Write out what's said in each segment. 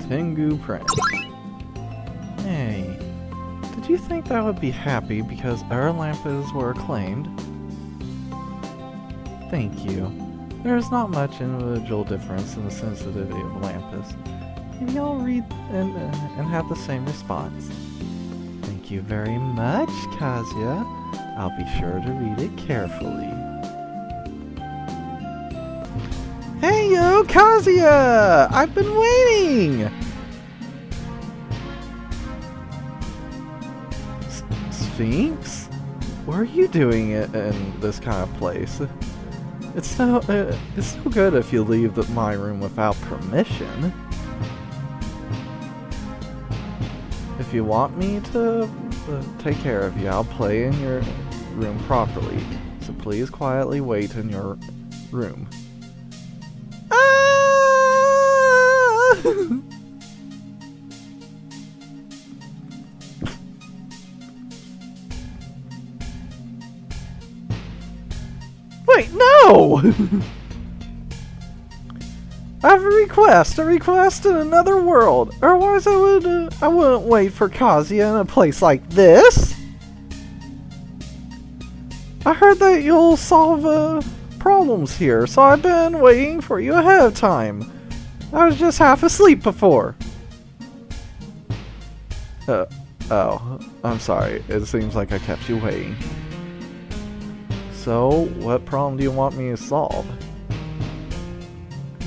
Tengu Prince. Hey, did you think that would be happy because our lampas were acclaimed? Thank you. There is not much individual difference in the sensitivity of lampas. Maybe I'll read and have the same response. Thank you very much, Kazuya. I'll be sure to read it carefully. Hey yo, Kazuya! I've been waiting! Sphinx? What are you doing in this kind of place? It's no good if you leave my room without permission. If you want me to take care of you, I'll play in your room properly. So please quietly wait in your room. Ah! Wait, no! I have a request in another world. Otherwise I wouldn't wait for Kazuya in a place like this. I heard that you'll solve problems here, so I've been waiting for you ahead of time. I was just half asleep before. Oh, I'm sorry. It seems like I kept you waiting. So, what problem do you want me to solve?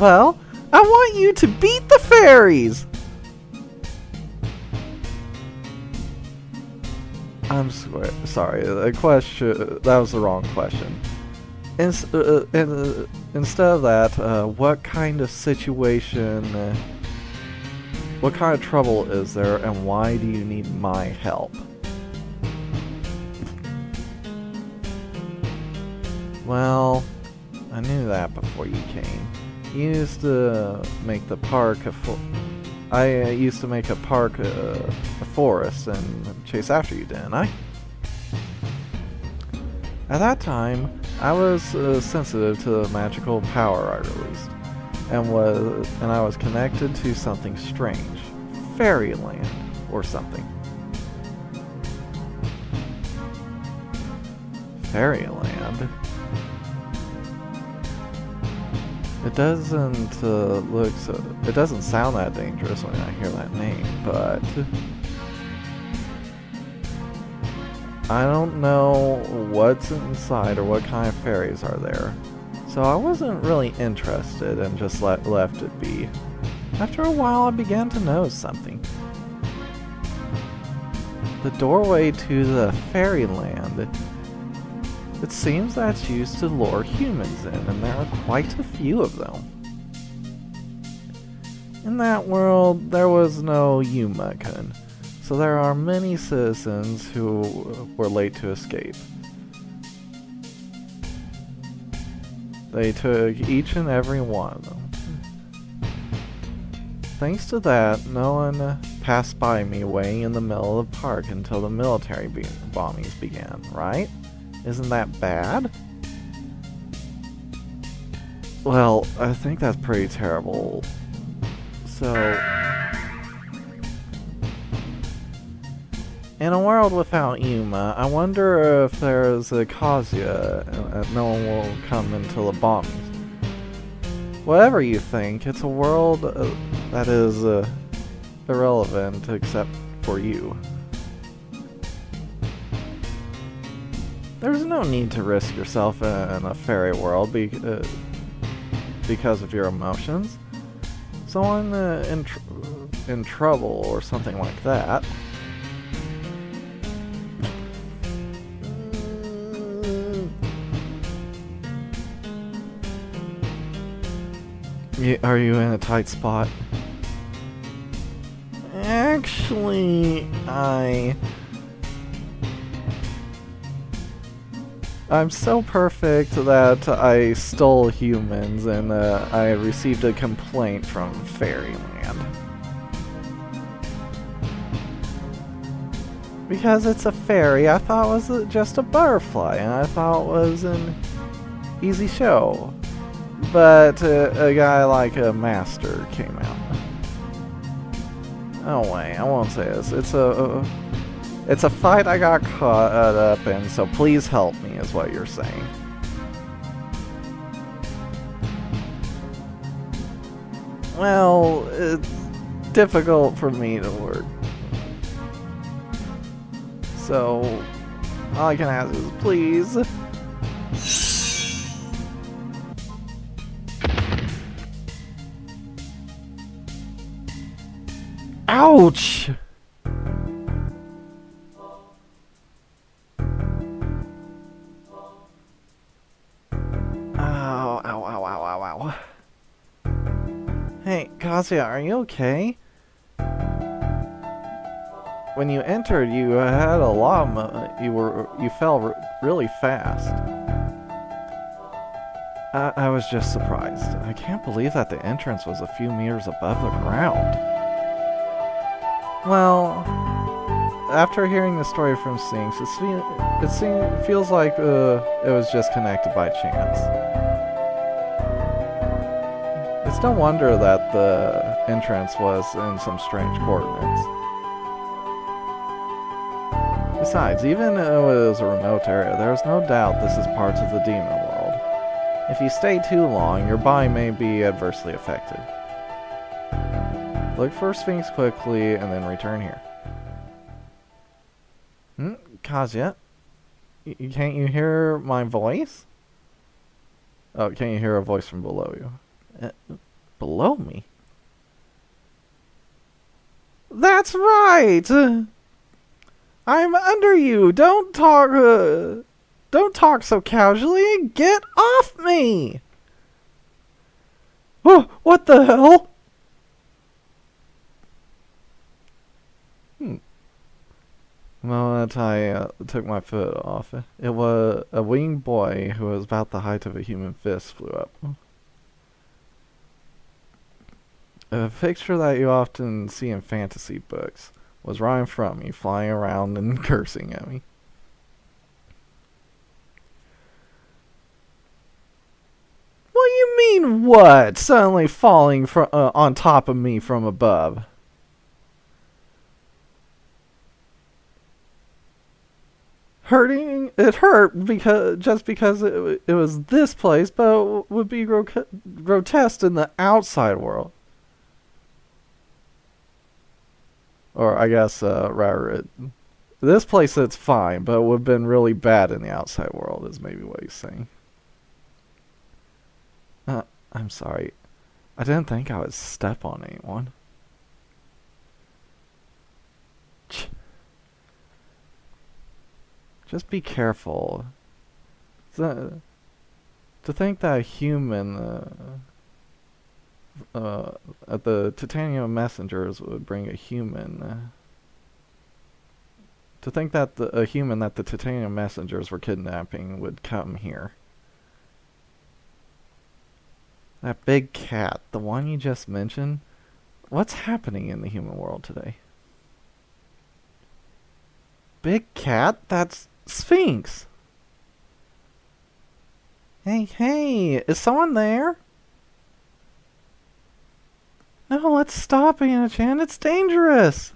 Well, I want you to beat the fairies! I'm sorry, that was the wrong question. Instead of that, what kind of situation, what kind of trouble is there, and why do you need my help? Well, I knew that before you came. You used to make the park I used to make a park a forest and chase after you, didn't I? At that time, I was sensitive to the magical power I released, and I was connected to something strange, Fairyland or something. Fairyland. It doesn't it doesn't sound that dangerous when I hear that name, but I don't know what's inside or what kind of fairies are there. So I wasn't really interested and just left it be. After a while I began to notice something. The doorway to the Fairyland. It seems that's used to lure humans in, and there are quite a few of them. In that world, there was no Yuma-kun, so there are many citizens who were late to escape. They took each and every one of them. Thanks to that, no one passed by me waiting in the middle of the park until the military bombings began, right? Isn't that bad? Well, I think that's pretty terrible. So, in a world without Yuma, I wonder if there's a Kazuya and no one will come until the bombings. Whatever you think, it's a world that is irrelevant except for you. There's no need to risk yourself in a fairy world because of your emotions. Someone in trouble or something like that. Are you in a tight spot? Actually, I'm so perfect that I stole humans and I received a complaint from Fairyland. Because it's a fairy, I thought it was just a butterfly, and I thought it was an easy show. But a guy like a master came out. Oh wait, I won't say this. It's a fight I got caught up in, so please help me, is what you're saying. Well, it's difficult for me to work. So, all I can ask is please. Ouch! Hey, Kazuya, are you okay? When you entered, you had a lot of you fell really fast. I was just surprised. I can't believe that the entrance was a few meters above the ground. Well, after hearing the story from Sphinx, it feels like it was just connected by chance. It's no wonder that the entrance was in some strange coordinates. Besides, even though it was a remote area, there is no doubt this is part of the demon world. If you stay too long, your body may be adversely affected. Look for Sphinx quickly and then return here. Kazuya? Can't you hear my voice? Oh, can't you hear a voice from below you? Below me? That's right! I'm under you! Don't talk so casually! Get off me! Oh, what the hell? The moment I took my foot off, it was a winged boy who was about the height of a human fist flew up. A picture that you often see in fantasy books was right in front of me, flying around and cursing at me. What do you mean, what? Suddenly falling on top of me from above. It hurt because it was this place, but it would be grotesque in the outside world. Or I guess, rather, this place it's fine, but it would have been really bad in the outside world, is maybe what he's saying. I'm sorry. I didn't think I would step on anyone. Just be careful. To think that a human... the Titania messengers would bring a human. To think that a human that the Titania messengers were kidnapping would come here. That big cat, the one you just mentioned, what's happening in the human world today? Big cat? That's Sphinx. Hey, is someone there? No, let's stop, Anna-chan. It's dangerous.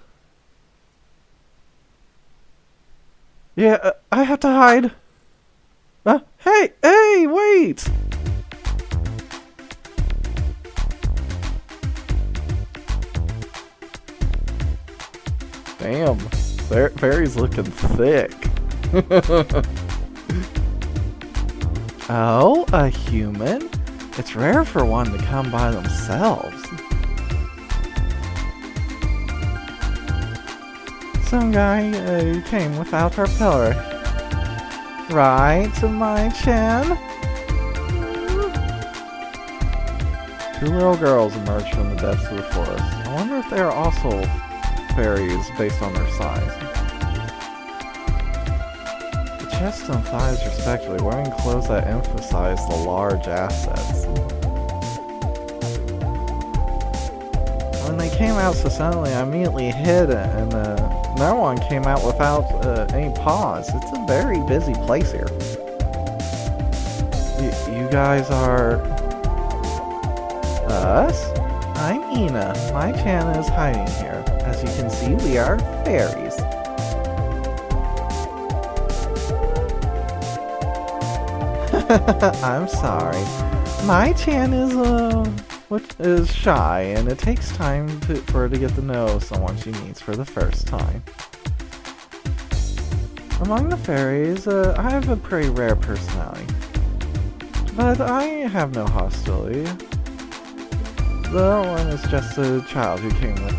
Yeah, I have to hide. Hey, wait! Damn, Fairy's looking thick. Oh, a human? It's rare for one to come by themselves. Some guy came without our pillar. Right, my chan? Two little girls emerged from the depths of the forest. I wonder if they are also fairies based on their size. The chests and thighs respectively, wearing clothes that emphasize the large assets. When they came out so suddenly, I immediately hid and no one came out without any pause. It's a very busy place here. You guys are... Us? I'm Ina. My chan is hiding here. As you can see, we are fairies. I'm sorry. My Chan is shy, and it takes time for her to get to know someone she meets for the first time. Among the fairies, I have a pretty rare personality. But I have no hostility. The one is just a child who came with me.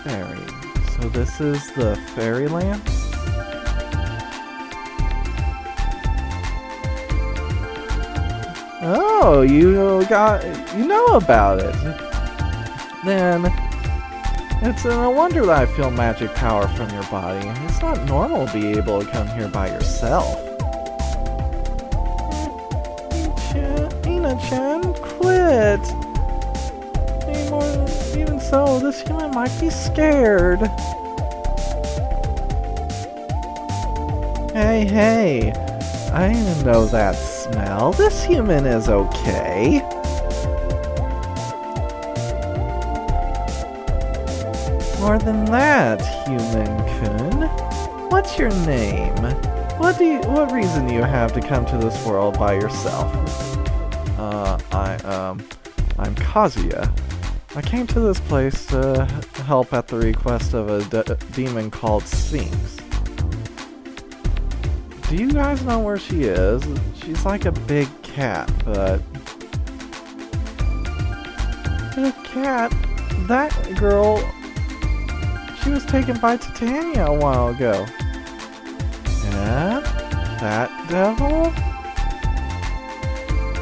Fairy. So this is the Fairyland? Oh, you know about it. Then it's no wonder that I feel magic power from your body. It's not normal to be able to come here by yourself. Ina-chan, quit! Even so, this human might be scared. Hey, I know that smell. This human is okay. More than that, human-kun. What's your name? What reason do you have to come to this world by yourself? I'm Kazuya. I came to this place to help at the request of a demon called Sphinx. Do you guys know where she is? She's like a big cat, but... The cat? That girl... She was taken by Titania a while ago. Yeah? That devil?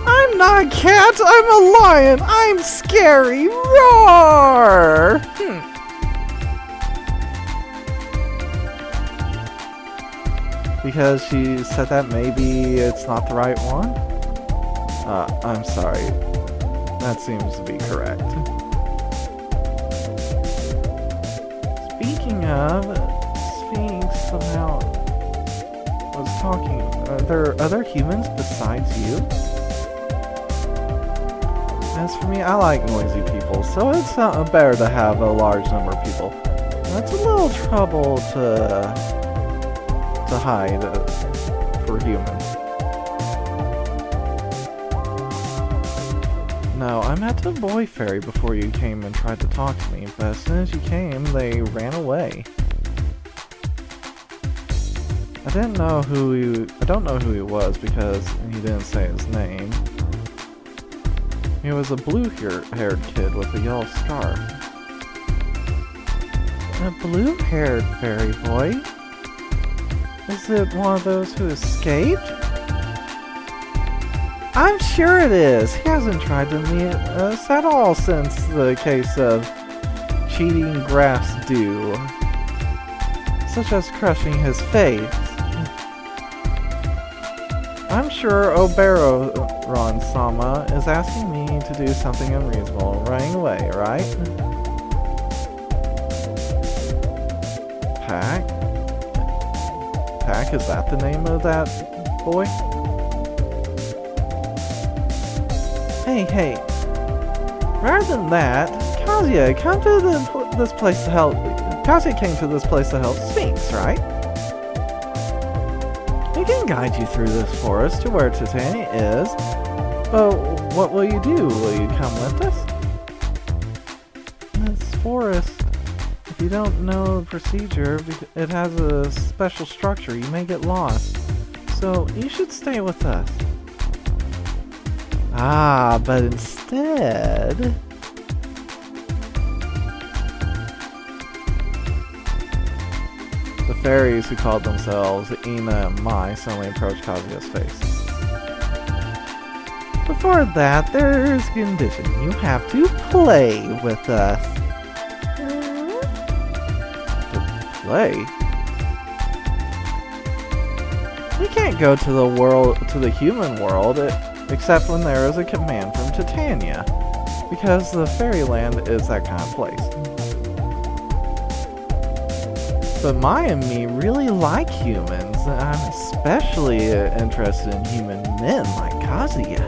I'm not a cat! I'm a lion! I'm scary! Roar! Because she said that maybe it's not the right one? I'm sorry. That seems to be correct. Speaking of, Sphinx somehow was talking. Are there other humans besides you? As for me, I like noisy people, so it's better to have a large number of people. That's a little trouble to hide for humans. No, I met a boy fairy before you came and tried to talk to me, but as soon as you came, they ran away. I don't know who he was because he didn't say his name. He was a blue-haired kid with a yellow scarf. A blue-haired fairy boy? Is it one of those who escaped? I'm sure it is. He hasn't tried to meet us at all since the case of cheating graphs do, such as crushing his face. I'm sure Oberon-sama is asking me to do something unreasonable and running away, right? Pack? Pack, is that the name of that boy? Hey. Rather than that, Kazuya came to this place to help. Kazuya came to this place to help Sphinx, right? We can guide you through this forest to where Titania is, but what will you do? Will you come with us? This forest, if you don't know the procedure, it has a special structure. You may get lost, so you should stay with us. Ah, but instead... The fairies who called themselves Ina and Mai suddenly approached Kazuya's face. Before that, there's a condition. You have to play with us. Play? We can't go to the human world, except when there is a command from Titania, because the Fairyland is that kind of place. But Mai and me really like humans, and I'm especially interested in human men like Kazuya.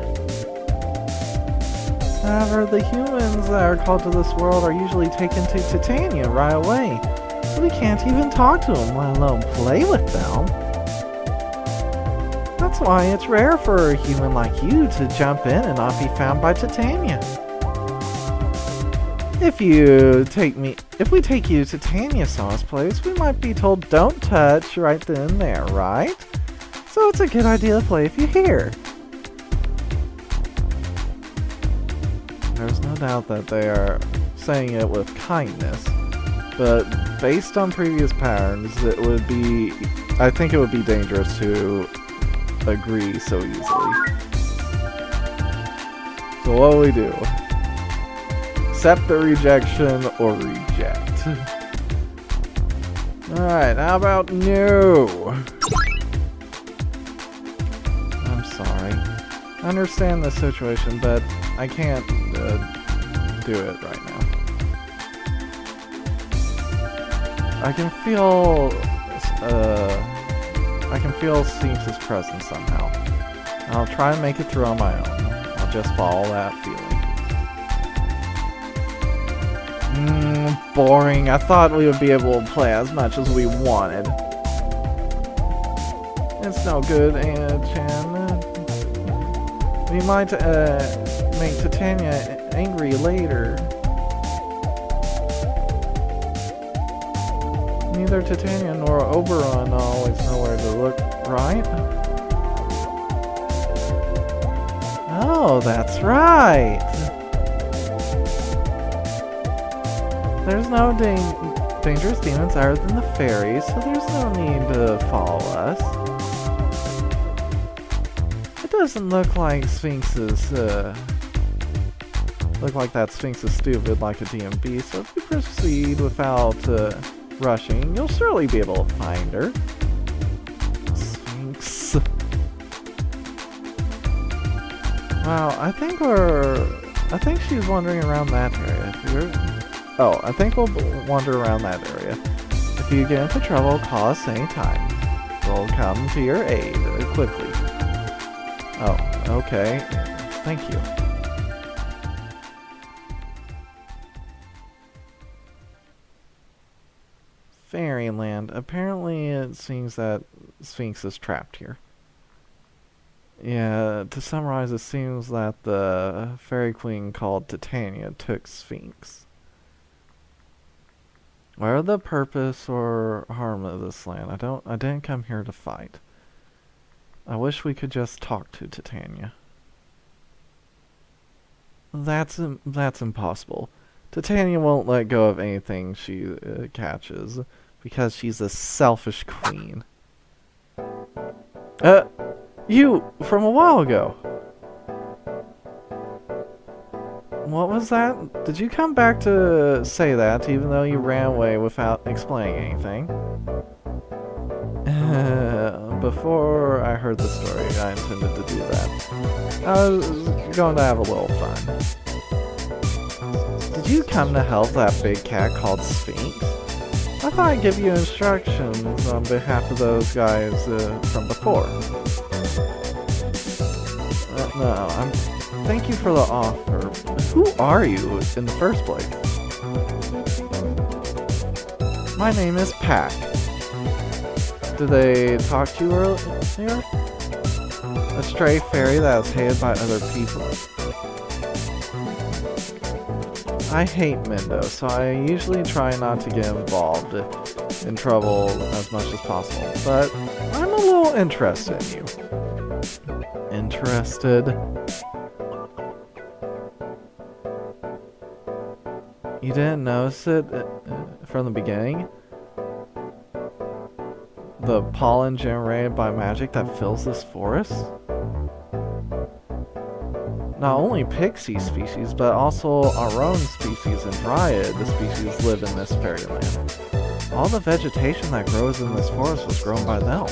However, the humans that are called to this world are usually taken to Titania right away, so we can't even talk to them, let alone play with them. That's why it's rare for a human like you to jump in and not be found by Titania. If we take you to Titania-san's place, we might be told don't touch right then and there, right? So it's a good idea to play if you're here. There's no doubt that they are saying it with kindness, but based on previous patterns, I think it would be dangerous to agree so easily. So what do we do? Accept the rejection or reject? Alright, how about no? I'm sorry. I understand the situation, but I can't do it right now. I can feel Sphinx's presence somehow. I'll try and make it through on my own. I'll just follow that feeling. Boring. I thought we would be able to play as much as we wanted. It's no good, Chan. We might make Titania angry later. Neither Titania nor Oberon always know where to look, right? Oh, that's right! There's no dangerous demons other than the fairies, so there's no need to follow us. It doesn't look like Sphinx's, that Sphinx is stupid like a DMB, so if you proceed without, rushing, you'll surely be able to find her. Sphinx. Wow, I think she's wandering around that area. I think we'll wander around that area. If you get into trouble, call us anytime. We'll come to your aid quickly. Oh, okay. Thank you. Fairyland. Apparently it seems that Sphinx is trapped here. Yeah, to summarize, it seems that the fairy queen called Titania took Sphinx. Whatever the purpose or harm of this land, I didn't come here to fight. I wish we could just talk to Titania. That's impossible. Titania won't let go of anything she catches, because she's a selfish queen. You, from a while ago. What was that? Did you come back to say that, even though you ran away without explaining anything? Before I heard the story, I intended to do that. I was going to have a little fun. Did you come to help that big cat called Sphinx? I thought I'd give you instructions on behalf of those guys from before. No, thank you for the offer. Who are you in the first place? My name is Pack. Did they talk to you earlier? A stray fairy that is hated by other people. I hate Mendo, so I usually try not to get involved in trouble as much as possible, but I'm a little interested in you. Interested? You didn't notice it from the beginning? The pollen generated by magic that fills this forest? Not only pixie species, but also our own species and dryad species live in this fairyland. All the vegetation that grows in this forest was grown by them.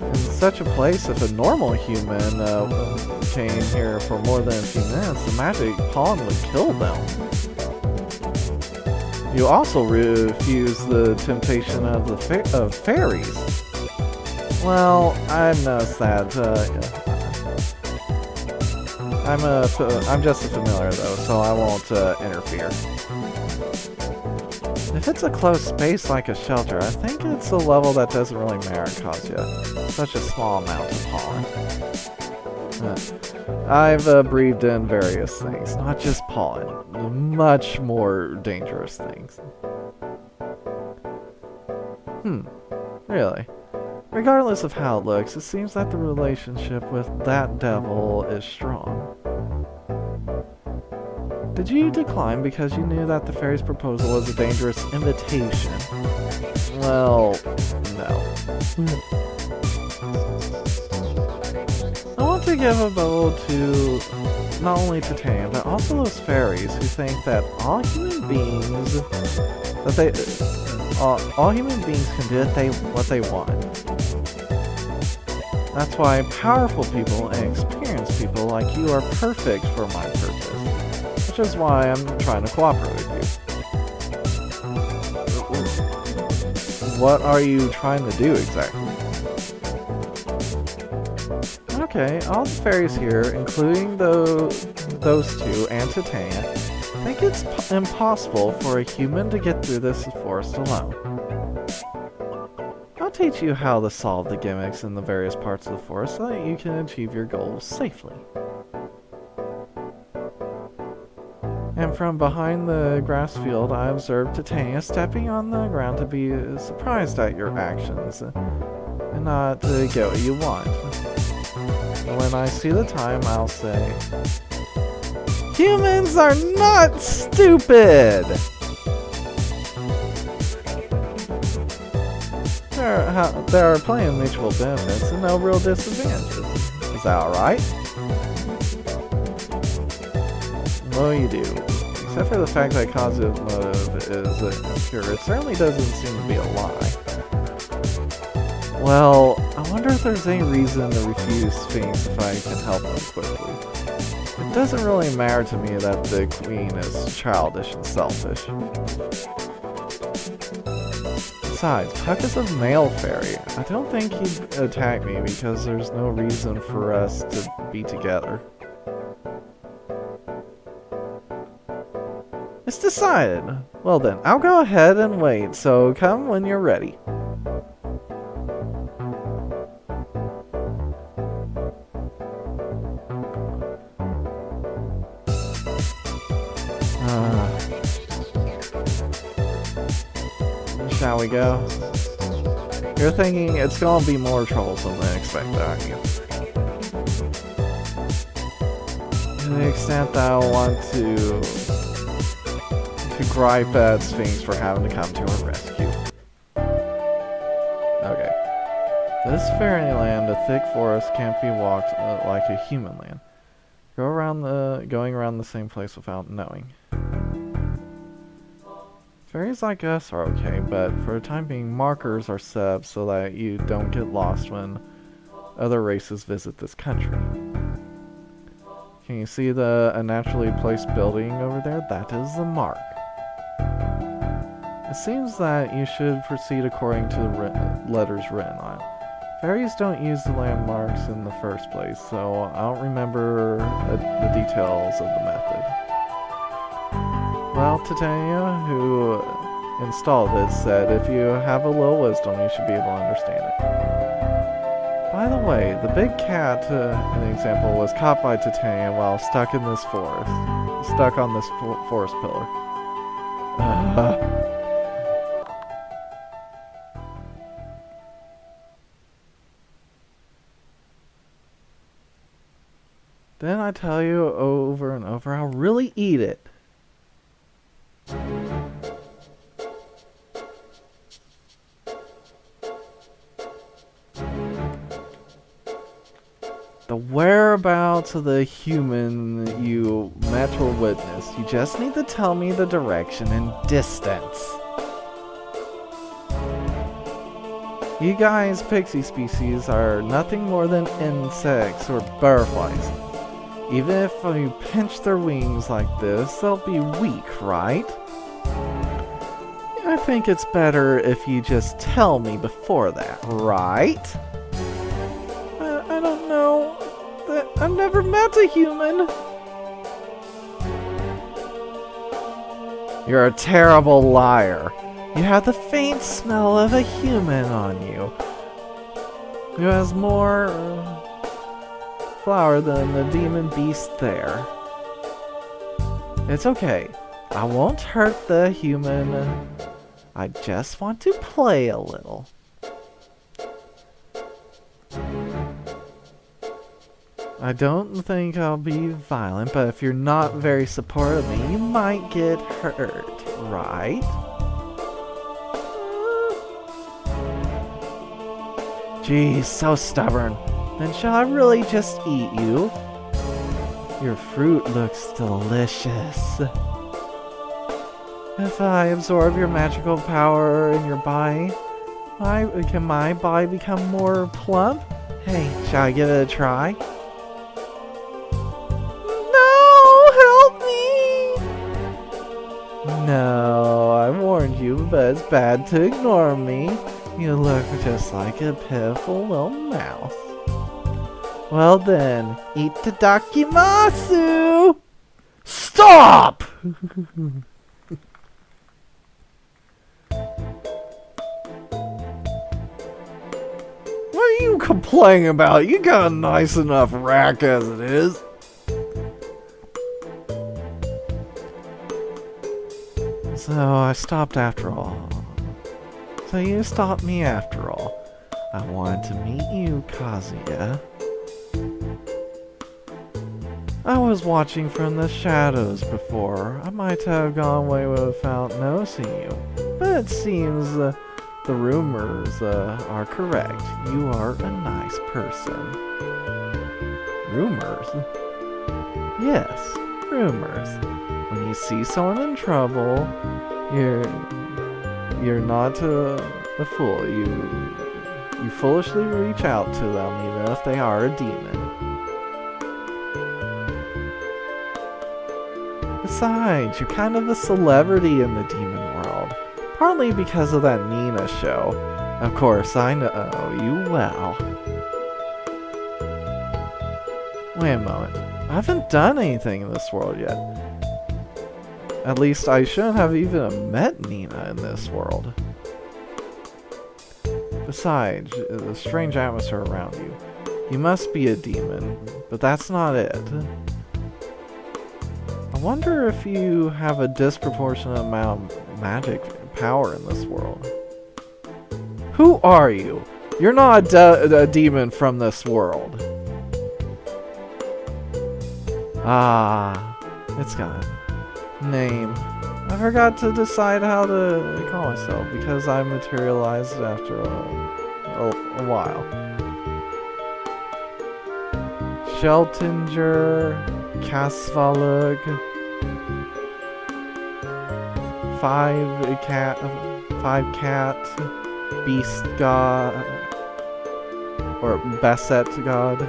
In such a place, if a normal human came here for more than a few minutes, the magic pollen would kill them. You also refuse the temptation of the fairies. Well, I've noticed that I'm just a familiar though, so I won't interfere. If it's a closed space like a shelter, I think it's a level that doesn't really merit cause you such a small amount of pollen. I've breathed in various things, not just pollen, much more dangerous things. Really? Regardless of how it looks, it seems that the relationship with that devil is strong. Did you decline because you knew that the fairy's proposal was a dangerous invitation? Well, no. I want to give a vote to not only Titania, but also those fairies who think that all human beings can do what they want. That's why powerful people and experienced people like you are perfect for my purpose. Which is why I'm trying to cooperate with you. What are you trying to do exactly? Okay, all the fairies here, including those two and Titania, think it's impossible for a human to get through this forest alone. I'll teach you how to solve the gimmicks in the various parts of the forest so that you can achieve your goals safely. And from behind the grass field, I observed Titania stepping on the ground to be surprised at your actions and not to get what you want. When I see the time, I'll say, humans are not stupid! There are plenty of mutual benefits and no real disadvantages. Is that alright? Well, you do. Except for the fact that causative motive is impure, it certainly doesn't seem to be a lie. Well, I wonder if there's any reason to refuse Sphinx if I can help them quickly. It doesn't really matter to me that the queen is childish and selfish. Besides, Puck is a male fairy. I don't think he'd attack me because there's no reason for us to be together. It's decided. Well then, I'll go ahead and wait, so come when you're ready. Shall we go? You're thinking it's gonna be more troublesome than expected, aren't you? To the extent that I want to gripe at Sphinx for having to come to her rescue. Okay. This fairyland, a thick forest, can't be walked like a human land. Going around the same place without knowing. Fairies like us are okay, but for the time being, markers are set up so that you don't get lost when other races visit this country. Can you see the unnaturally placed building over there? That is the mark. It seems that you should proceed according to the letters written on it. Fairies don't use the landmarks in the first place, so I don't remember the details of the method. Well, Titania, who installed it, said if you have a little wisdom, you should be able to understand it. By the way, the big cat, in the example, was caught by Titania while stuck in this forest. Stuck on this forest pillar. Didn't I tell you over and over, I'll really eat it. The whereabouts of the human you met or witnessed. You just need to tell me the direction and distance. You guys, pixie species, are nothing more than insects or butterflies. Even if you pinch their wings like this, they'll be weak, right? I think it's better if you just tell me before that, right? I don't know. I've never met a human. You're a terrible liar. You have the faint smell of a human on you. Who has more flower than the demon beast there. It's okay. I won't hurt the human. I just want to play a little. I don't think I'll be violent, but if you're not very supportive of me, you might get hurt, right? Geez, so stubborn. Then shall I really just eat you? Your fruit looks delicious. If I absorb your magical power in your body, can my body become more plump? Hey, shall I give it a try? No, help me! No, I warned you, but it's bad to ignore me. You look just like a pitiful little mouse. Well then, itadakimasu! Stop! What are you complaining about? You got a nice enough rack as it is. So I stopped after all. So you stopped me after all. I wanted to meet you, Kazuya. I was watching from the shadows before. I might have gone away without noticing you. But it seems the rumors are correct. You are a nice person. Rumors? Yes, rumors. When you see someone in trouble, you're not a fool. You foolishly reach out to them even if they are a demon. Besides, you're kind of a celebrity in the demon world. Partly because of that Nina show. Of course, I know you well. Wait a moment. I haven't done anything in this world yet. At least I shouldn't have even met Nina in this world. Besides, the strange atmosphere around you. You must be a demon, but that's not it. I wonder if you have a disproportionate amount of magic power in this world. Who are you? You're not a demon from this world. Ah, it's gone. Name. I forgot to decide how to call myself because I materialized after a while. Sheltinger, Kasvalug, Five Cat, Beast God, or Basset God.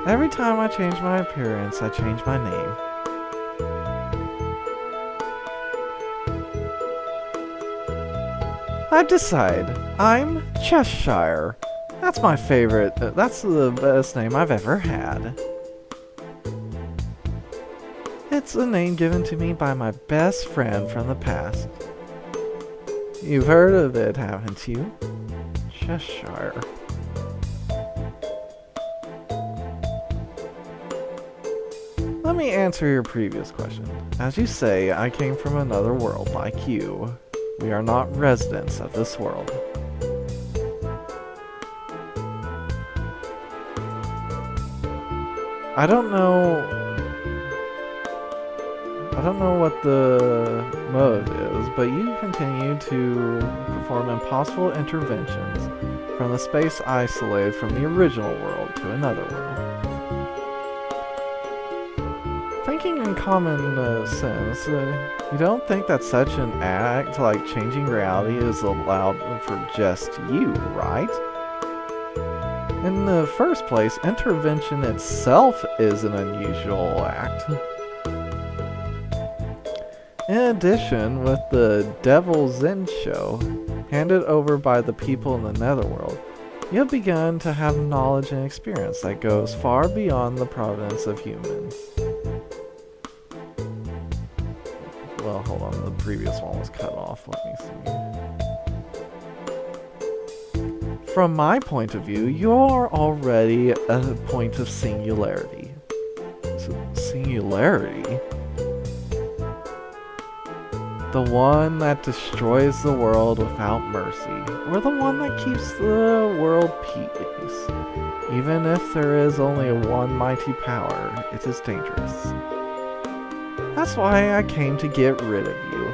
Every time I change my appearance, I change my name. I've decided. I'm Cheshire. That's my favorite. That's the best name I've ever had. It's a name given to me by my best friend from the past. You've heard of it, haven't you? Cheshire. Let me answer your previous question. As you say, I came from another world like you. We are not residents of this world. I don't know what the motive is, but you continue to perform impossible interventions from the space isolated from the original world to another world. Thinking in common sense, you don't think that such an act like changing reality is allowed for just you, right? In the first place, intervention itself is an unusual act. In addition, with the Devil's End show, handed over by the people in the Netherworld, You have begun to have knowledge and experience that goes far beyond the providence of humans. Well, hold on, the previous one was cut off. Let me see. From my point of view, you're already at a point of singularity. Singularity? The one that destroys the world without mercy, or the one that keeps the world peace. Even if there is only one mighty power, it is dangerous. That's why I came to get rid of you,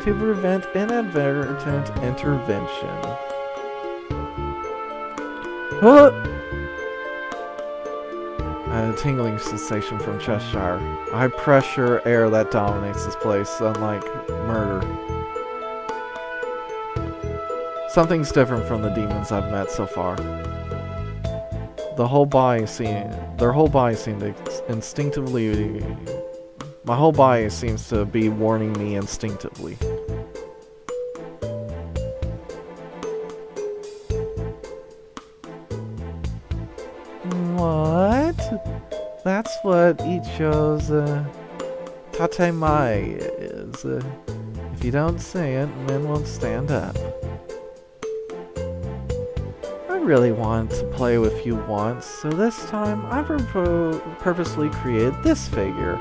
to prevent inadvertent intervention. A tingling sensation from Cheshire. High pressure air that dominates this place, unlike murder. Something's different from the demons I've met so far. Their whole body seemed to instinctively. My whole body seems to be warning me instinctively. What? That's what Icho's Tatemai is. If you don't say it, men won't stand up. I really wanted to play with you once, so this time I purposely created this figure.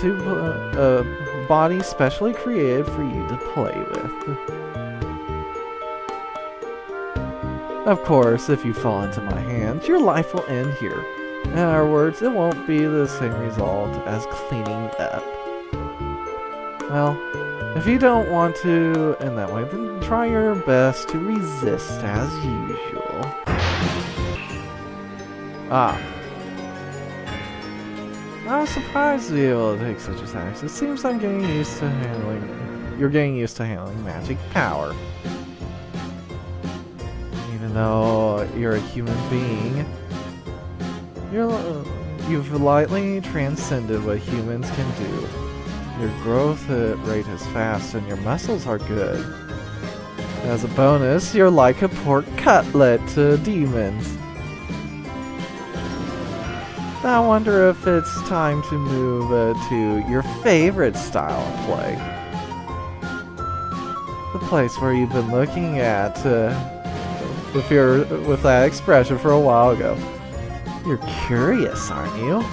A body specially created for you to play with. Of course, if you fall into my hands, your life will end here. In other words, it won't be the same result as cleaning up. Well, if you don't want to end that way, then try your best to resist as usual. I was surprised to be able to take such attacks. It seems you're getting used to handling magic power. Even though you're a human being, you've lightly transcended what humans can do. Your growth rate is fast and your muscles are good. As a bonus, you're like a pork cutlet to demons. I wonder if it's time to move to your favorite style of play. The place where you've been looking at with that expression for a while ago. You're curious, aren't you?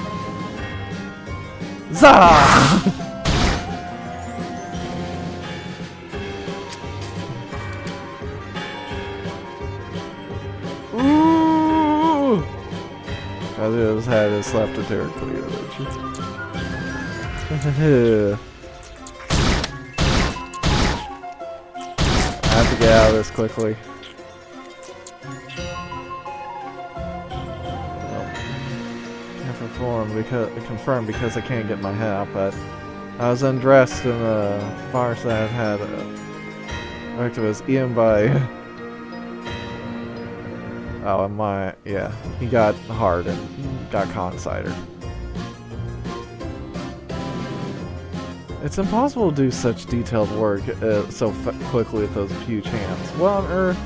Zah! I just had it slapped it terribly. I have to get out of this quickly. Can't confirm because I can't get my head out, but I was undressed in the farce that had was eaten by. Oh, yeah, he got hard and got consider. It's impossible to do such detailed work so quickly with those huge hands. What on earth?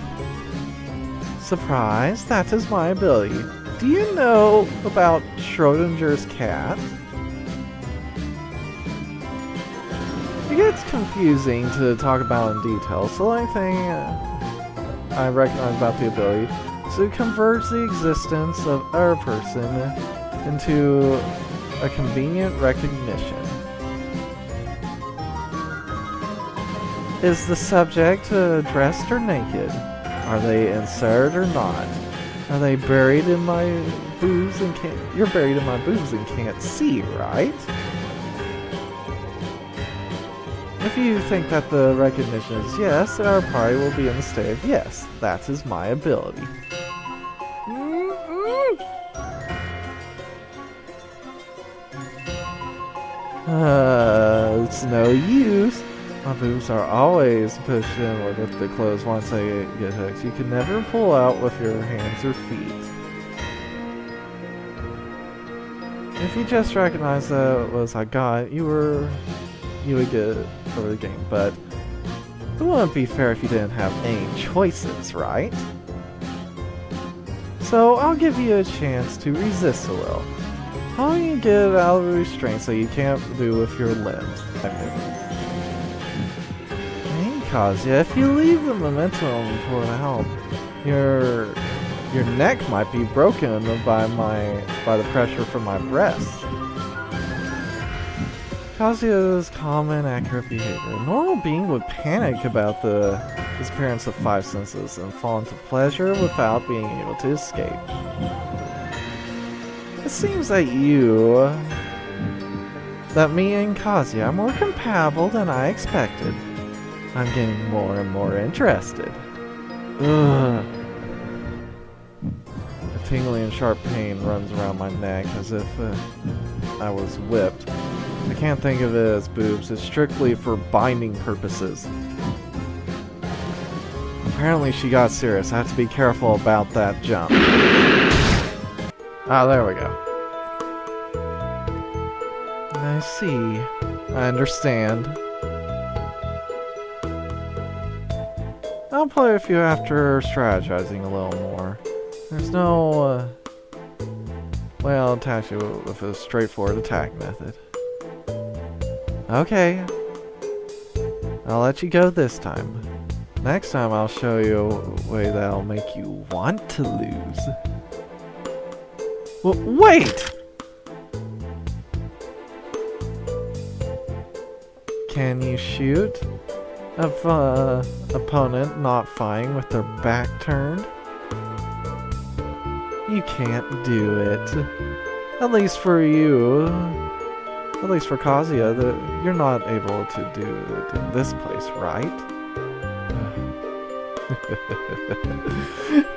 Surprise, that is my ability. Do you know about Schrodinger's cat? It gets confusing to talk about in detail, so the only thing I recognize about the ability so it converts the existence of our person into a convenient recognition. Is the subject dressed or naked? Are they inserted or not? Are they buried in my boobs and can't... You're buried in my boobs and can't see, right? If you think that the recognition is yes, our party will be in the state of yes. That is my ability. It's no use. My boobs are always pushed inward with the clothes once they get hooked. You can never pull out with your hands or feet. If you just recognized that it was I got, you would get over the game, but it wouldn't be fair if you didn't have any choices, right? So I'll give you a chance to resist a little. How do you get out of the restraint so you can't do with your limbs? Hey, Kazuya, if you leave the momentum for help, your neck might be broken by the pressure from my breasts. Kazuya's calm and accurate behavior. A normal being would panic about the disappearance of 5 senses and fall into pleasure without being able to escape. It seems that me and Kazuya are more compatible than I expected. I'm getting more and more interested. Ugh. A tingling and sharp pain runs around my neck as if I was whipped. I can't think of it as boobs, it's strictly for binding purposes. Apparently she got serious. I have to be careful about that jump. Ah, there we go. I see. I understand. I'll play with you after strategizing a little more. There's no, way I'll attack you with a straightforward attack method. Okay. I'll let you go this time. Next time I'll show you a way that'll make you want to lose. Wait! Can you shoot an opponent not fighting with their back turned? You can't do it. At least for you. At least for Kazuya, you're not able to do it in this place, right?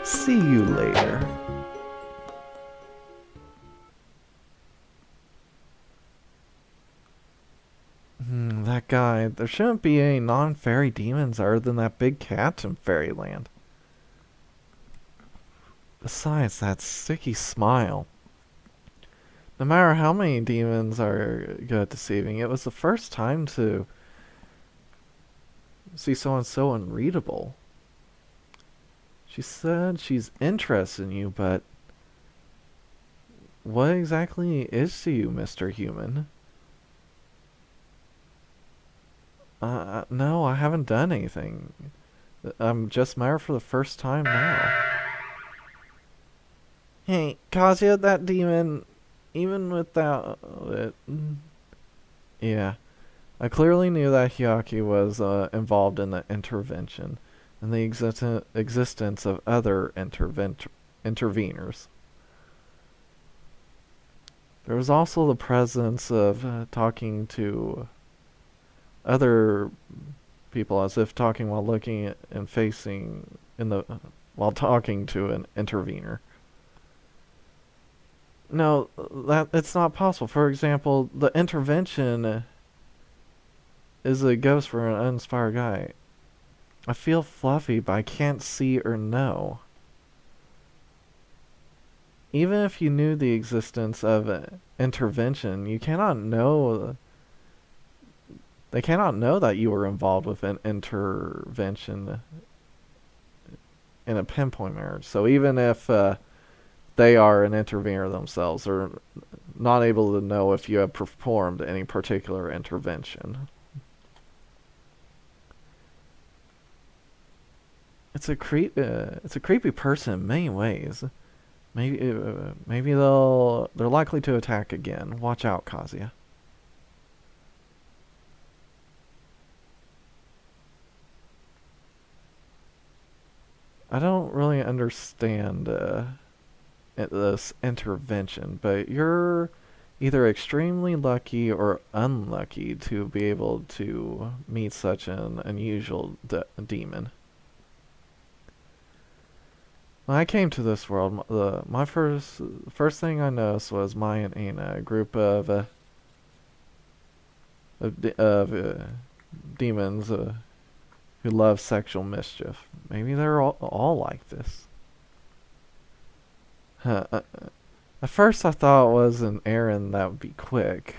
See you later. That guy. There shouldn't be any non-fairy demons other than that big cat in Fairyland. Besides, that sticky smile. No matter how many demons are good at deceiving, it was the first time to see someone so unreadable. She said she's interested in you, but what exactly is to you, Mr. Human? No, I haven't done anything. I'm just met her for the first time now. Hey, Kazuya, that demon, even without it... Yeah. I clearly knew that Hyaki was involved in the intervention and the existence of other interveners. There was also the presence of talking to other people, as if talking while looking at and facing while talking to an intervener. No, it's not possible. For example, the intervention is a ghost for an uninspired guy. I feel fluffy, but I can't see or know. Even if you knew the existence of intervention, you cannot know. They cannot know that you were involved with an intervention in a pinpoint manner. So even if they are an intervener themselves, they're not able to know if you have performed any particular intervention. It's a creepy person in many ways. Maybe they're likely to attack again. Watch out, Kazuya. I don't really understand this intervention, but you're either extremely lucky or unlucky to be able to meet such an unusual demon. When I came to this world, my first thing I noticed was Maya and Aina, a group of demons who love sexual mischief. Maybe they're all like this. At first I thought it was an errand that would be quick.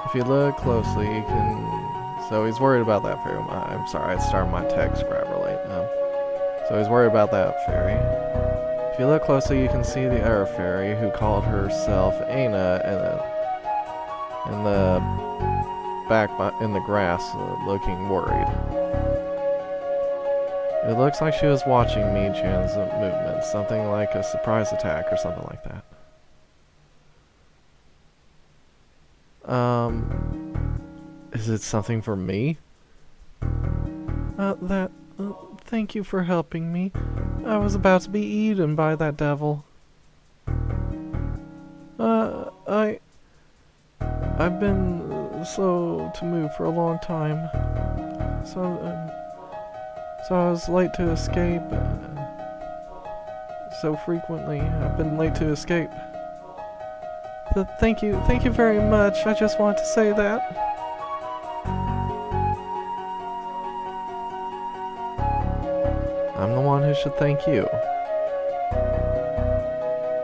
If you look closely, you can So he's worried about that fairy. I'm sorry, I started my text grabber late. So he's worried about that fairy. If you look closely, you can see the other fairy who called herself Aina in the back in the grass, looking worried. It looks like she was watching Mi-chan's movements, something like a surprise attack or something like that. Is it something for me? Thank you for helping me. I was about to be eaten by that devil. I've been slow to move for a long time. So I was late to escape. So frequently, I've been late to escape. Thank you very much. I just wanted to say that. I'm the one who should thank you.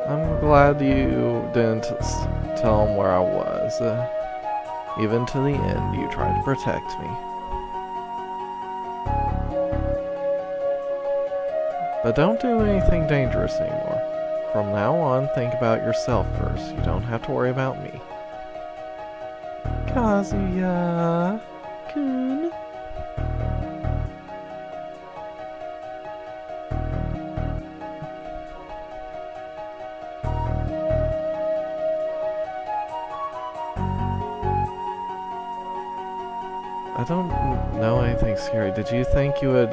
I'm glad you didn't tell him where I was. Even to the end, you tried to protect me. But don't do anything dangerous anymore. From now on, think about yourself first. You don't have to worry about me. Kazuya-kun. I don't know anything scary. Did you think you would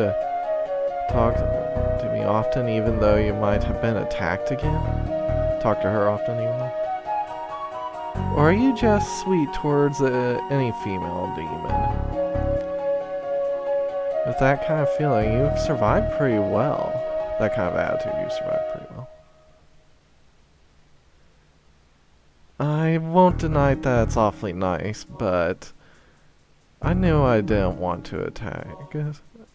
talk to me often even though you might have been attacked again? Talk to her often even though? Or are you just sweet towards any female demon? With that kind of feeling, you've survived pretty well. That kind of attitude, you've survived pretty well. I won't deny that it's awfully nice, but I knew I didn't want to attack.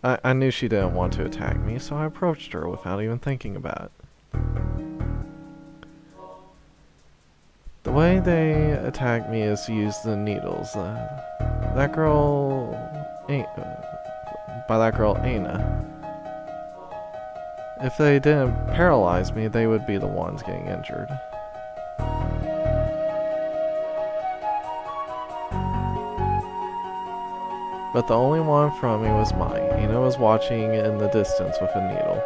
I knew she didn't want to attack me, so I approached her without even thinking about it. The way they attack me is to use the needles. That girl... by that girl, Aina. If they didn't paralyze me, they would be the ones getting injured. But the only one from me was mine. Aina was watching in the distance with a needle.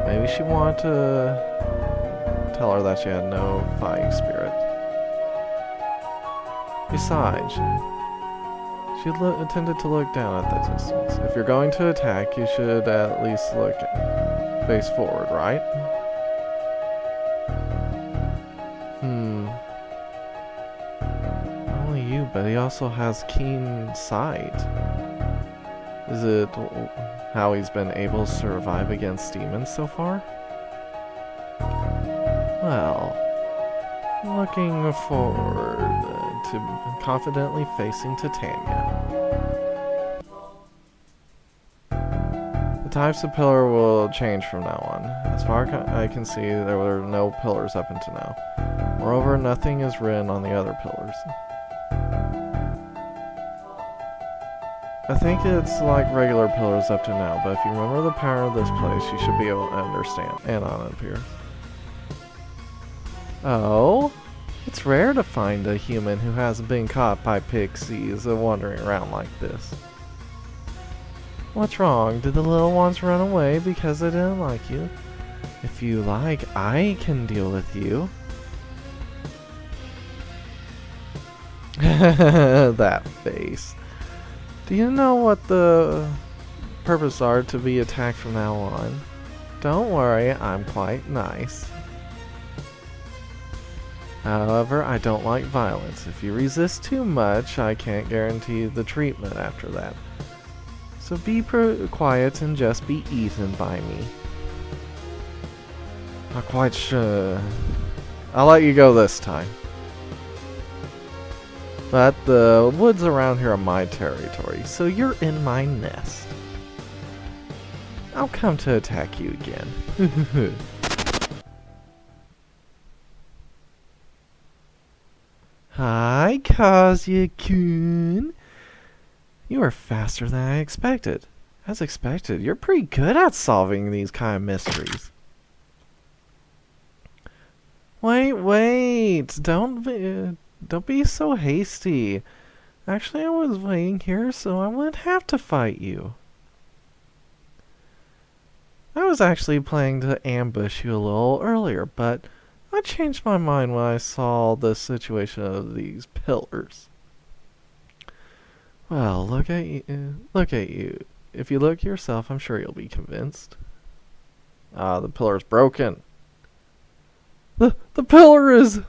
Maybe she wanted to tell her that she had no fighting spirit. Besides, she tended to look down at that distance. If you're going to attack, you should at least look face forward, right? Not only you, but he also has keen sight. Is it how he's been able to survive against demons so far? Well, looking forward to confidently facing Titania. The types of pillar will change from now on. As far as I can see, there were no pillars up until now. Moreover, nothing is written on the other pillars. I think it's like regular pillars up to now, but if you remember the pattern of this place, you should be able to understand. And on up here. Oh? It's rare to find a human who hasn't been caught by pixies wandering around like this. What's wrong? Did the little ones run away because they didn't like you? If you like, I can deal with you. That face. Do you know what the purpose are to be attacked from now on? Don't worry, I'm quite nice. However, I don't like violence. If you resist too much, I can't guarantee the treatment after that. So be quiet and just be eaten by me. Not quite sure. I'll let you go this time. But the woods around here are my territory, so you're in my nest. I'll come to attack you again. Hi, Kazuya-kun. You are faster than I expected. As expected, you're pretty good at solving these kind of mysteries. Wait, don't be so hasty. Actually, I was waiting here so I wouldn't have to fight you. I was actually planning to ambush you a little earlier, but I changed my mind when I saw the situation of these pillars. Well, look at you. If you look yourself, I'm sure you'll be convinced. Ah, the pillar's broken. The pillar is...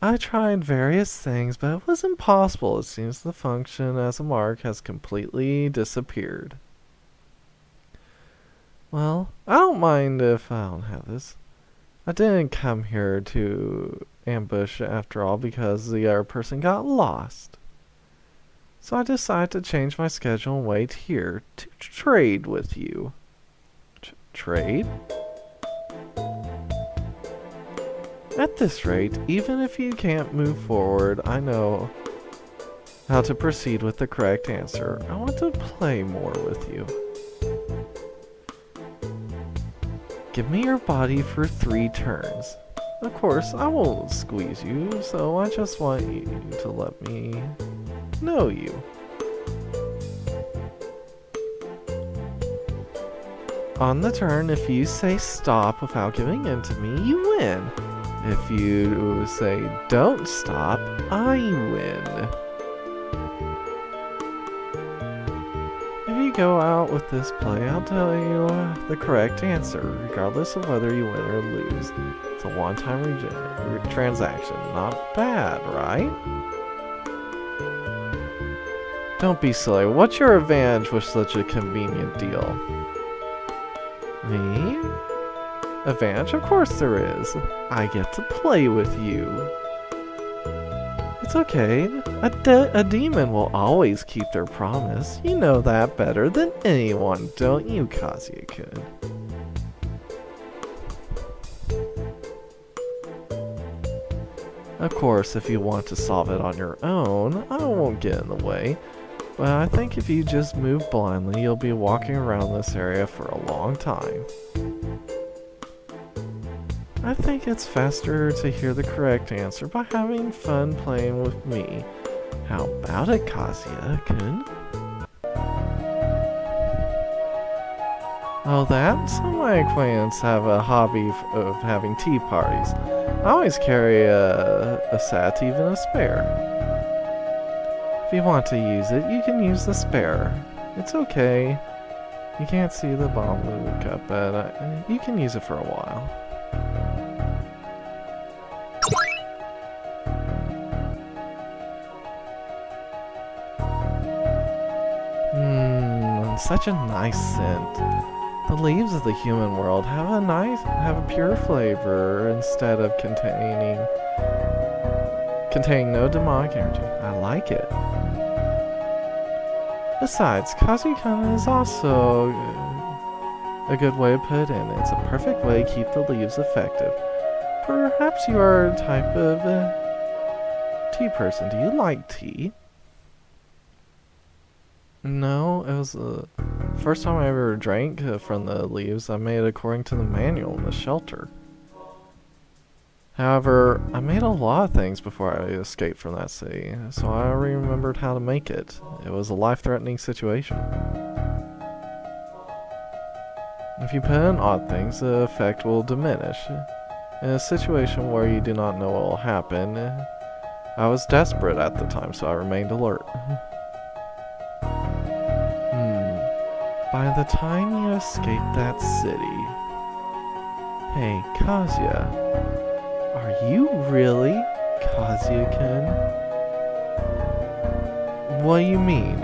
I tried various things, but it was impossible. It seems the function as a mark has completely disappeared. Well, I don't mind if I don't have this. I didn't come here to ambush after all because the other person got lost. So I decided to change my schedule and wait here to trade with you. Trade? At this rate, even if you can't move forward, I know how to proceed with the correct answer. I want to play more with you. Give me your body for 3 turns. Of course, I won't squeeze you, so I just want you to let me know you. On the turn, if you say stop without giving in to me, you win. If you say don't stop, I win. If you go out with this play, I'll tell you the correct answer, regardless of whether you win or lose. It's a one-time transaction. Not bad, right? Don't be silly. What's your advantage with such a convenient deal? Me? Advantage? Of course there is. I get to play with you. It's okay. A demon will always keep their promise. You know that better than anyone, don't you, Kazuya-kun? Of course, if you want to solve it on your own, I won't get in the way. But I think if you just move blindly, you'll be walking around this area for a long time. I think it's faster to hear the correct answer by having fun playing with me. How about it, Kazuya-kun? Oh, that? Some of my acquaintances have a hobby of having tea parties. I always carry a set, even a spare. If you want to use it, you can use the spare. It's okay. You can't see the bamboo cup, but you can use it for a while. Such a nice scent. The leaves of the human world have a pure flavor instead of containing no demonic energy. I like it. Besides, Kazuya-kun is also a good way to put it in. It's a perfect way to keep the leaves effective. Perhaps you are a type of tea person. Do you like tea? No, it was the first time I ever drank from the leaves. I made it according to the manual in the shelter. However, I made a lot of things before I escaped from that city, so I remembered how to make it. It was a life-threatening situation. If you put in odd things, the effect will diminish. In a situation where you do not know what will happen, I was desperate at the time, so I remained alert. By the time you escape that city... Hey, Kazuya. Are you really Kazuya-kun? What do you mean?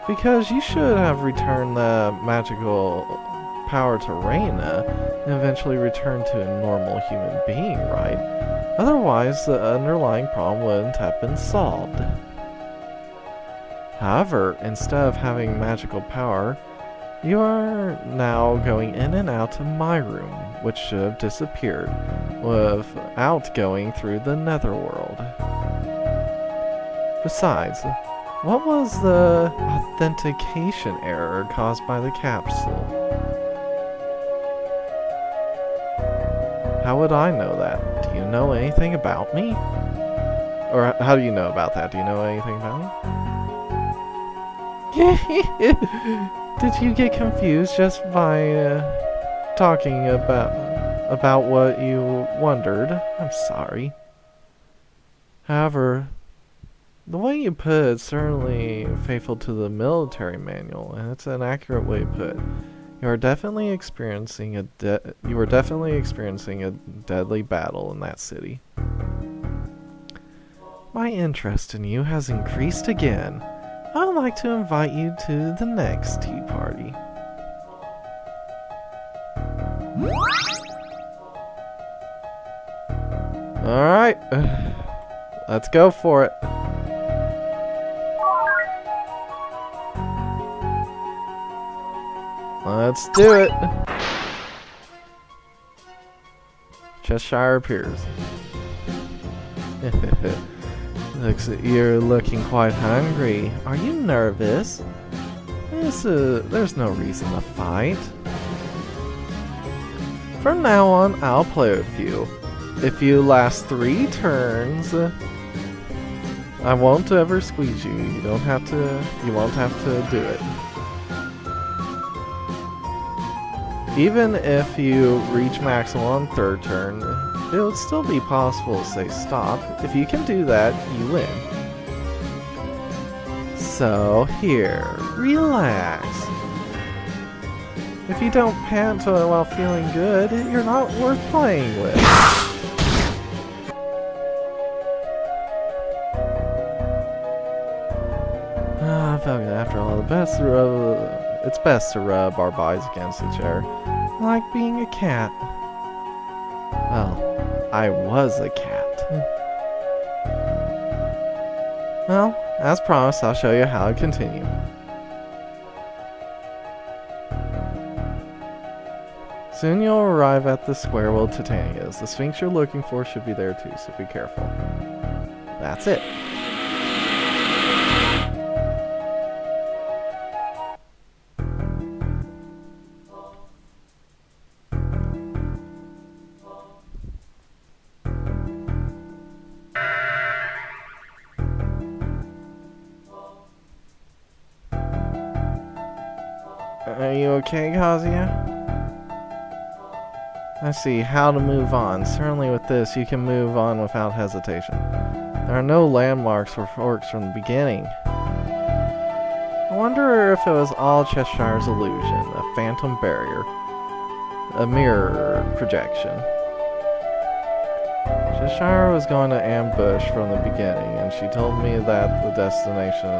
Because you should have returned the magical power to Reina and eventually returned to a normal human being, right? Otherwise, the underlying problem wouldn't have been solved. However, instead of having magical power, you are now going in and out of my room, which should have disappeared without going through the netherworld. Besides, what was the authentication error caused by the capsule? How would I know that? Do you know anything about me? Or how do you know about that? Do you know anything about me? Did you get confused just by talking about what you wondered? I'm sorry. However, the way you put it is certainly faithful to the military manual, and it's an accurate way to put it. You are definitely experiencing a deadly battle in that city. My interest in you has increased again. I would like to invite you to the next tea party. Alright, let's go for it. Let's do it. Cheshire appears. You're looking quite hungry. Are you nervous? There's no reason to fight. From now on, I'll play with you. If you last 3 turns, I won't ever squeeze you. You won't have to do it. Even if you reach maximum on 3rd turn, it would still be possible to say stop. If you can do that, you win. So, here, relax. If you don't pant while feeling good, you're not worth playing with. I felt good after all. It's best to rub our bodies against each other. Like being a cat. Well, I was a cat. Well, as promised, I'll show you how to continue. Soon you'll arrive at the square where Titania is. The Sphinx you're looking for should be there too, so be careful. That's it. Are you okay, Kazuya? I see how to move on. Certainly with this, you can move on without hesitation. There are no landmarks or forks from the beginning. I wonder if it was all Cheshire's illusion, a phantom barrier, a mirror projection. Cheshire was going to ambush from the beginning, and she told me that the destination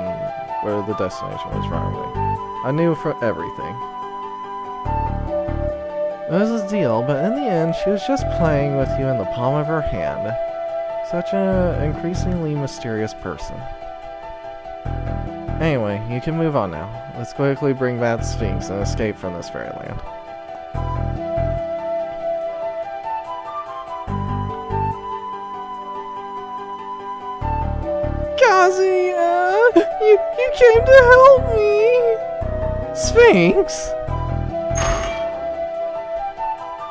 was wrong. I knew for everything. It was a deal, but in the end, she was just playing with you in the palm of her hand. Such an increasingly mysterious person. Anyway, you can move on now. Let's quickly bring back the Sphinx and escape from this fairyland. Kazuya! You came to help me! Sphinx?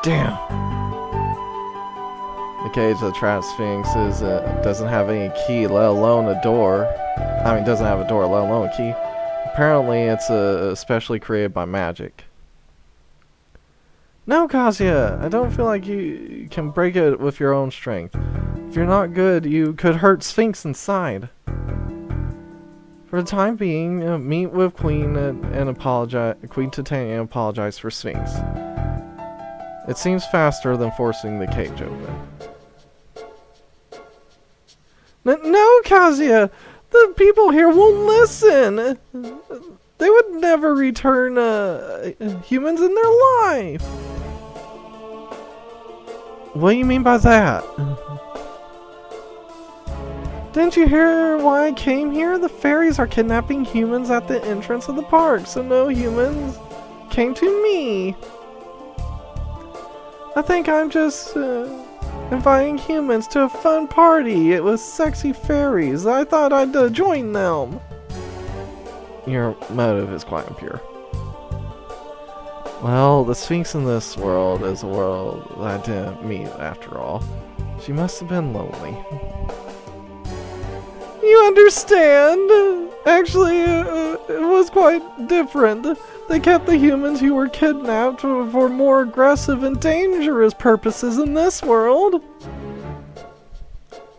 Damn. The cage that traps Sphinx doesn't have any key, let alone a door. I mean, doesn't have a door, let alone a key. Apparently, it's especially created by magic. No, Kazuya! I don't feel like you can break it with your own strength. If you're not good, you could hurt Sphinx inside. For the time being, meet with Queen Titania and apologize for Sphinx. It seems faster than forcing the cage open. No, Kazuya! The people here won't listen! They would never return humans in their life! What do you mean by that? Didn't you hear why I came here? The fairies are kidnapping humans at the entrance of the park, so no humans came to me. I think I'm just inviting humans to a fun party. It was sexy fairies. I thought I'd join them. Your motive is quite impure. Well, the Sphinx in this world is a world that I didn't meet after all. She must have been lonely. You understand? Actually, it was quite different. They kept the humans who were kidnapped for more aggressive and dangerous purposes in this world.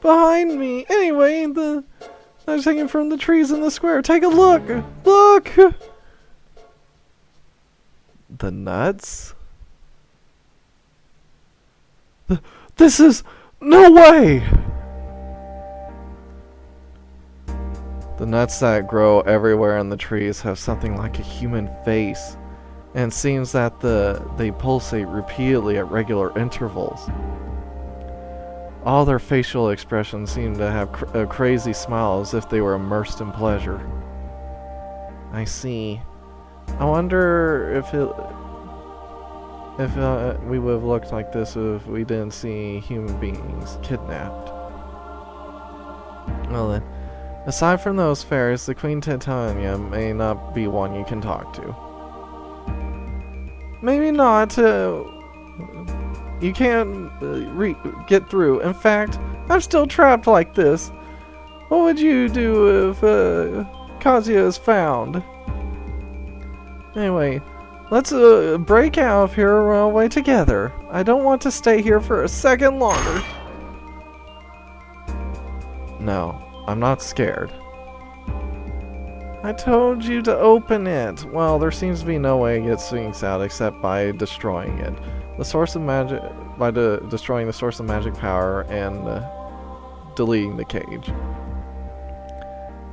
Behind me. Anyway, I was taken from the trees in the square. Take a look. Look! The nuts? This is... No way! The nuts that grow everywhere in the trees have something like a human face, and it seems that they pulsate repeatedly at regular intervals. All their facial expressions seem to have a crazy smile as if they were immersed in pleasure. I see. I wonder if we would have looked like this if we didn't see human beings kidnapped. Well then, aside from those fairies, the Queen Titania may not be one you can talk to. Maybe not. You can't get through. In fact, I'm still trapped like this. What would you do if Kazuya is found? Anyway, let's break out of here and run away together. I don't want to stay here for a second longer. No, I'm not scared. I told you to open it. Well, there seems to be no way to get Sphinx out except by destroying it. The source of magic, by destroying the source of magic power and deleting the cage.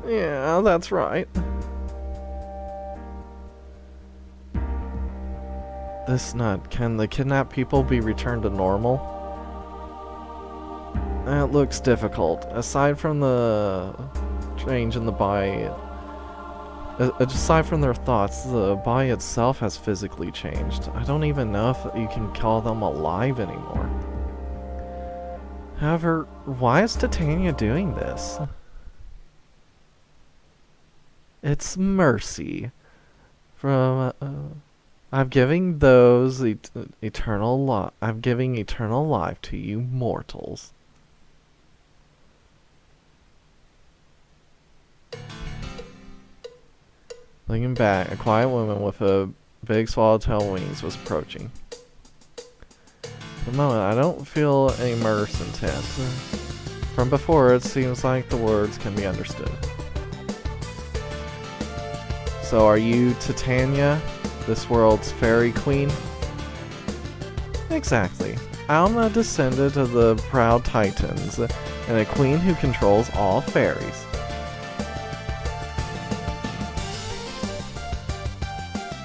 Yeah, that's right. This nut. Can the kidnapped people be returned to normal? It looks difficult. Aside from the change in the body, aside from their thoughts, the body itself has physically changed. I don't even know if you can call them alive anymore. However, why is Titania doing this? It's mercy. From I'm giving those eternal I'm giving eternal life to you mortals. Looking back, a quiet woman with a big swallowtail wings was approaching. For the moment, I don't feel any murderous intent. From before, it seems like the words can be understood. So, are you Titania, this world's fairy queen? Exactly. I'm a descendant of the proud Titans, and a queen who controls all fairies.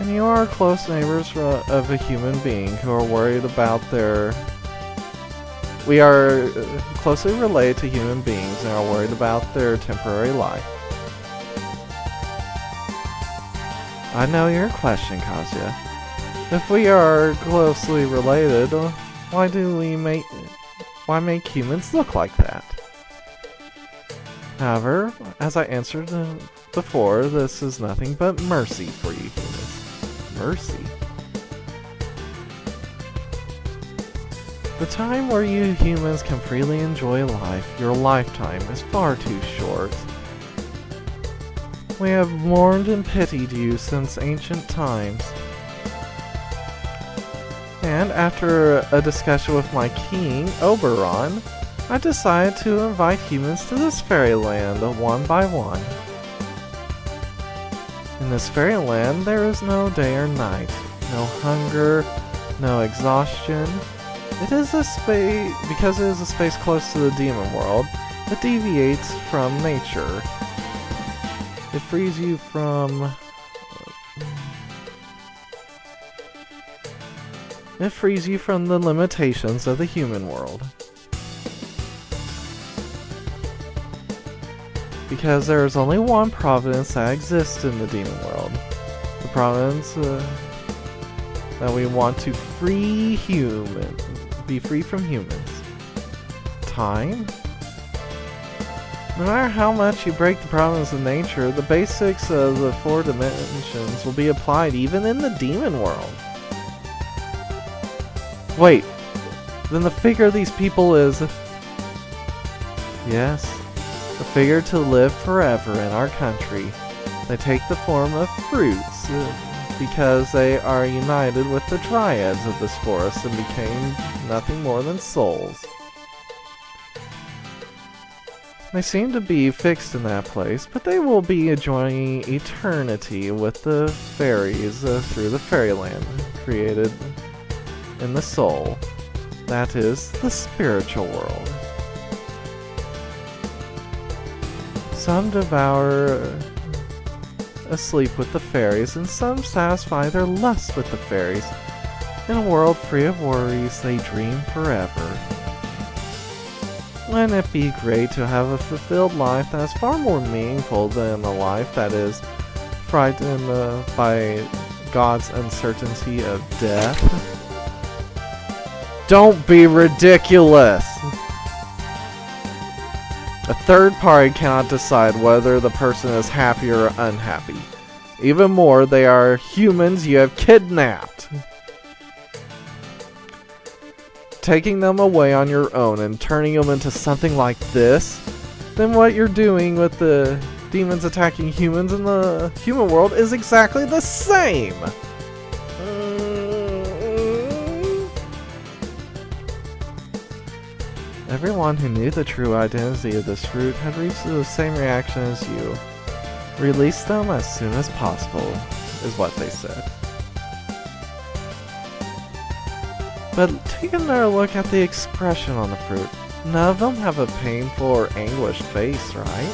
And you are close neighbors of a human being who are worried about their... We are closely related to human beings and are worried about their temporary life. I know your question, Kazuya. If we are closely related, why make humans look like that? However, as I answered before, this is nothing but mercy for you humans. Mercy? The time where you humans can freely enjoy life, your lifetime, is far too short. We have mourned and pitied you since ancient times. And after a discussion with my king, Oberon, I decided to invite humans to this fairyland one by one. In this fairyland, there is no day or night, no hunger, no exhaustion. It is a space, because it is a space close to the demon world, that deviates from nature. It frees you from... It frees you from the limitations of the human world. Because there is only one providence that exists in the demon world. The providence that we want to be free from humans. time. No matter how much you break the problems of nature, the basics of the 4 dimensions will be applied even in the demon world. Wait, then the figure of these people is... Yes, the figure to live forever in our country. They take the form of fruits because they are united with the dryads of this forest and became nothing more than souls. They seem to be fixed in that place, but they will be enjoying eternity with the fairies through the Fairyland created in the soul. That is the spiritual world. Some devour asleep with the fairies, and some satisfy their lust with the fairies. In a world free of worries, they dream forever. Wouldn't it be great to have a fulfilled life that is far more meaningful than a life that is frightened by God's uncertainty of death? Don't be ridiculous! A third party cannot decide whether the person is happy or unhappy. Even more, they are humans you have kidnapped. Taking them away on your own and turning them into something like this, then what you're doing with the demons attacking humans in the human world is exactly the same. Everyone who knew the true identity of this fruit had reached the same reaction as you. Release them as soon as possible, is what they said. But take another look at the expression on the fruit. None of them have a painful or anguished face, right?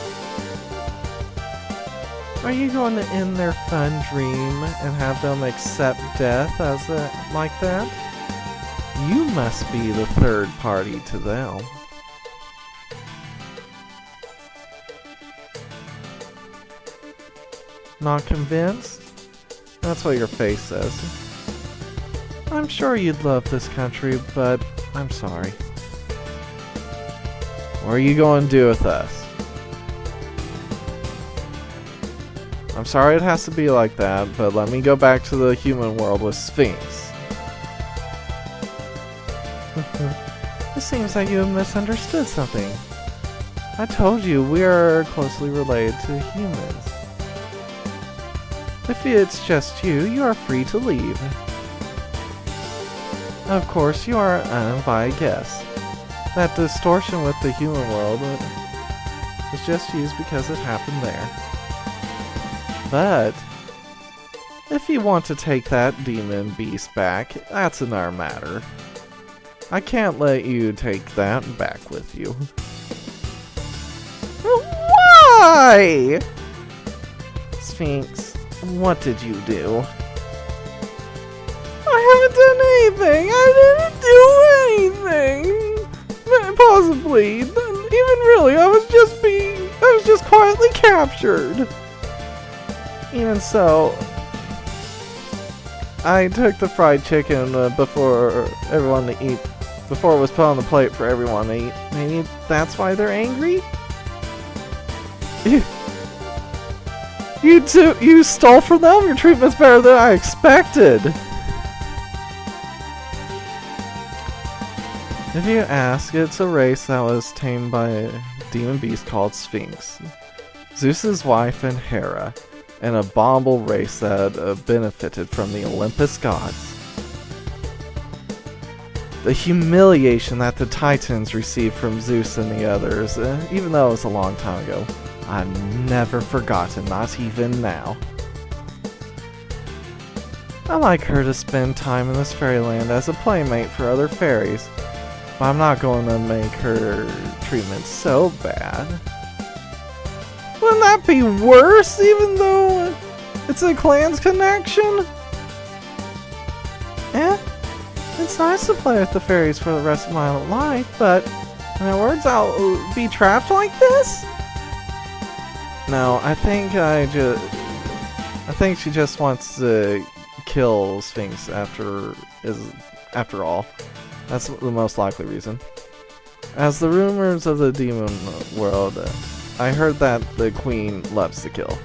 Are you going to end their fun dream and have them accept death as like that? You must be the third party to them. Not convinced? That's what your face says. I'm sure you'd love this country, but I'm sorry. What are you going to do with us? I'm sorry it has to be like that, but let me go back to the human world with Sphinx. It seems like you have misunderstood something. I told you we are closely related to humans. If it's just you, you are free to leave. Of course, you are an uninvited guest. That distortion with the human world was just used because it happened there. But if you want to take that demon beast back, that's another matter. I can't let you take that back with you. Why? Sphinx, what did you do? I haven't done anything. I didn't do anything. Possibly. Even really, I was just quietly captured. Even so, I took the fried chicken before everyone to eat. Before it was put on the plate for everyone to eat. Maybe that's why they're angry? You stole from them? Your treatment's better than I expected. If you ask, it's a race that was tamed by a demon beast called Sphinx. Zeus's wife and Hera, an abominable race that benefited from the Olympus gods. The humiliation that the Titans received from Zeus and the others, even though it was a long time ago, I've never forgotten, not even now. I'd like her to spend time in this fairyland as a playmate for other fairies, but I'm not going to make her treatment so bad. Wouldn't that be worse, even though it's a clan's connection? It's nice to play with the fairies for the rest of my life, but in other words, I'll be trapped like this? No, I think she just wants to kill Sphinx after all. That's the most likely reason. As the rumors of the demon world, I heard that the queen loves to kill.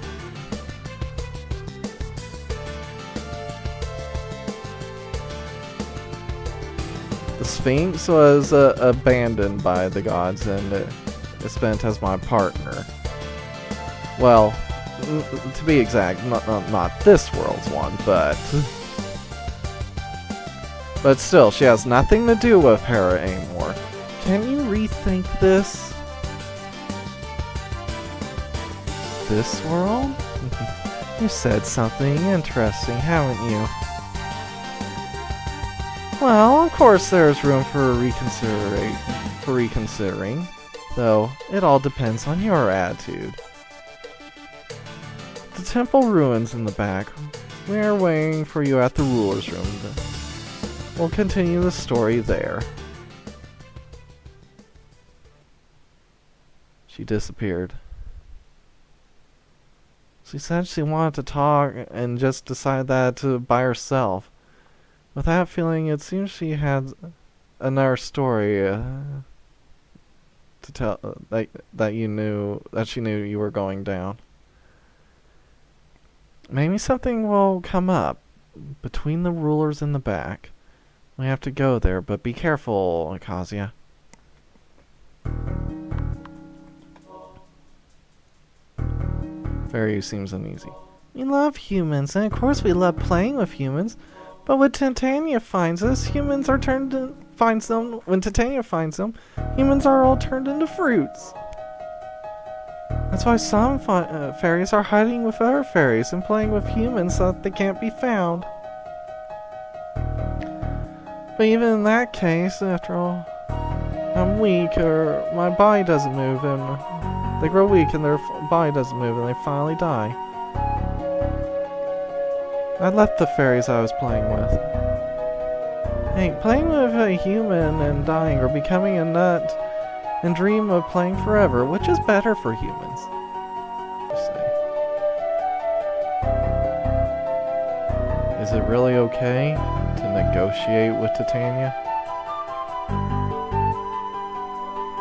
The Sphinx was abandoned by the gods and is spent as my partner. Well, to be exact, not this world's one, but still, she has nothing to do with her anymore. Can you rethink this? This world? You said something interesting, haven't you? Well, of course there's room for reconsidering, though it all depends on your attitude. The temple ruins in the back. We're waiting for you at the ruler's room. We'll continue the story there. She disappeared. She said she wanted to talk and just decided that by herself. With that feeling, it seems she had another story to tell that she knew you were going down. Maybe something will come up between the rulers in the back. We have to go there, but be careful, Kazuya. Fairy seems uneasy. We love humans, and of course we love playing with humans. But when Titania finds us, humans are when Titania finds them, humans are all turned into fruits. That's why some fairies are hiding with other fairies and playing with humans so that they can't be found. But even in that case, after all, I'm weak, or my body doesn't move, and they grow weak and their body doesn't move, and they finally die. I left the fairies I was playing with. Hey, playing with a human and dying, or becoming a nut and dream of playing forever, which is better for humans? Is it really okay to negotiate with Titania?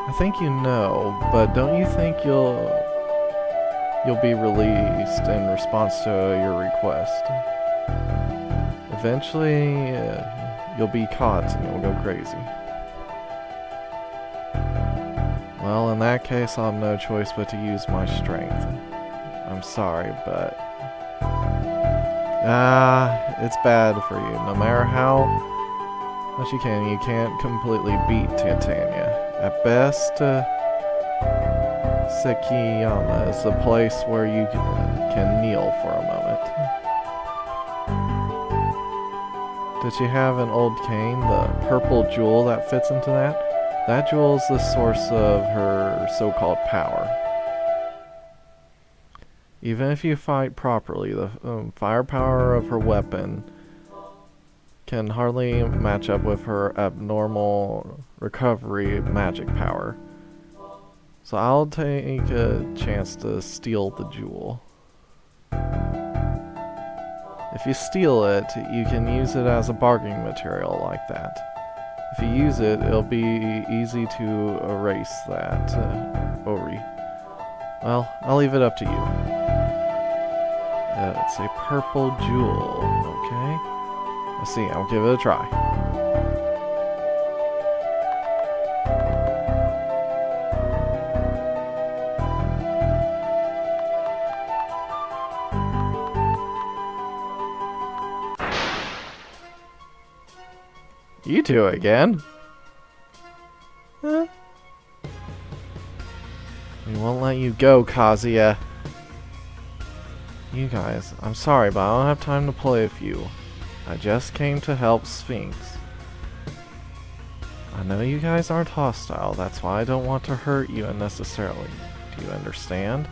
I think you know, but don't you think you'll be released in response to your request? Eventually, you'll be caught and you'll go crazy. Well, in that case, I'll have no choice but to use my strength. I'm sorry, but it's bad for you. No matter how much you can't completely beat Titania. At best, Sekiyama is the place where you can kneel for a moment. Did she have an old cane, the purple jewel that fits into that? That jewel is the source of her so-called power. Even if you fight properly, the firepower of her weapon can hardly match up with her abnormal recovery magic power. So I'll take a chance to steal the jewel. If you steal it, you can use it as a bargaining material like that. If you use it, it'll be easy to erase that, Ori. Well, I'll leave it up to you. It's a purple jewel, okay? Let's see, I'll give it a try. You do it again. Huh? We won't let you go, Kazuya. You guys, I'm sorry, but I don't have time to play with you. I just came to help Sphinx. I know you guys aren't hostile, that's why I don't want to hurt you unnecessarily. Do you understand?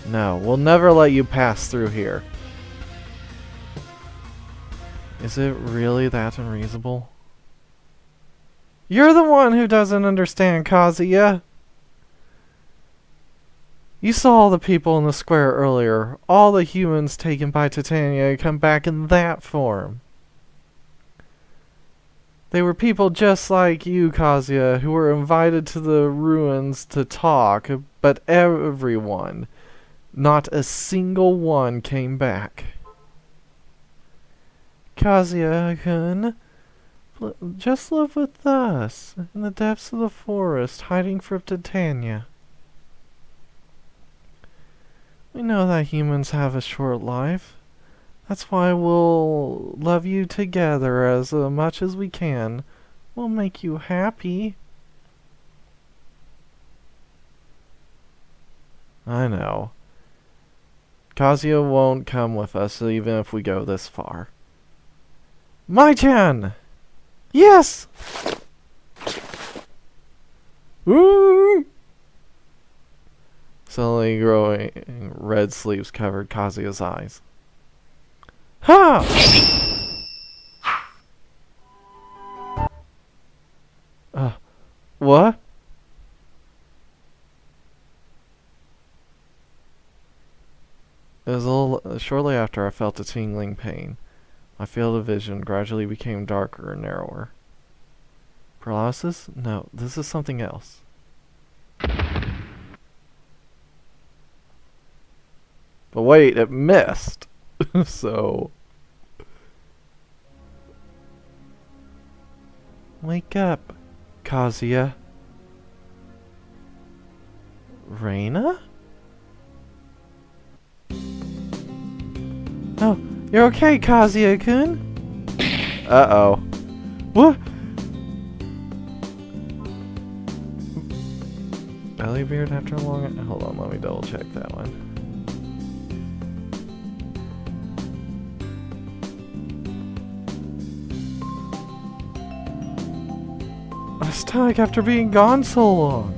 No, we'll never let you pass through here. Is it really that unreasonable? You're the one who doesn't understand, Kazuya. You saw all the people in the square earlier. All the humans taken by Titania come back in that form. They were people just like you, Kazuya, who were invited to the ruins to talk, but everyone, not a single one, came back. Kazuya-kun, just live with us in the depths of the forest, hiding from Titania. We know that humans have a short life. That's why we'll love you together as much as we can. We'll make you happy. I know. Kazuya won't come with us even if we go this far. Mai-chan! Yes! Woo! Slowly growing red sleeves covered Kazuya's eyes. Ha! What? It was shortly after I felt a tingling pain. My field of vision gradually became darker and narrower. Paralysis? No, this is something else. But wait, it missed. So... Wake up, Kazuya. Reina? Oh, you're okay, Kazuya-kun? Uh-oh. What? Bellybeard after a long... Hold on, let me double check that one. My stomach after being gone so long.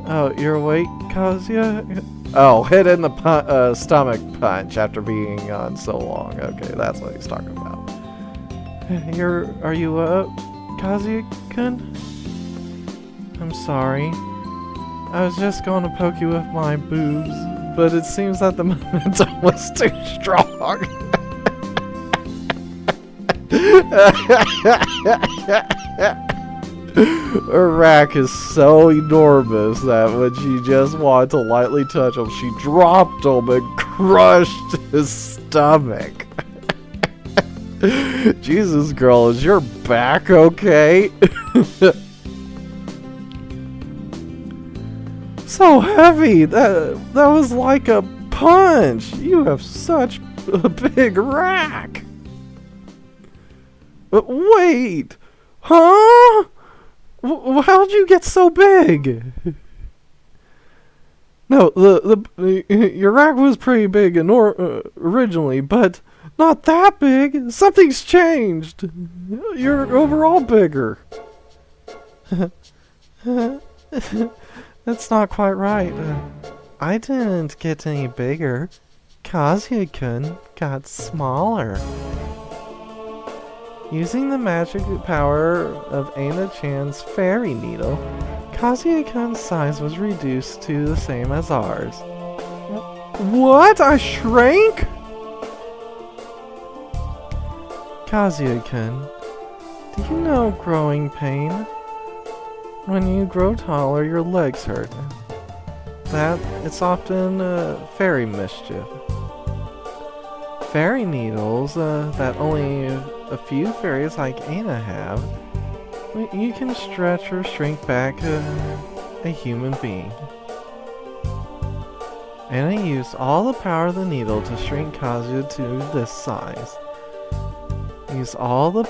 Oh, you're awake, Kazuya? Oh, hit in the stomach punch after being gone so long. Okay, that's what he's talking about. Are you up, Kazuya-kun? I'm sorry. I was just going to poke you with my boobs, but it seems that the momentum was too strong. Her rack is so enormous that when she just wanted to lightly touch him, she dropped him and crushed his stomach. Jesus, girl, is your back okay? So heavy! That was like a punch! You have such a big rack! But wait! Huh? How'd you get so big? No, your rack was pretty big originally, but not that big. Something's changed. You're overall bigger. That's not quite right. I didn't get any bigger. Kazuya-kun got smaller. Using the magic power of Aina-chan's fairy needle, Kazuya-kun's size was reduced to the same as ours. What? I shrank? Kazuya-kun, do you know growing pain? When you grow taller, your legs hurt. It's often fairy mischief. Fairy needles that only a few fairies like Aina have, you can stretch or shrink back a human being. Aina used all the power of the needle to shrink Kazuya to this size. Used all the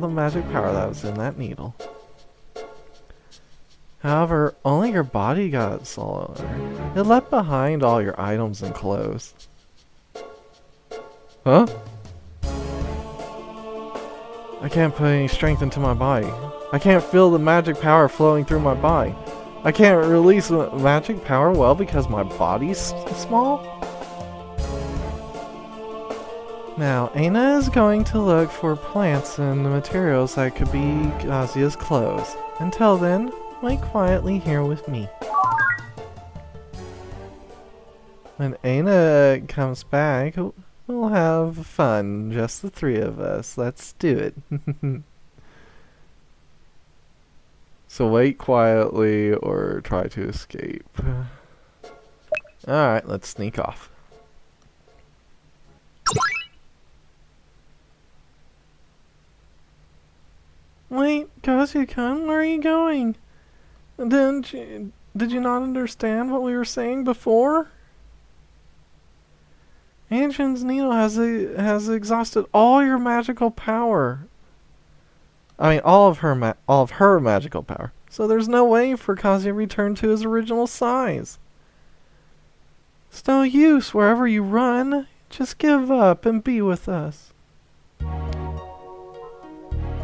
magic power that was in that needle. However, only your body got smaller. It left behind all your items and clothes. Huh? I can't put any strength into my body. I can't feel the magic power flowing through my body. I can't release magic power well because my body's small? Now, Aina is going to look for plants and materials that could be Kazuya's clothes. Until then, wait quietly here with me. When Aina comes back, We'll have fun, just the three of us. Let's do it. So wait quietly or try to escape. Alright, let's sneak off. Wait, Kazuya-kun, where are you going? Did you not understand what we were saying before? Ancient Needle has exhausted all your magical power. I mean, all of her magical power. So there's no way for Kazuya to return to his original size. It's no use wherever you run. Just give up and be with us.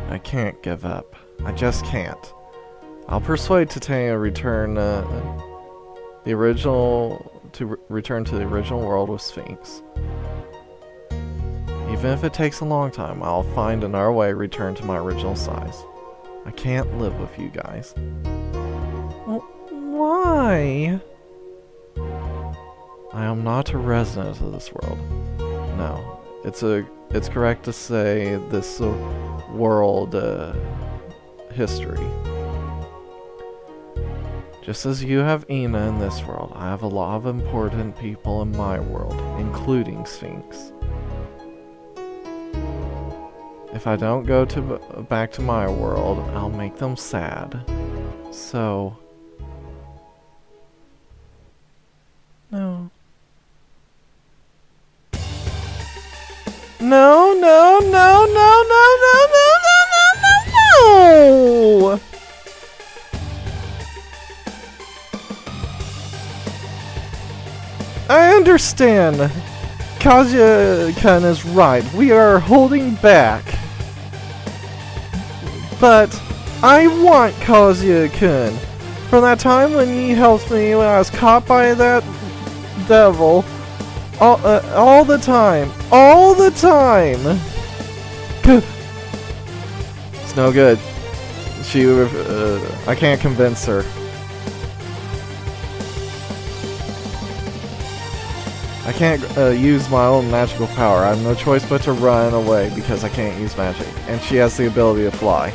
I can't give up. I just can't. I'll persuade Titania to return return to the original world with Sphinx. Even if it takes a long time, I'll find another way to return to my original size. I can't live with you guys. Well, why? I am not a resident of this world. No, it's correct to say this world history. Just as you have Ina in this world, I have a lot of important people in my world, including Sphinx. If I don't go back to my world, I'll make them sad. So... No. No, no, no, no, no, no, no, no, no, no, no! I understand. Kazuya-kun is right. We are holding back. But I want Kazuya-kun. From that time when he helped me when I was caught by that devil, all the time. All the time. It's no good. I can't convince her. I can't use my own magical power. I have no choice but to run away because I can't use magic. And she has the ability to fly.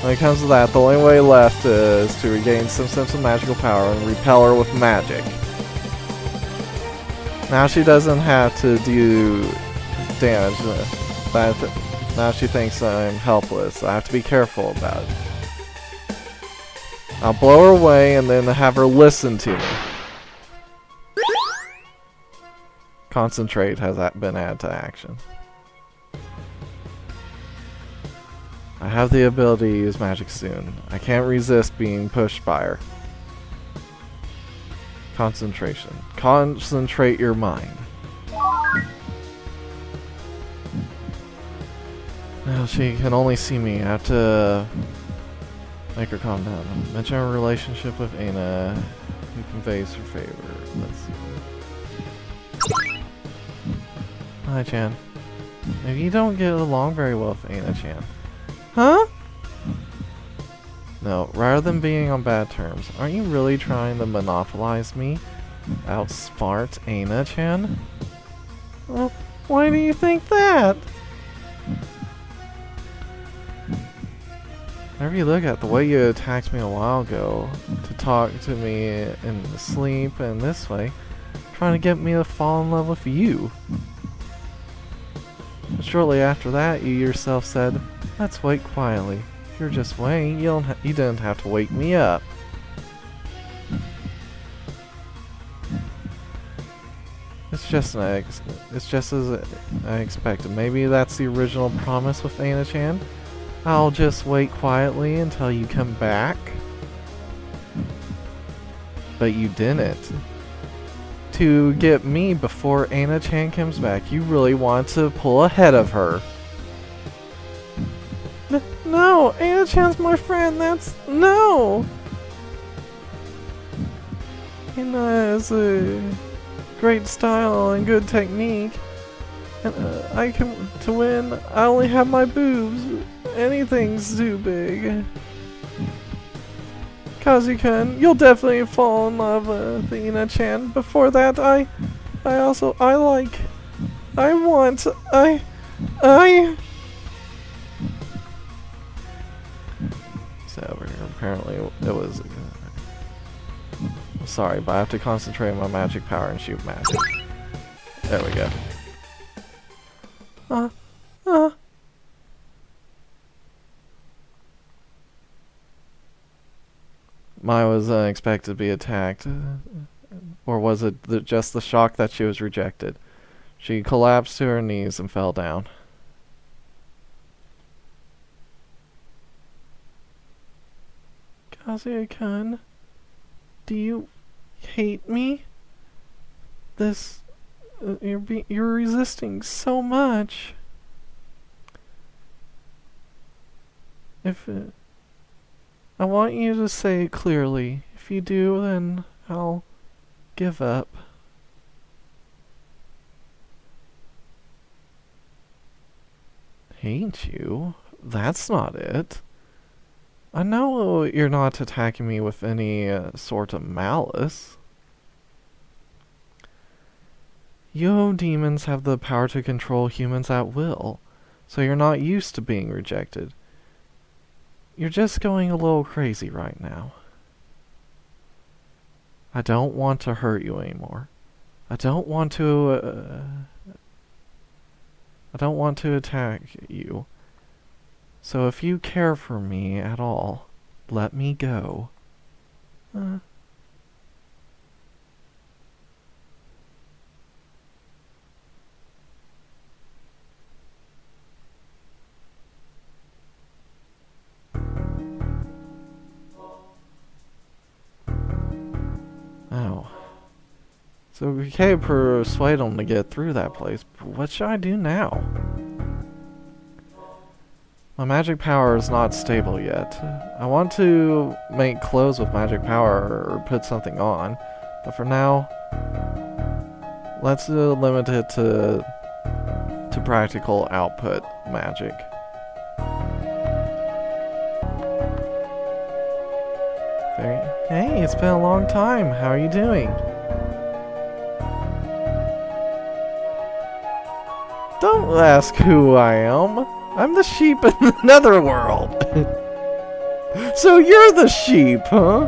When it comes to that, the only way left is to regain some sense of magical power and repel her with magic. Now she doesn't have to do damage. Now she thinks I'm helpless. I have to be careful about it. I'll blow her away and then have her listen to me. Concentrate has been added to action. I have the ability to use magic soon. I can't resist being pushed by her. Concentration. Concentrate your mind. Now she can only see me. I have to make her calm down. Mention her relationship with Ina, who conveys her favor. Let's see. Hi, Chan. Maybe you don't get along very well with Aina-chan. Huh? No, rather than being on bad terms, aren't you really trying to monopolize me? Outsmart Aina-chan? Well, why do you think that? Whenever you look at the way you attacked me a while ago, to talk to me in sleep and this way, trying to get me to fall in love with you. But shortly after that, you yourself said, "Let's wait quietly. If you're just waiting, you didn't have to wake me up." It's just as I expected. Maybe that's the original promise with Aina-chan. I'll just wait quietly until you come back. But you didn't. To get me before Aina-chan comes back, you really want to pull ahead of her. No, Aina-chan's my friend, no! Aina has a great style and good technique. And to win, I only have my boobs. Anything's too big. Kazuya-kun, you'll definitely fall in love with Aina-chan. Before that, I like I... So over here, apparently it was... sorry, but I have to concentrate on my magic power and shoot magic. There we go. Maya was expected to be attacked. Or was it just the shock that she was rejected? She collapsed to her knees and fell down. Kazuya-kun, do you hate me? This... you're resisting so much. If... I want you to say it clearly. If you do, then I'll give up. Hate you? That's not it. I know you're not attacking me with any sort of malice. You demons have the power to control humans at will, so you're not used to being rejected. You're just going a little crazy right now. I don't want to hurt you anymore. I don't want to attack you. So if you care for me at all, let me go. Oh. So we can't persuade him to get through that place, but what should I do now? My magic power is not stable yet. I want to make clothes with magic power or put something on, but for now, let's limit it to practical output magic. Hey, it's been a long time. How are you doing? Don't ask who I am. I'm the sheep in the netherworld. So you're the sheep, huh?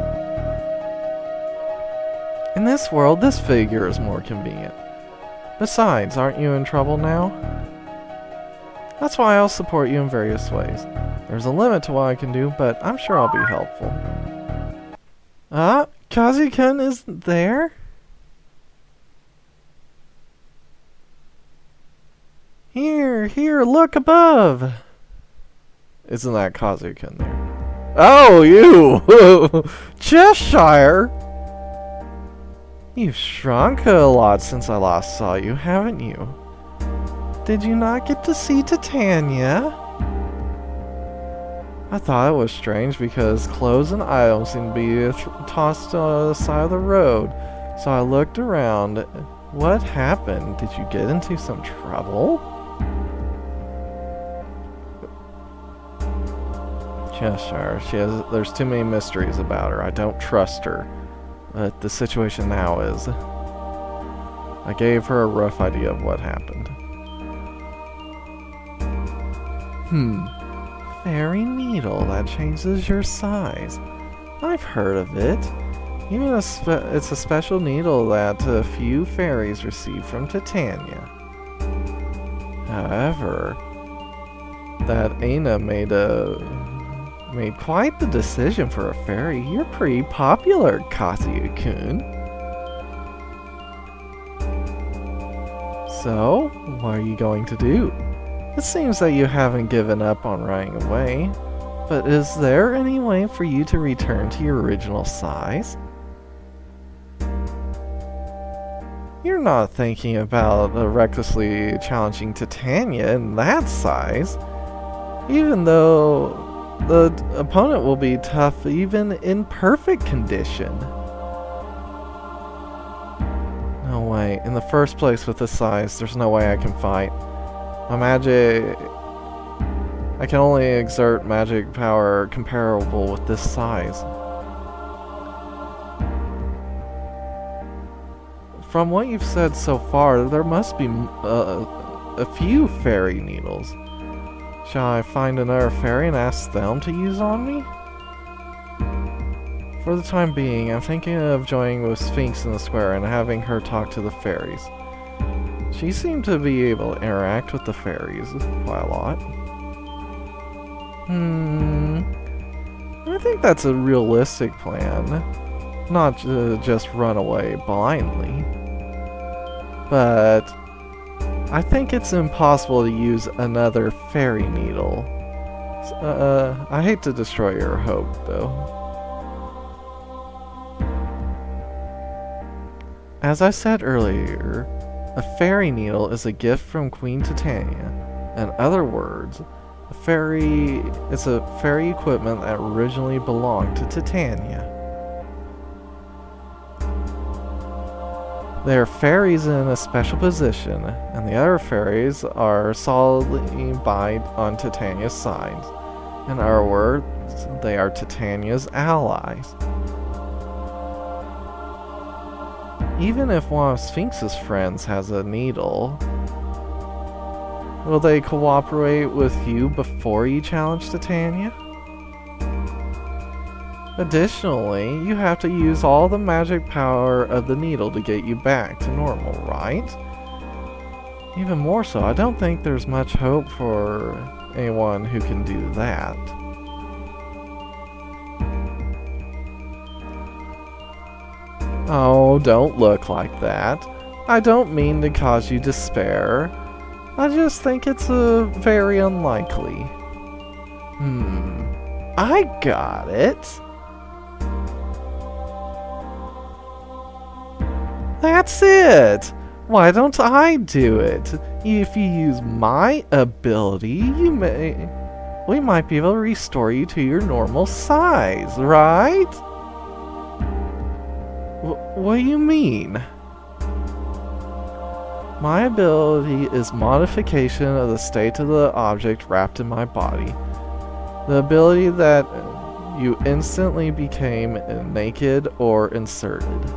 In this world, this figure is more convenient. Besides, aren't you in trouble now? That's why I'll support you in various ways. There's a limit to what I can do, but I'm sure I'll be helpful. Kazuya-kun isn't there? Here, look above! Isn't that Kazuya-kun there? Oh, you! Cheshire! You've shrunk a lot since I last saw you, haven't you? Did you not get to see Titania? I thought it was strange because clothes and items seemed to be tossed on the side of the road, so I looked around. What happened? Did you get into some trouble? Cheshire, there's too many mysteries about her. I don't trust her. But the situation now is... I gave her a rough idea of what happened. Fairy needle that changes your size. I've heard of it. Even it's a special needle that a few fairies receive from Titania. However, that Aina made quite the decision for a fairy. You're pretty popular, Kazuya-kun. So, what are you going to do? It seems that you haven't given up on running away, but is there any way for you to return to your original size? You're not thinking about recklessly challenging Titania in that size, even though the opponent will be tough even in perfect condition. No way. In the first place with this size, there's no way I can fight. My magic... I can only exert magic power comparable with this size. From what you've said so far, there must be a few fairy needles. Shall I find another fairy and ask them to use on me? For the time being, I'm thinking of joining with Sphinx in the square and having her talk to the fairies. She seemed to be able to interact with the fairies quite a lot. I think that's a realistic plan. Not just run away blindly. But I think it's impossible to use another fairy needle. I hate to destroy your hope, though. As I said earlier, a fairy needle is a gift from Queen Titania. In other words, it's a fairy equipment that originally belonged to Titania. They are fairies in a special position, and the other fairies are solidly on Titania's side. In other words, they are Titania's allies. Even if one of Sphinx's friends has a needle, will they cooperate with you before you challenge Titania? Additionally, you have to use all the magic power of the needle to get you back to normal, right? Even more so, I don't think there's much hope for anyone who can do that. Oh, don't look like that. I don't mean to cause you despair. I just think it's very unlikely. I got it. That's it! Why don't I do it? If you use my ability, we might be able to restore you to your normal size, right? What do you mean? My ability is modification of the state of the object wrapped in my body. The ability that you instantly became naked or inserted.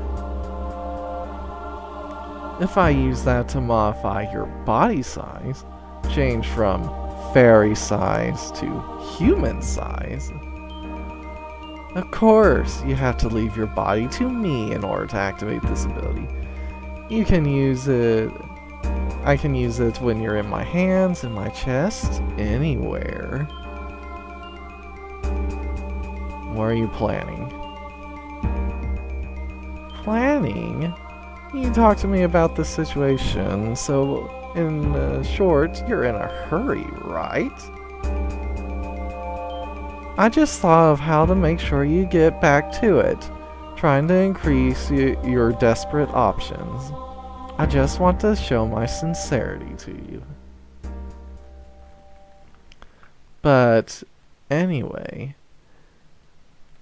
If I use that to modify your body size, change from fairy size to human size, of course you have to leave your body to me in order to activate this ability. You can use it, I can use it when you're in my hands, in my chest, anywhere. What are you planning? Planning? You talked to me about this situation, so in short, you're in a hurry, right? I just thought of how to make sure you get back to it, trying to increase your desperate options. I just want to show my sincerity to you. But anyway,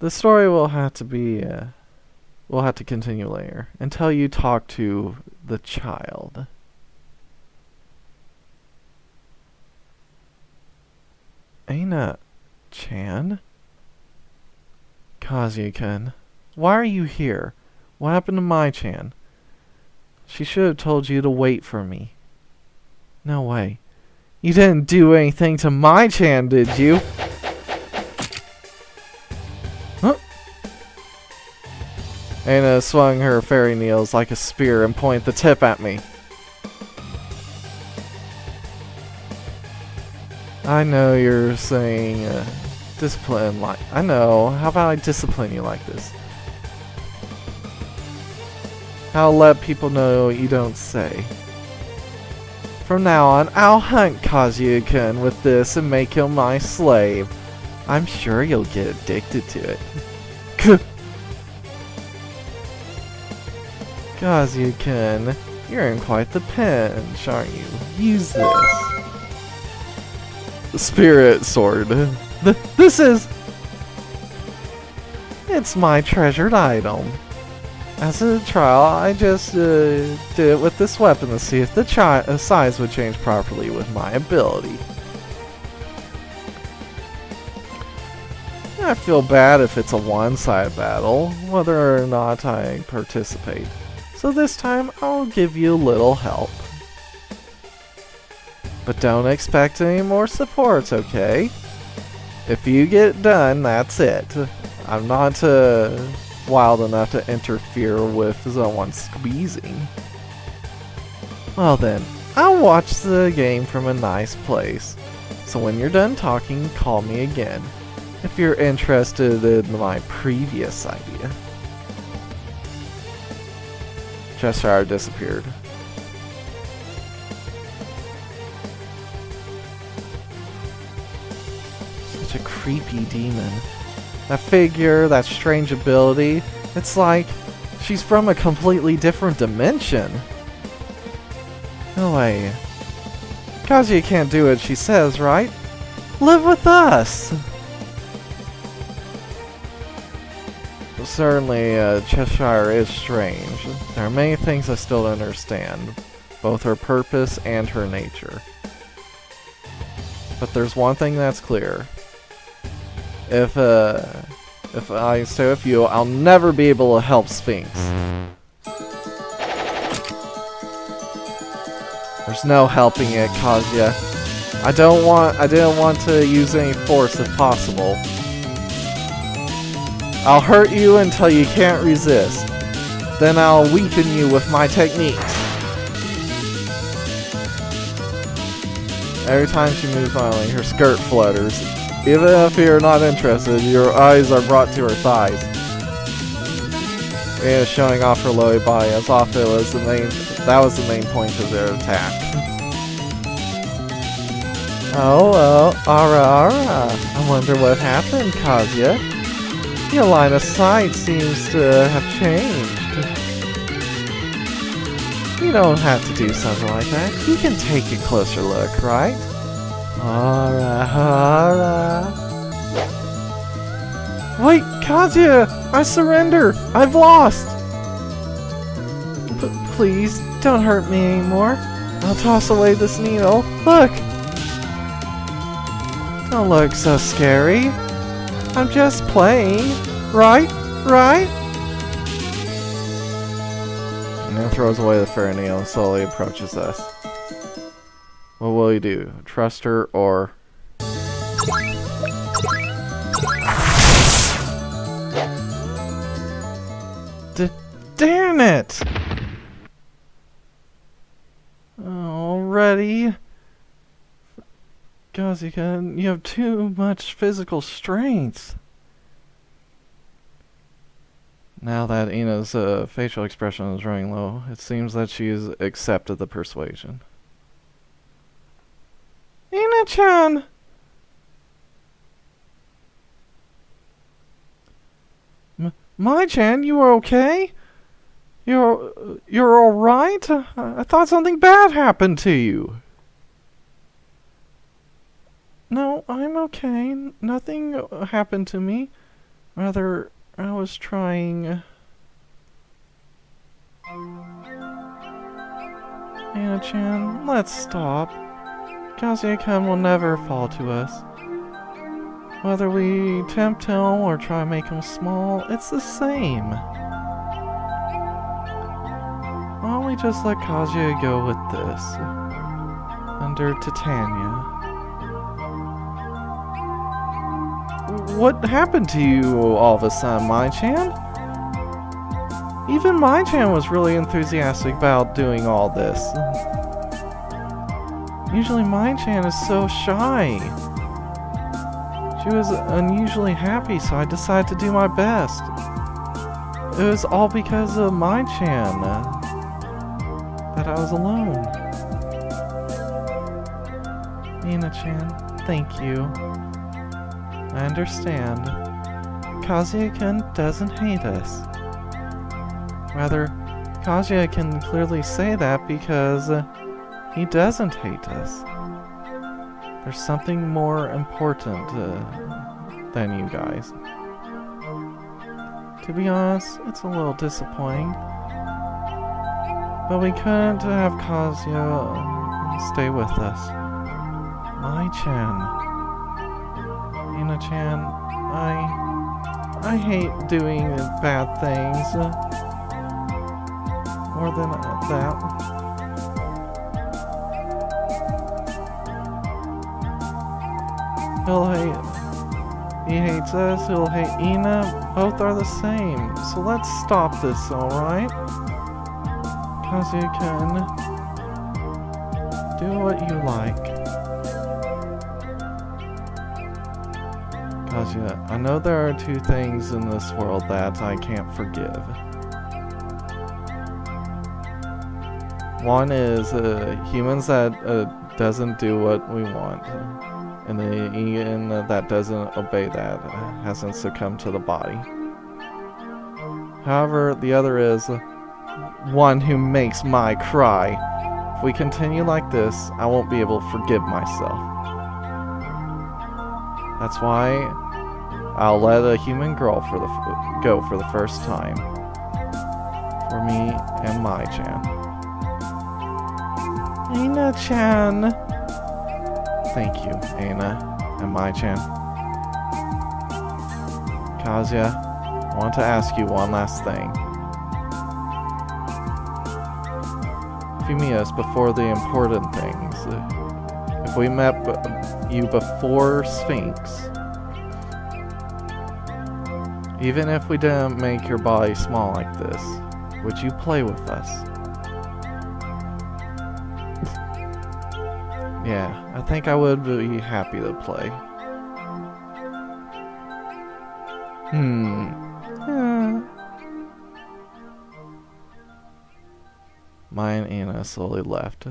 the story will have to be we'll have to continue later until you talk to the child. Aina-chan? Kazuya-kun, why are you here? What happened to Mai-chan? She should have told you to wait for me. No way. You didn't do anything to Mai-chan, did you? Huh? Aina swung her fairy needles like a spear and pointed the tip at me. I know you're saying discipline like... I know. How about I discipline you like this? I'll let people know you don't say. From now on, I'll hunt Kazuya-kun with this and make him my slave. I'm sure you'll get addicted to it. Kazuya-kun, you're in quite the pinch, aren't you? Use this. The spirit sword. This is... It's my treasured item. As a trial, I just did it with this weapon to see if the size would change properly with my ability. I feel bad if it's a one-sided battle, whether or not I participate. So this time, I'll give you a little help. But don't expect any more support, okay? If you get done, that's it. I'm not wild enough to interfere with someone squeezing. Well then, I'll watch the game from a nice place. So when you're done talking, call me again. If you're interested in my previous idea. Cheshire disappeared. Such a creepy demon. That figure, that strange ability, it's like she's from a completely different dimension. No way. Kazuya can't do what she says, right? Live with us! Certainly, Cheshire is strange. There are many things I still don't understand, both her purpose and her nature. But there's one thing that's clear. If I stay with you, I'll never be able to help Sphinx. There's no helping it, Kazuya. I didn't want to use any force if possible. I'll hurt you until you can't resist. Then I'll weaken you with my techniques. Every time she moves violently, her skirt flutters. Even if you're not interested, your eyes are brought to her thighs. And showing off her lower body as often was that was the main point of their attack. Oh, ara. I wonder what happened, Kazuya. Your line of sight seems to have changed. You don't have to do something like that. You can take a closer look, right? Ara. Wait, Kazuya! I surrender! I've lost! Please, don't hurt me anymore. I'll toss away this needle. Look! Don't look so scary. I'm just playing. Right? And then throws away the fairy needle and slowly approaches us. What will you do? Trust her or... Damn it! Already? Kazuya, you have too much physical strength. Now that Ina's facial expression is running low, it seems that she has accepted the persuasion. Ina-chan! Mai-chan, you are okay? You're alright? I thought something bad happened to you. No, I'm okay. Nothing happened to me. Rather, I was trying... Ina-chan, let's stop. Kazuya-kun will never fall to us. Whether we tempt him or try to make him small, it's the same. Why don't we just let Kazuya go with this? Under Titania. What happened to you all of a sudden, Mai-chan? Even Mai-chan was really enthusiastic about doing all this. Usually Mai-chan is so shy. She was unusually happy, so I decided to do my best. It was all because of Mai-chan that I was alone. Ina-chan, thank you. I understand. Kazuya-kun doesn't hate us. Rather, Kazuya can clearly say that because he doesn't hate us. There's something more important than you guys. To be honest, it's a little disappointing. But we couldn't have Kazuya stay with us. Mai-chan. Ina-chan, I hate doing bad things. more than that. He'll hate... He hates us, he'll hate Ina. Both are the same. So let's stop this, alright? Cause you can do what you like. Cause yeah, I know there are two things in this world that I can't forgive. One is humans that doesn't do what we want. And the Ian that doesn't obey that hasn't succumbed to the body. However, the other is one who makes my cry. If we continue like this, I won't be able to forgive myself. That's why I'll let a human girl go for the first time. For me and Mai-chan. Ina-chan! Thank you, Aina and Mai-chan. Kazuya, I want to ask you one last thing. If you meet us before the important things, if we met you before Sphinx, even if we didn't make your body small like this, would you play with us? Yeah, I think I would be happy to play. Mai and Ina slowly left,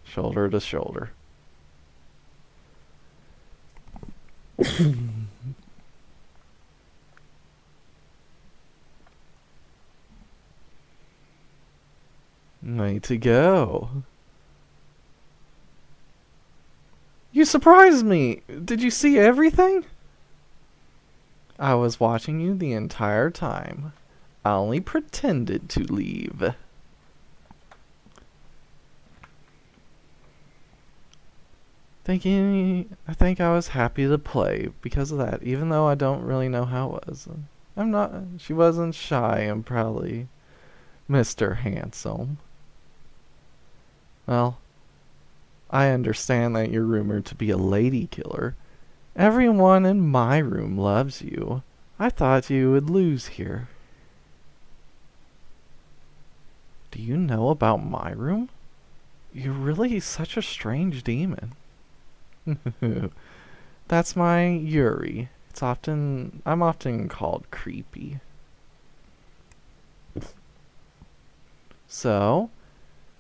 shoulder to shoulder. Way to go. You surprised me! Did you see everything? I was watching you the entire time. I only pretended to leave. I think I was happy to play because of that, even though I don't really know how it was. She wasn't shy and probably Mr. Handsome. Well, I understand that you're rumored to be a lady killer. Everyone in my room loves you. I thought you would lose here. Do you know about my room? You're really such a strange demon. That's my Yuri. I'm often called creepy. So,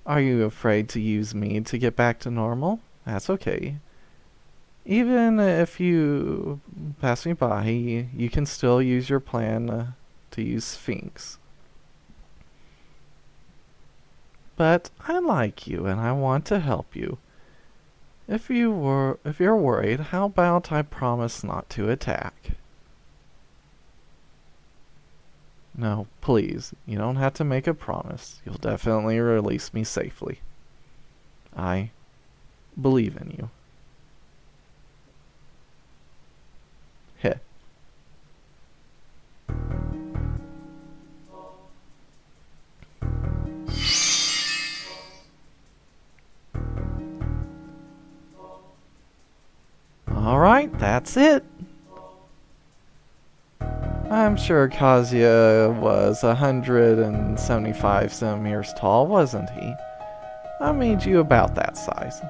are you afraid to use me to get back to normal? That's okay. Even if you pass me by, you can still use your plan to use Sphinx. But I like you and I want to help you. If you're worried, how about I promise not to attack? No, please, you don't have to make a promise. You'll definitely release me safely. I believe in you. Heh. Alright, that's it. I'm sure Kazuya was 175 centimeters tall, wasn't he? I made you about that size.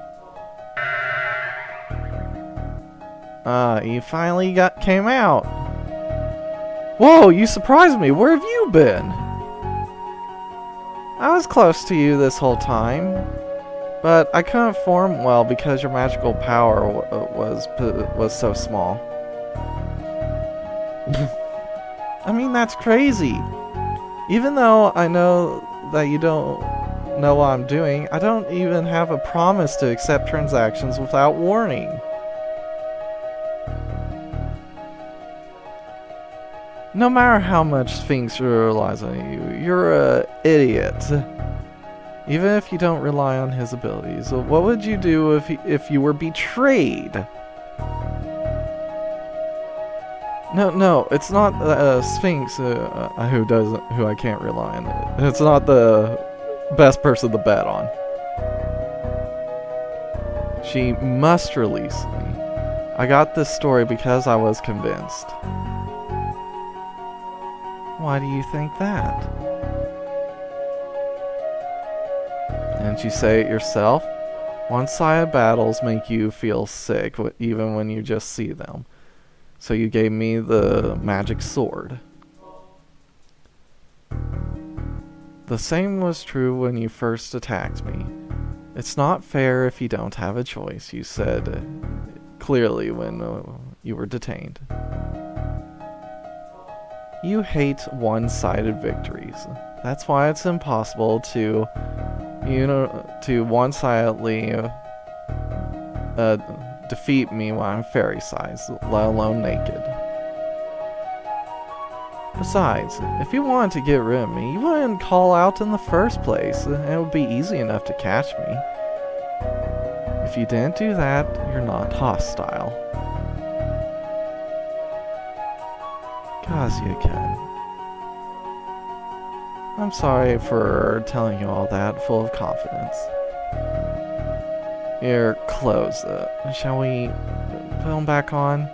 You finally came out. Whoa, you surprised me. Where have you been? I was close to you this whole time, but I couldn't form well because your magical power was so small. I mean, that's crazy. Even though I know that you don't know what I'm doing, I don't even have a promise to accept transactions without warning. No matter how much Sphinx relies on you, you're an idiot. Even if you don't rely on his abilities, what would you do if you were betrayed? No, it's not Sphinx who I can't rely on. It's not the best person to bet on. She must release me. I got this story because I was convinced. Why do you think that? Didn't you say it yourself? One-sided battles make you feel sick, even when you just see them. So you gave me the magic sword. The same was true when you first attacked me. It's not fair if you don't have a choice, you said clearly when you were detained. You hate one-sided victories. That's why it's impossible to one-sidedly defeat me when I'm fairy-sized, let alone naked. Besides, if you wanted to get rid of me, you wouldn't call out in the first place, and it would be easy enough to catch me. If you didn't do that, you're not hostile. Kazuya-kun. I'm sorry for telling you all that, full of confidence. Your clothes, shall we put them back on?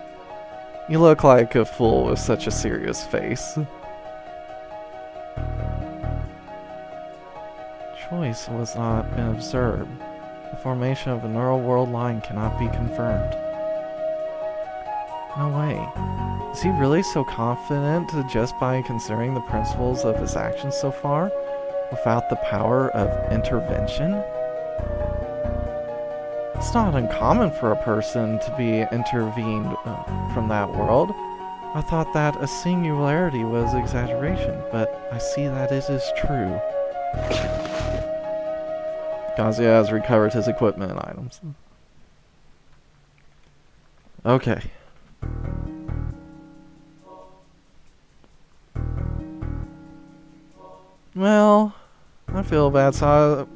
You look like a fool with such a serious face. Choice was not been observed. The formation of a neural world line cannot be confirmed. No way. Is he really so confident just by considering the principles of his actions so far, without the power of intervention? It's not uncommon for a person to be intervened from that world. I thought that a singularity was exaggeration, but I see that it is true. Kazuya has recovered his equipment and items. Okay. Well, I feel bad, so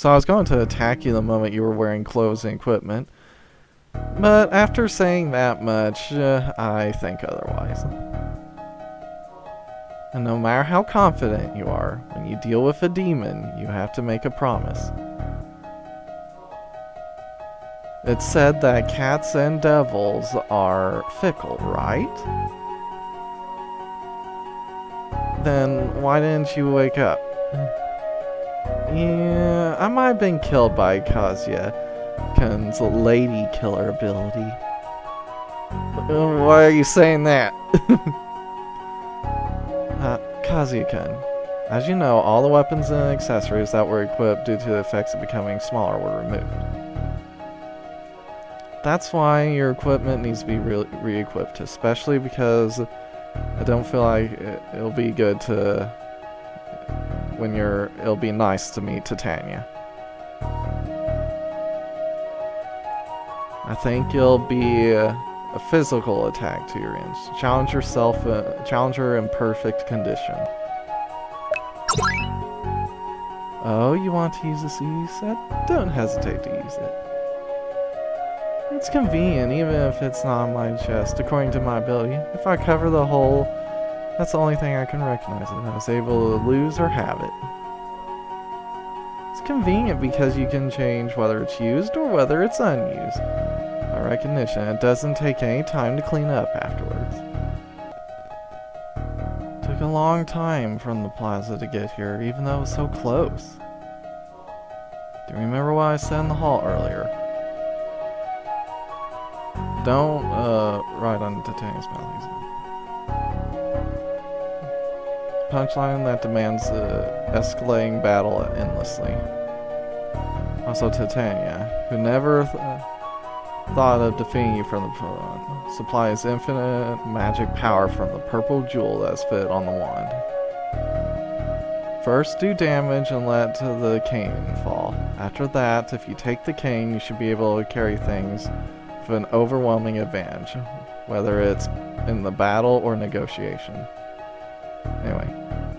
I was going to attack you the moment you were wearing clothes and equipment. But after saying that much, I think otherwise. And no matter how confident you are, when you deal with a demon, you have to make a promise. It's said that cats and devils are fickle, right? Then why didn't you wake up? Yeah, I might have been killed by Kazuya-kun's lady killer ability. Why are you saying that? Kazuya-kun, as you know, all the weapons and accessories that were equipped due to the effects of becoming smaller were removed. That's why your equipment needs to be re-equipped, especially because I don't feel like it'll be good to... it'll be nice to meet Titania. I think it'll be a physical attack to your ends. Challenge her in perfect condition. Oh, you want to use this EX set? Don't hesitate to use it. It's convenient, even if it's not on my chest, according to my ability. If I cover the hole, that's the only thing I can recognize it. I was able to lose or have it. It's convenient because you can change whether it's used or whether it's unused. By recognition, it doesn't take any time to clean up afterwards. Took a long time from the plaza to get here, even though it was so close. Do you remember what I said in the hall earlier? Don't ride on Titania's mouth. Punchline that demands escalating battle endlessly. Also Titania, who never thought of defeating you from the front, supplies infinite magic power from the purple jewel that's fit on the wand. First, do damage and let the cane fall. After that, if you take the cane, you should be able to carry things with an overwhelming advantage, whether it's in the battle or negotiation. Anyway,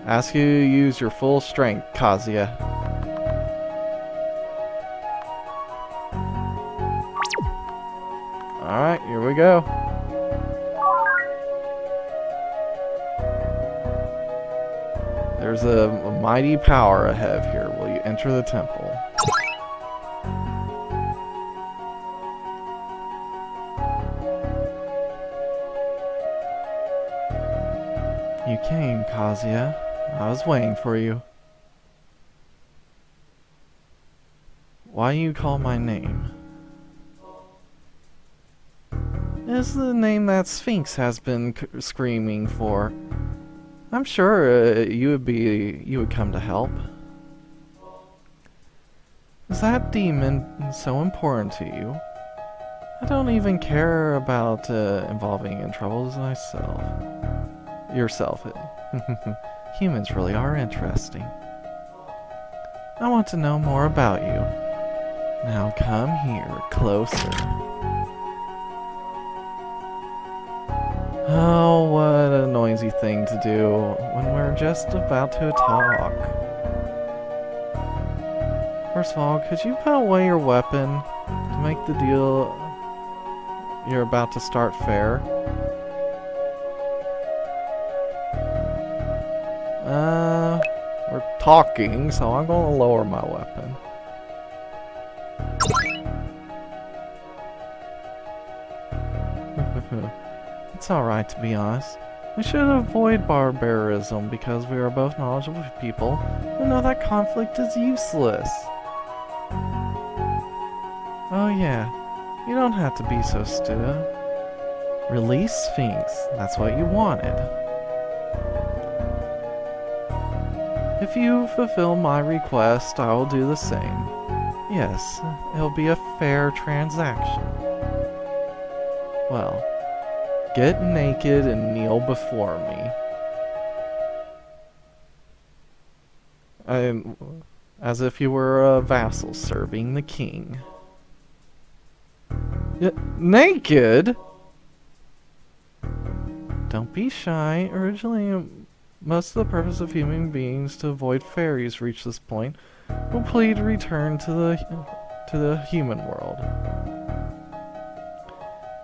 ask you to use your full strength, Kazuya. Alright, here we go. There's a mighty power ahead of here. Will you enter the temple? You came, Kazuya. I was waiting for you. Why you call my name? It's the name that Sphinx has been screaming for. I'm sure you would come to help. Is that demon so important to you? I don't even care about involving in troubles myself. Yourself. Humans really are interesting. I want to know more about you. Now come here, closer. Oh, what a noisy thing to do when we're just about to talk. First of all, could you put away your weapon to make the deal you're about to start fair? We're talking, so I'm gonna lower my weapon. It's alright to be honest. We should avoid barbarism because we are both knowledgeable people who know that conflict is useless. Oh yeah, you don't have to be so stupid. Release Sphinx, that's what you wanted. If you fulfill my request, I will do the same. Yes, it'll be a fair transaction. Well, get naked and kneel before me. As if you were a vassal serving the king. Naked? Don't be shy. Originally, most of the purpose of human beings to avoid fairies reach this point. We'll plead to return to the human world.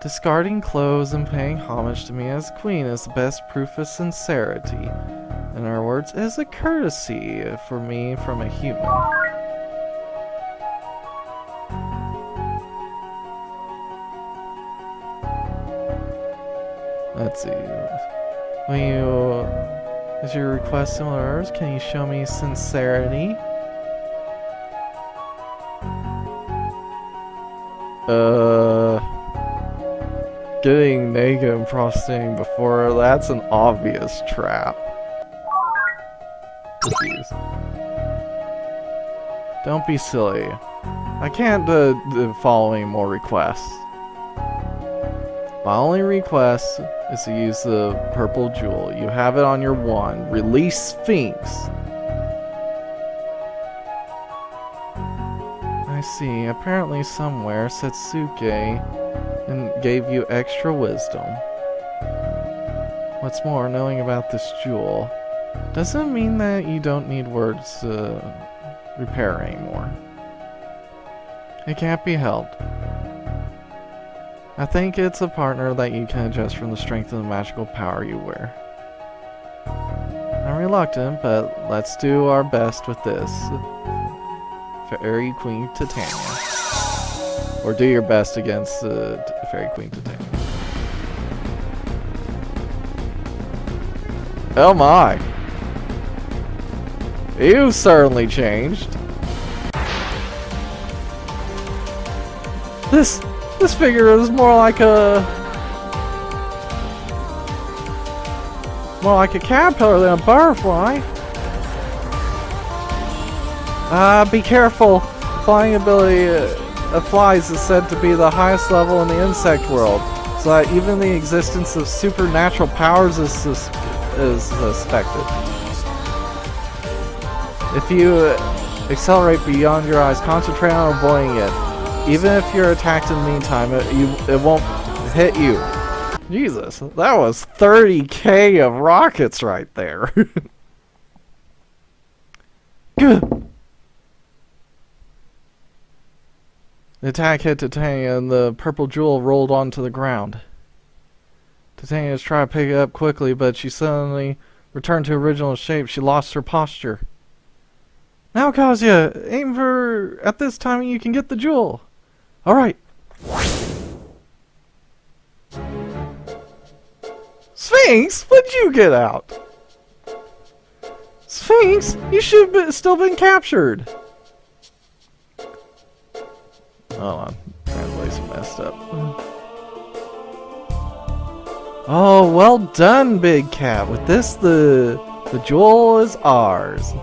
Discarding clothes and paying homage to me as queen is the best proof of sincerity. In other words, it is a courtesy for me from a human. Let's see. Is your request similar to ours? Can you show me sincerity? Getting naked and prostrating before, that's an obvious trap. Refuse. Don't be silly. I can't follow any more requests. My only request is to use the purple jewel. You have it on your wand. Release Sphinx. I see. Apparently somewhere Setsuke gave you extra wisdom. What's more, knowing about this jewel doesn't mean that you don't need words to repair anymore. It can't be helped. I think it's a partner that you can adjust from the strength of the magical power you wear. I'm reluctant, but let's do our best with this. Fairy Queen Titania. Or do your best against Fairy Queen Titania. Oh my! You certainly changed. This figure is more like a caterpillar than a butterfly. Be careful. Flying ability of flies is said to be the highest level in the insect world, so that even the existence of supernatural powers is suspected. If you accelerate beyond your eyes, concentrate on avoiding it. Even if you're attacked in the meantime, it won't hit you. Jesus, that was 30k of rockets right there. Good. The attack hit Titania and the purple jewel rolled onto the ground. Titania tried to pick it up quickly, but she suddenly returned to original shape, she lost her posture. Now, Kazuya, aim for at this time you can get the jewel. Alright. Sphinx, what'd you get out? Sphinx, you should have still been captured. Hold on, translation messed up. Oh, well done, Big Cat. With this, the jewel is ours.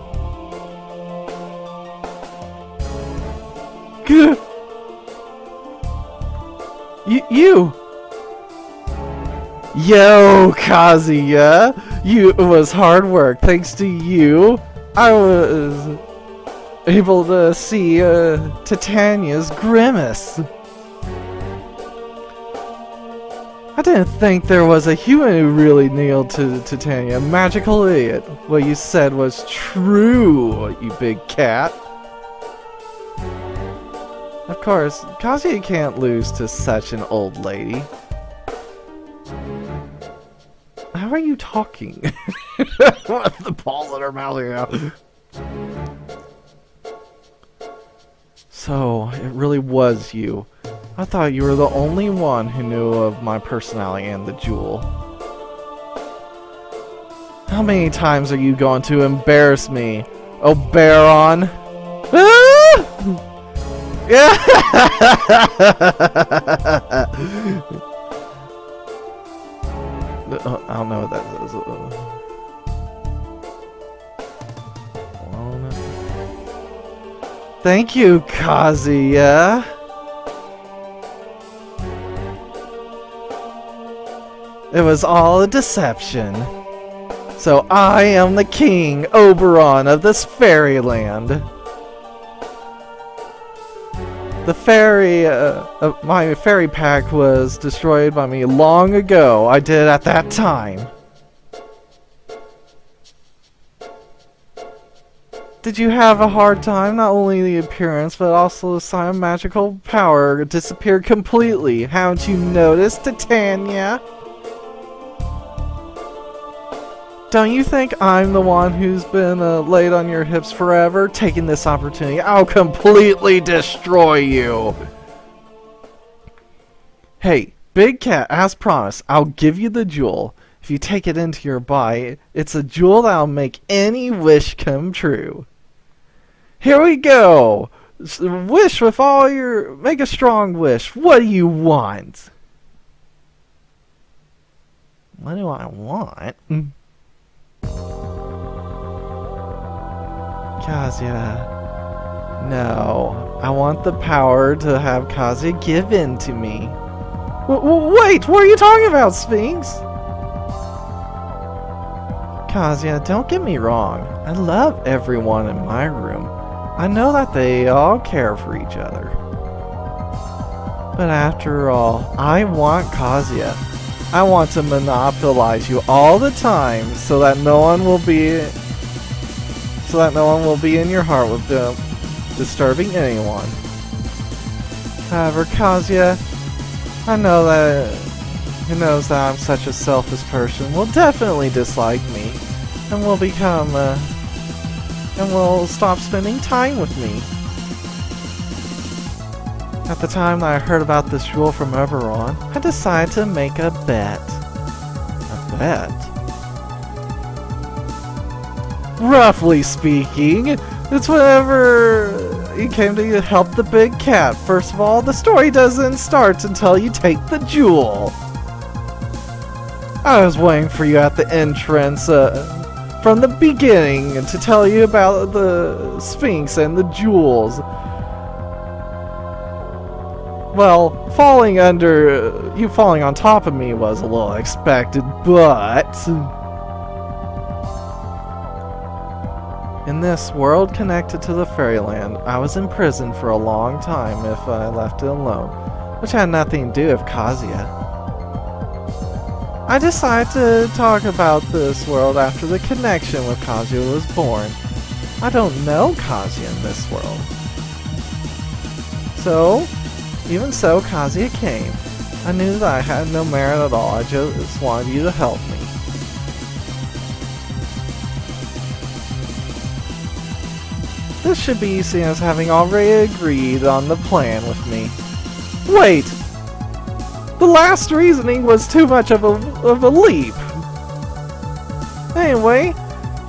Good. You. Yo, Kazuya, it was hard work. Thanks to you, I was able to see Titania's grimace. I didn't think there was a human who really kneeled to Titania. Magical idiot. What you said was true, you big cat. Of course, Kazuya can't lose to such an old lady. How are you talking? With the balls in her mouth now. So, it really was you. I thought you were the only one who knew of my personality and the jewel. How many times are you going to embarrass me, Oberon? Ah! Yeah! I don't know what that is. Thank you, Kazuya. It was all a deception. So I am the king, Oberon of this fairyland. The fairy, my fairy pack was destroyed by me long ago. I did at that time. Did you have a hard time? Not only the appearance, but also the sign of magical power disappeared completely. Haven't you noticed, Titania? Don't you think I'm the one who's been laid on your hips forever? Taking this opportunity, I'll completely destroy you. Hey, Big Cat, as promised, I'll give you the jewel. If you take it into your body, it's a jewel that'll make any wish come true. Here we go. Wish with all your... Make a strong wish. What do you want? What do I want? Kazuya. No. I want the power to have Kazuya given to me. Wait! What are you talking about, Sphinx? Kazuya, don't get me wrong. I love everyone in my room. I know that they all care for each other. But after all, I want Kazuya. I want to monopolize you all the time so that no one will be in your heart with them disturbing anyone. However, Kazuya, I know that who knows that I'm such a selfish person will definitely dislike me and will become and will stop spending time with me. At the time that I heard about this jewel from Oberon, I decided to make a bet. A bet? Roughly speaking, it's whenever you came to help the big cat. First of all, the story doesn't start until you take the jewel. I was waiting for you at the entrance from the beginning to tell you about the Sphinx and the jewels. Well, falling on top of me was a little expected, but in this world connected to the Fairyland, I was imprisoned for a long time if I left it alone, which had nothing to do with Kazuya. I decided to talk about this world after the connection with Kazuya was born. I don't know Kazuya in this world. So, even so, Kazuya came. I knew that I had no merit at all. I just wanted you to help me. This should be seen as having already agreed on the plan with me. Wait! The last reasoning was too much of a leap. Anyway,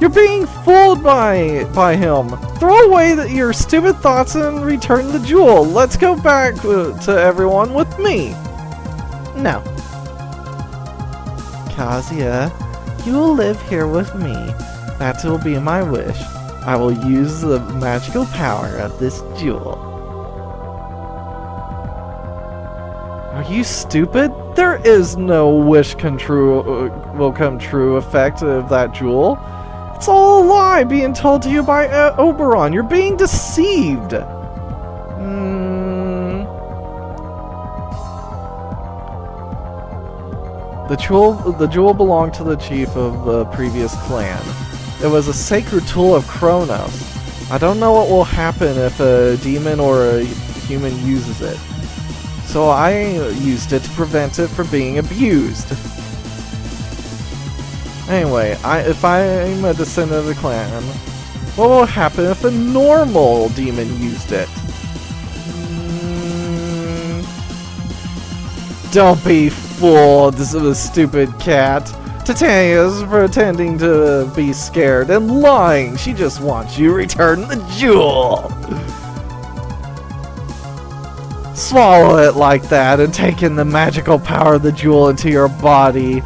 you're being fooled by him. Throw away your stupid thoughts and return the jewel. Let's go back to everyone with me. No. Kazuya, you will live here with me. That will be my wish. I will use the magical power of this jewel. Are you stupid? There is no wish will come true effect of that jewel. It's all a lie being told to you by Oberon. You're being deceived. The jewel belonged to the chief of the previous clan. It was a sacred tool of Kronos. I don't know what will happen if a demon or a human uses it. So I used it to prevent it from being abused. Anyway, if I'm a descendant of the clan, what will happen if a normal demon used it? Don't be fooled, this is a stupid cat. Titania is pretending to be scared and lying. She just wants you to return the jewel. Swallow it like that and take in the magical power of the jewel into your body.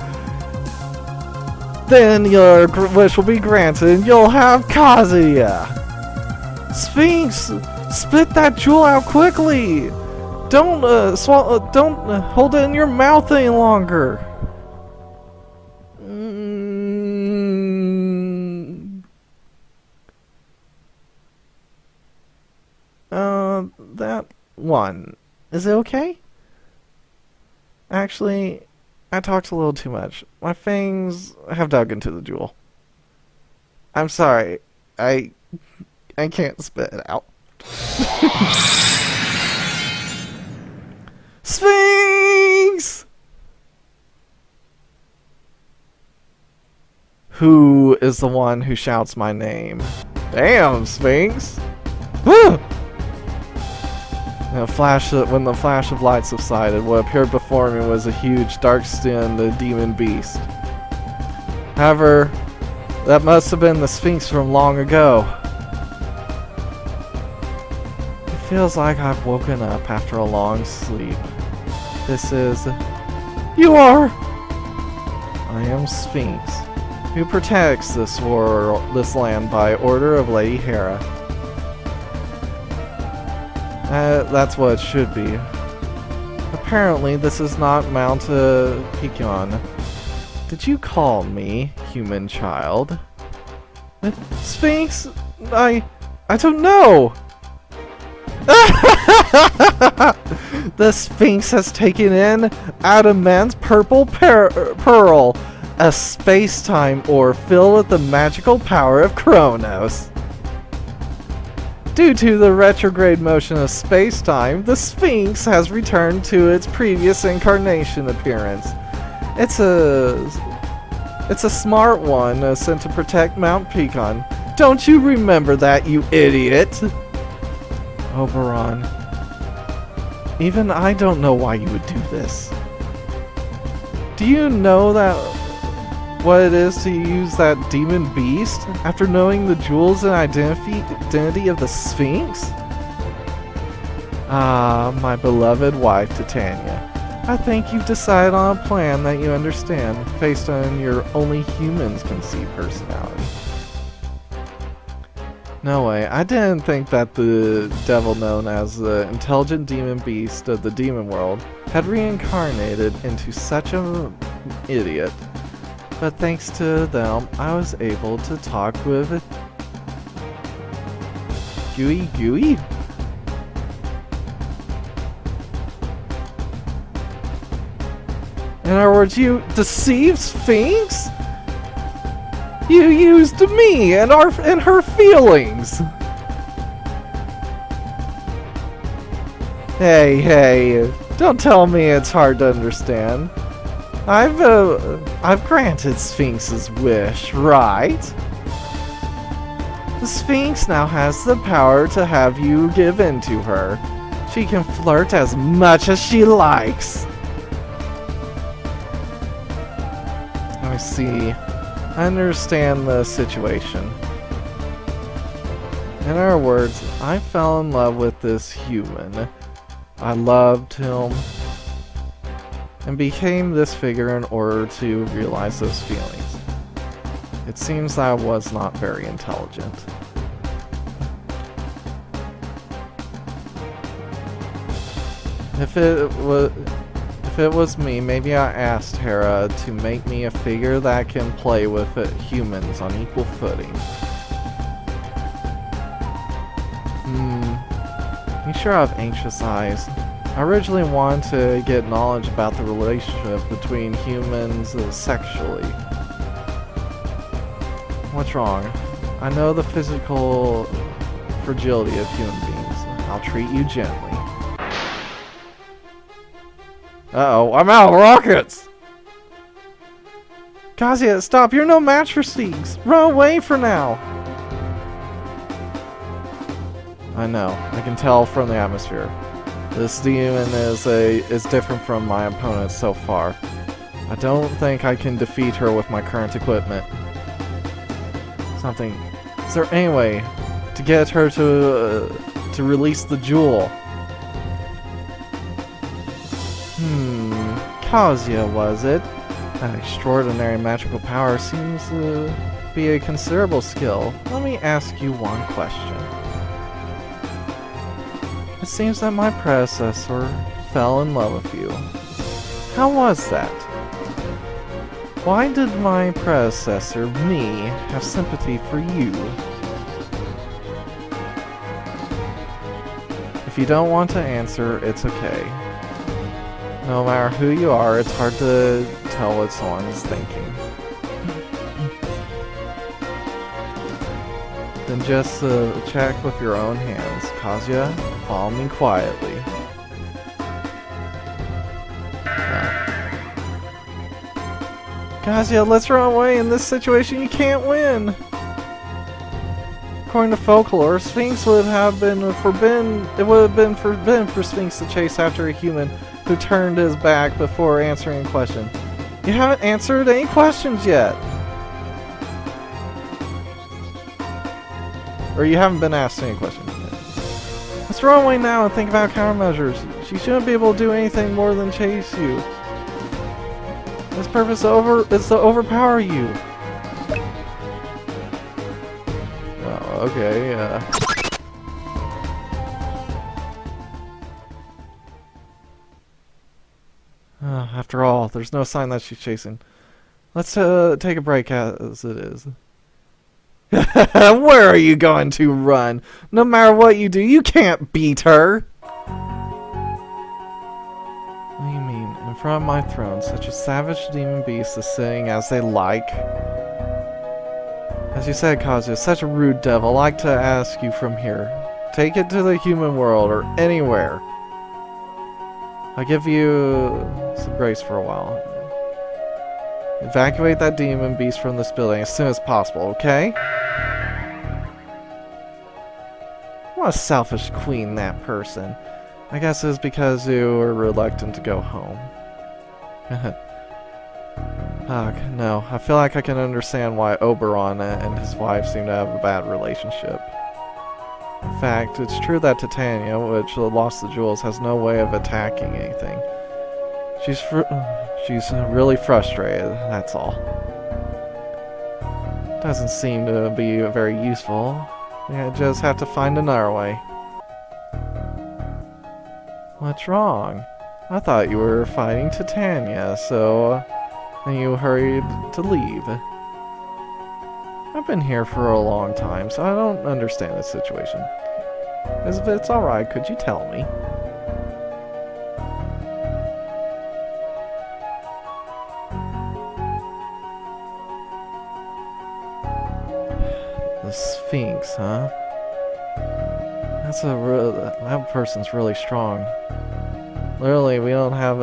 Then your wish will be granted and you'll have Kazuya. Sphinx, spit that jewel out quickly. Don't hold it in your mouth any longer. That one. Is it okay? Actually, I talked a little too much. My fangs have dug into the jewel. I'm sorry. I can't spit it out. Sphinx! Who is the one who shouts my name? Damn, Sphinx! Woo! When the flash of light subsided, what appeared before me was a huge, dark-skinned demon beast. However, that must have been the Sphinx from long ago. It feels like I've woken up after a long sleep. This is... You are! I am Sphinx, who protects this land by order of Lady Hera. That's what it should be. Apparently, this is not Modification. Did you call me human child? Sphinx? I don't know! The Sphinx has taken in Adamant's purple pearl, a space-time ore filled with the magical power of Kronos. Due to the retrograde motion of space-time, the Sphinx has returned to its previous incarnation appearance. It's a smart one sent to protect Mount Pecan. Don't you remember that, you idiot? Oberon. Even I don't know why you would do this. Do you know what it is to use that demon beast after knowing the jewels and identity of the Sphinx? Ah, my beloved wife Titania. I think you've decided on a plan that you understand, based on your only humans can see personality. No way, I didn't think that the devil known as the intelligent demon beast of the demon world had reincarnated into such an idiot. But thanks to them, I was able to talk with Gooey? In other words, you deceived Sphinx? You used me and her feelings. Hey, don't tell me it's hard to understand. I've granted Sphinx's wish, right? The Sphinx now has the power to have you give in to her. She can flirt as much as she likes. I see. I understand the situation. In other words, I fell in love with this human. I loved him and became this figure in order to realize those feelings. It seems I was not very intelligent. If it was me, maybe I asked Hera to make me a figure that can play with humans on equal footing. You sure have anxious eyes. I originally wanted to get knowledge about the relationship between humans sexually. What's wrong? I know the physical fragility of human beings. I'll treat you gently. Uh-oh, I'm out of rockets! Kazuya, stop! You're no match for Sphinx! Run away for now! I know. I can tell from the atmosphere. This demon is different from my opponents so far. I don't think I can defeat her with my current equipment. Is there any way to get her to release the jewel? Kazuya, was it? That extraordinary magical power seems to be a considerable skill. Let me ask you one question. It seems that my predecessor fell in love with you. How was that? Why did my predecessor, me, have sympathy for you? If you don't want to answer, it's okay. No matter who you are, it's hard to tell what someone is thinking. Then just check with your own hands. Kazuya, follow me quietly. Kazuya, let's run away. In this situation, you can't win. According to folklore, Sphinx would have been forbidden. It would have been forbidden for Sphinx to chase after a human who turned his back before answering a question. You haven't answered any questions yet. Or you haven't been asked any questions yet. Let's run away now and think about countermeasures. She shouldn't be able to do anything more than chase you. Its purpose is to overpower you. Well, okay, after all, there's no sign that she's chasing. Let's take a break as it is. Where are you going to run? No matter what you do, you can't beat her! What do you mean? In front of my throne, such a savage demon beast is sitting as they like. As you said, Kazuya, such a rude devil. I'd like to ask you from here. Take it to the human world, or anywhere. I'll give you some grace for a while. Evacuate that demon beast from this building as soon as possible, okay? What a selfish queen, that person. I guess it's because you were reluctant to go home. No, I feel like I can understand why Oberon and his wife seem to have a bad relationship. In fact, it's true that Titania, which lost the jewels, has no way of attacking anything. She's really frustrated, that's all. Doesn't seem to be very useful. Yeah, just have to find another way. What's wrong? I thought you were fighting Titania, so then you hurried to leave. I've been here for a long time, so I don't understand this situation. If it's alright, could you tell me? The Sphinx, huh? That person's really strong. Literally, we don't have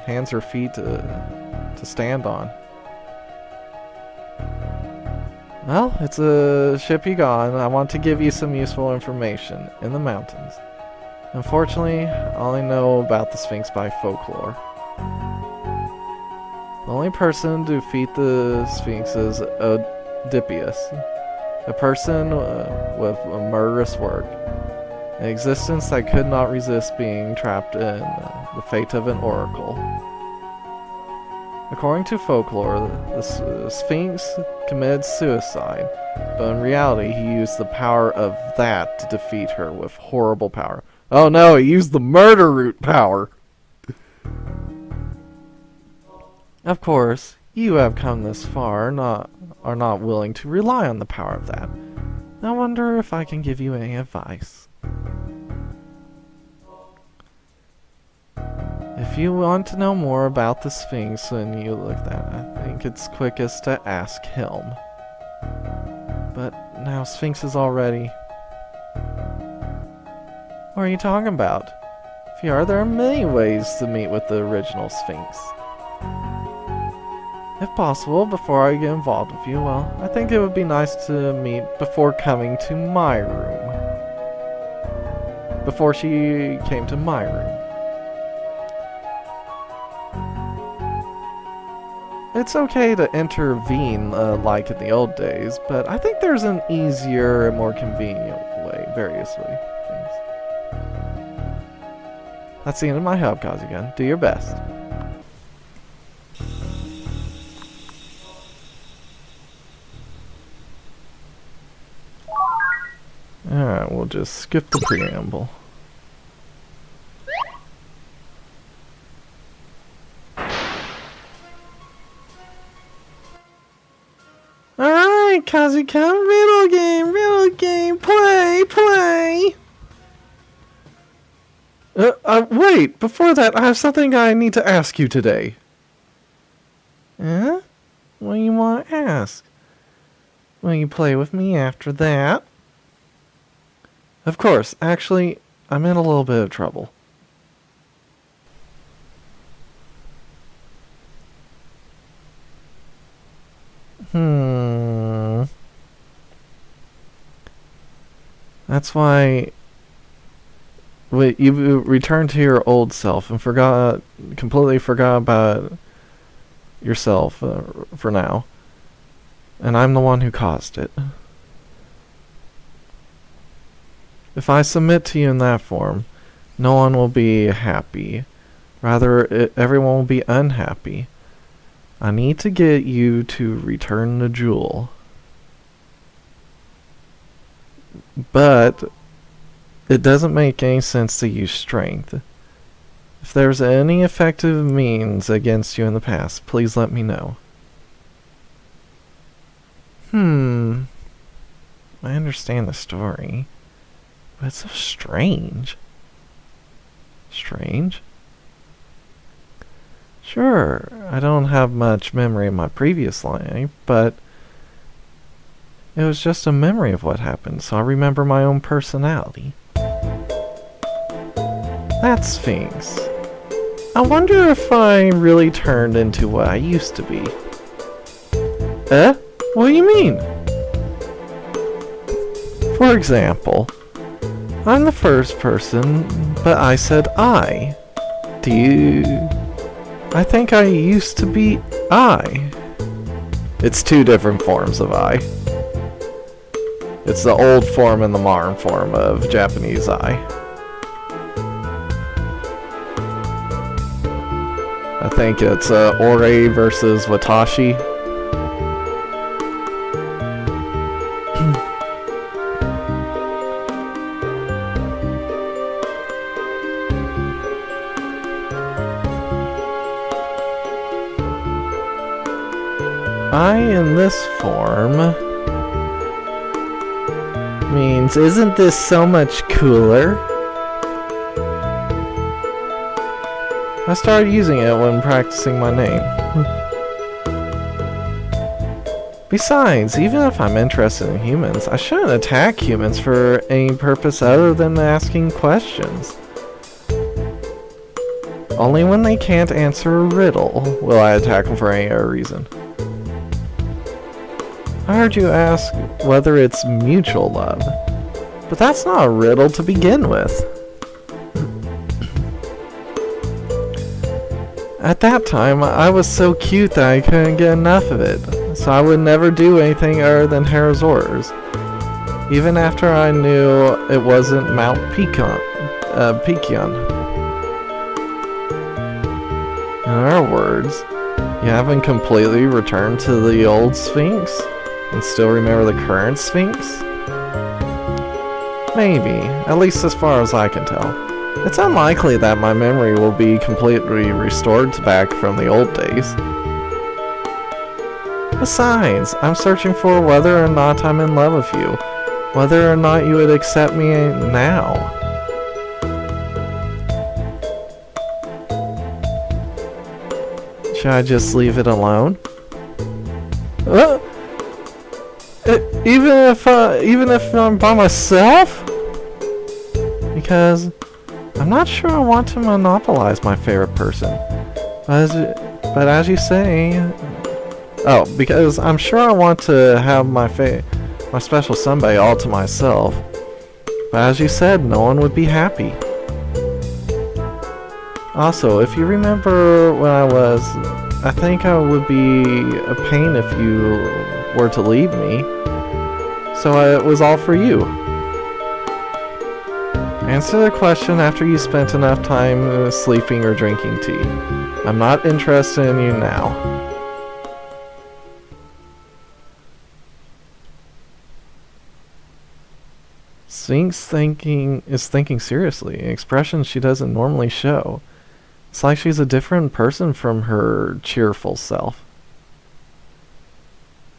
hands or feet to stand on. Well, it's a ship you gone. I want to give you some useful information in the mountains. Unfortunately, I only know about the Sphinx by folklore. The only person to defeat the Sphinx is Oedipus, a person with a murderous work, an existence that could not resist being trapped in the fate of an oracle. According to folklore, the Sphinx committed suicide, but in reality he used the power of that to defeat her with horrible power. Oh no, he used the murder root power! Of course, you have come this far, are not willing to rely on the power of that. I wonder if I can give you any advice. If you want to know more about the Sphinx when you look at that, I think it's quickest to ask him. But now Sphinx is already... What are you talking about? If you are, there are many ways to meet with the original Sphinx. If possible, before I get involved with you, well, I think it would be nice to meet before coming to my room. Before she came to my room. It's okay to intervene like in the old days, but I think there's an easier and more convenient way, various ways. That's the end of my hubcause again. Do your best. Alright, we'll just skip the preamble. Alright, Kazuka, riddle game, play! Wait, before that, I have something I need to ask you today. Huh? What do you want to ask? Will you play with me after that? Of course, actually, I'm in a little bit of trouble. That's why... Wait, you returned to your old self and completely forgot about yourself for now. And I'm the one who caused it. If I submit to you in that form, no one will be happy. Rather, everyone will be unhappy. I need to get you to return the jewel. But it doesn't make any sense to use strength. If there's any effective means against you in the past, please let me know. I understand the story. But it's so strange. Strange? Sure, I don't have much memory of my previous life, but it was just a memory of what happened, so I remember my own personality. That's Sphinx. I wonder if I really turned into what I used to be. What do you mean? For example, I'm the first person, but I said I. I think I used to be I. It's two different forms of I. It's the old form and the modern form of Japanese I. I think it's Ore versus Watashi. I in this form means, isn't this so much cooler? I started using it when practicing my name. Besides, even if I'm interested in humans, I shouldn't attack humans for any purpose other than asking questions. Only when they can't answer a riddle will I attack them for any other reason. I heard you ask whether it's mutual love. But that's not a riddle to begin with. At that time, I was so cute that I couldn't get enough of it, so I would never do anything other than Hera's orders. Even after I knew it wasn't Mount Pecan. In other words, you haven't completely returned to the old Sphinx? And still remember the current Sphinx? Maybe, at least as far as I can tell. It's unlikely that my memory will be completely restored back from the old days. Besides, I'm searching for whether or not I'm in love with you, whether or not you would accept me now. Should I just leave it alone? Even if I'm by myself? Because I'm not sure I want to monopolize my favorite person. But as you say, because I'm sure I want to have my special somebody all to myself. But as you said, no one would be happy. Also, if you remember when I think I would be a pain if you were to leave me. So it was all for you. Answer the question after you spent enough time sleeping or drinking tea. I'm not interested in you now. Sphinx is thinking seriously, an expression she doesn't normally show. It's like she's a different person from her cheerful self.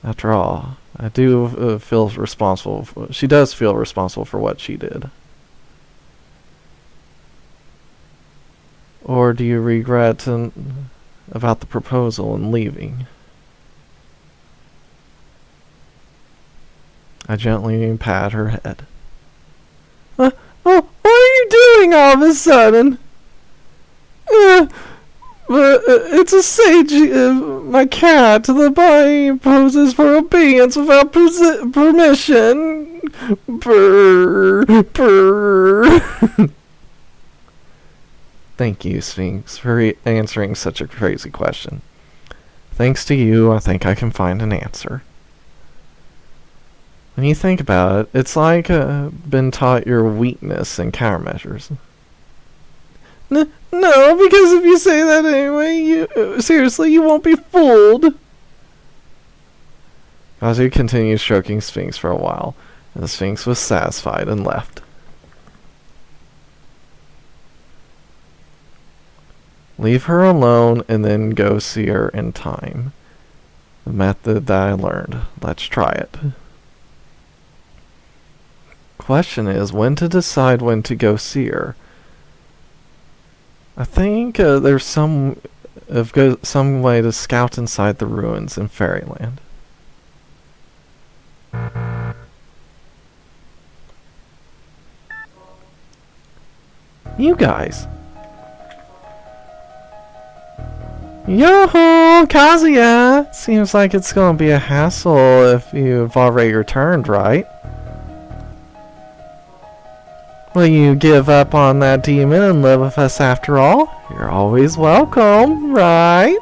After all, I do feel responsible. She does feel responsible for what she did. Or do you regret about the proposal and leaving? I gently pat her head. What are you doing all of a sudden? It's a sage, my cat. The body poses for obedience without permission. Purr. Thank you, Sphinx, for answering such a crazy question. Thanks to you, I think I can find an answer. When you think about it, it's like been taught your weakness and countermeasures. No, because if you say that anyway, seriously, you won't be fooled. Kazu continued stroking Sphinx for a while, and the Sphinx was satisfied and left. Leave her alone and then go see her in time. The method that I learned. Let's try it. Question is when to decide when to go see her. I think there's some way to scout inside the ruins in Fairyland. You guys. Yo-ho, Kazuya! Seems like it's gonna be a hassle if you've already returned, right? Will you give up on that demon and live with us after all? You're always welcome, right?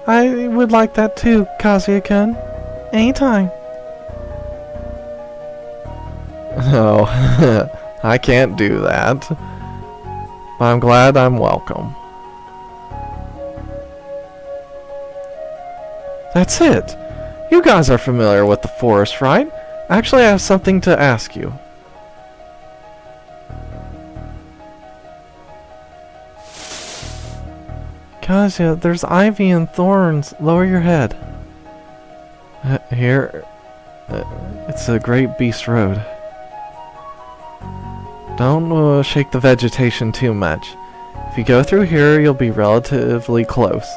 I would like that too, Kazuya-kun. Anytime. No, I can't do that. But I'm glad I'm welcome. That's it. You guys are familiar with the forest, right? Actually, I have something to ask you. Kazuya, there's ivy and thorns. Lower your head. Here. It's a great beast road. Don't shake the vegetation too much. If you go through here, you'll be relatively close.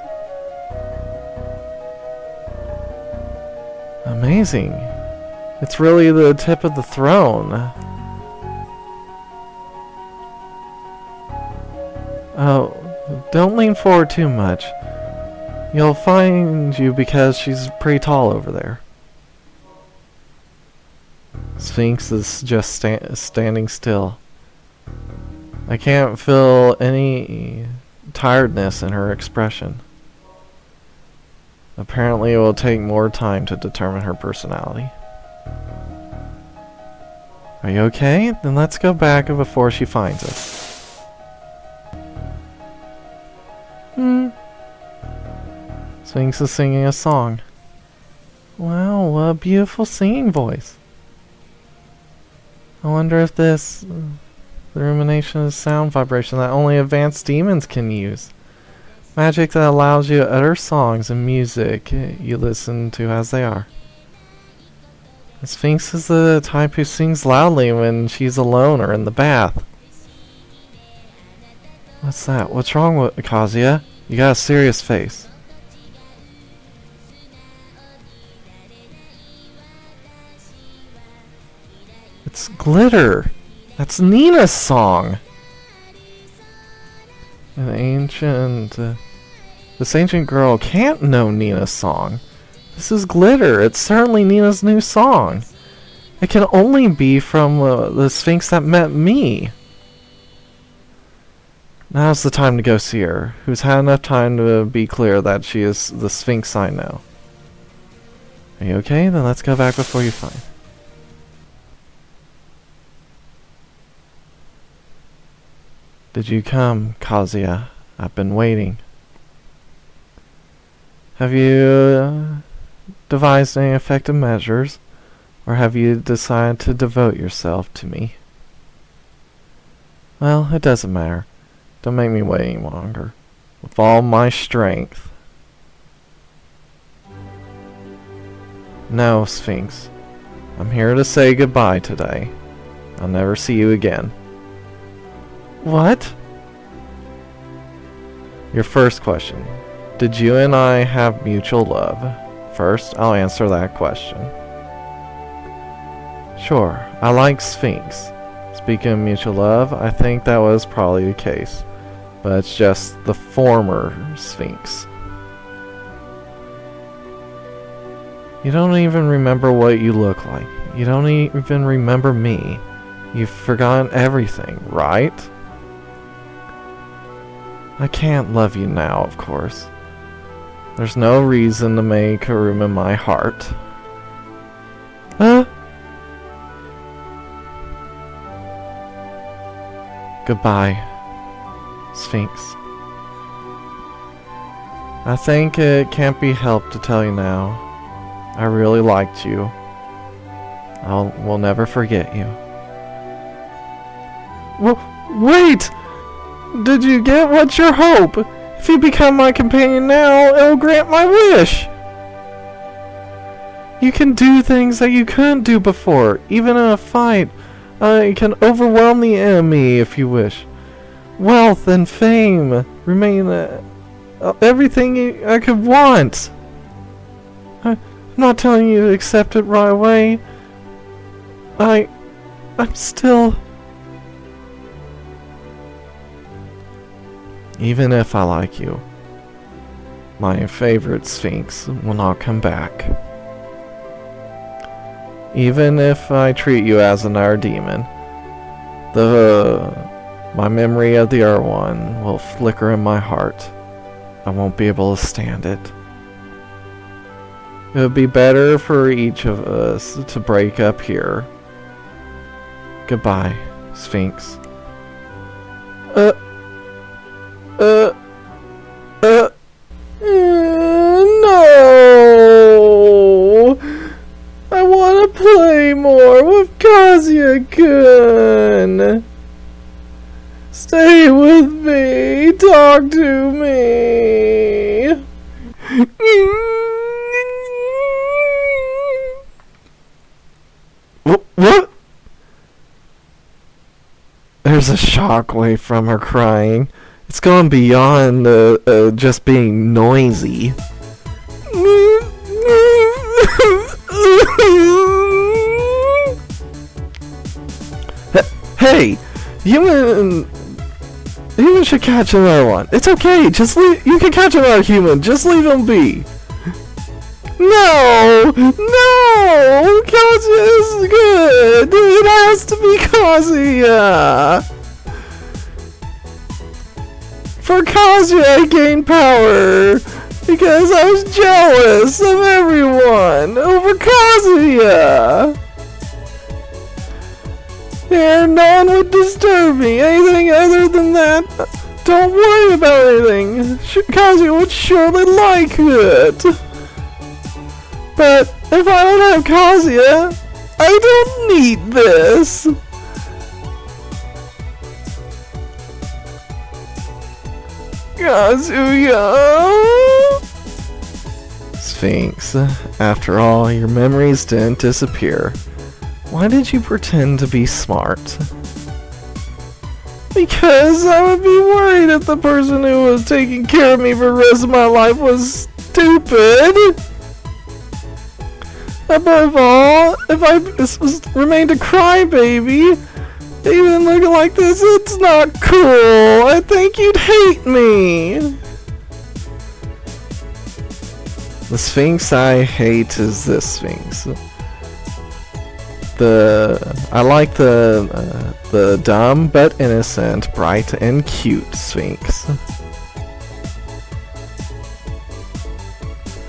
Amazing. It's really the tip of the throne. Oh, don't lean forward too much. You'll find you because she's pretty tall over there. Sphinx is just standing still. I can't feel any tiredness in her expression. Apparently it will take more time to determine her personality. Are you okay? Then let's go back before she finds us. Sphinx is singing a song. Wow, what a beautiful singing voice. I wonder if this... the rumination is sound vibration that only advanced demons can use. Magic that allows you to utter songs and music you listen to as they are. The Sphinx is the type who sings loudly when she's alone or in the bath. What's that? What's wrong with Kazuya? You got a serious face. It's glitter. That's Nina's song. This ancient girl can't know Nina's song. This is glitter. It's certainly Nina's new song. It can only be from the Sphinx that met me. Now's the time to go see her, who's had enough time to be clear that she is the Sphinx I know. Are you okay? Then let's go back before you find. Did you come, Kazuya? I've been waiting. Have you devised any effective measures, or have you decided to devote yourself to me? Well, it doesn't matter. Don't make me wait any longer. With all my strength. No, Sphinx. I'm here to say goodbye today. I'll never see you again. What? Your first question. Did you and I have mutual love? First, I'll answer that question. Sure, I like Sphinx. Speaking of mutual love, I think that was probably the case. But it's just the former Sphinx. You don't even remember what you look like. You don't even remember me. You've forgotten everything, right? I can't love you now, of course. There's no reason to make a room in my heart. Goodbye, Sphinx. I think it can't be helped to tell you now. I really liked you. We'll never forget you. Wait! Did you get what's your hope? If you become my companion now, it'll grant my wish! You can do things that you couldn't do before, even in a fight. You can overwhelm the enemy if you wish. Wealth and fame remain everything I could want. I'm not telling you to accept it right away. I'm still... Even if I like you, my favorite Sphinx will not come back. Even if I treat you as another demon, my memory of the other one will flicker in my heart. I won't be able to stand it. It would be better for each of us to break up here. Goodbye, Sphinx. No! I want to play more with Kazuya-kun! Stay with me! Talk to me! What? There's a shockwave from her crying. It's gone beyond just being noisy. Hey, Human should catch another one. It's okay. Just leave. You can catch another human. Just leave him be. No! No! Kazuya is good! It has to be Kazuya! For Kazuya I gained power! Because I was jealous of everyone over Kazuya! There, no one would disturb me! Anything other than that, don't worry about anything! Kazuya would surely like it! But if I don't have Kazuya, I don't need this! Kazuya! Sphinx, after all, your memories didn't disappear. Why did you pretend to be smart? Because I would be worried if the person who was taking care of me for the rest of my life was stupid! Above all, if I remained a crybaby, even looking like this, it's not cool. I think you'd hate me. The Sphinx I hate is this Sphinx. I like the dumb but innocent, bright and cute Sphinx.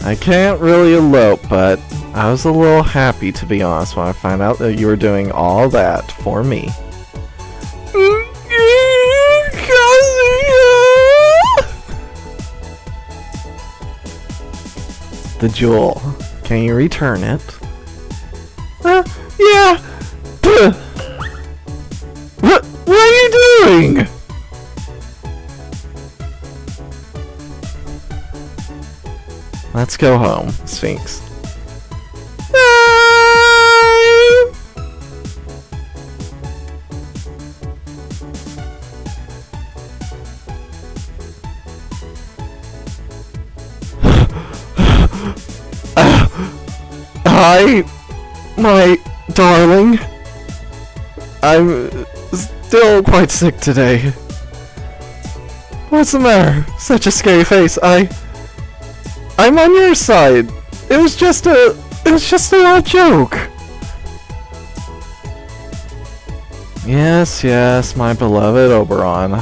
I can't really elope, but I was a little happy, to be honest, when I found out that you were doing all that for me. The jewel. Can you return it? Yeah! What are you doing? Let's go home, Sphinx. Hi, my darling. I'm still quite sick today. What's the matter? Such a scary face. I'm on your side. It was just a little joke. Yes, my beloved Oberon.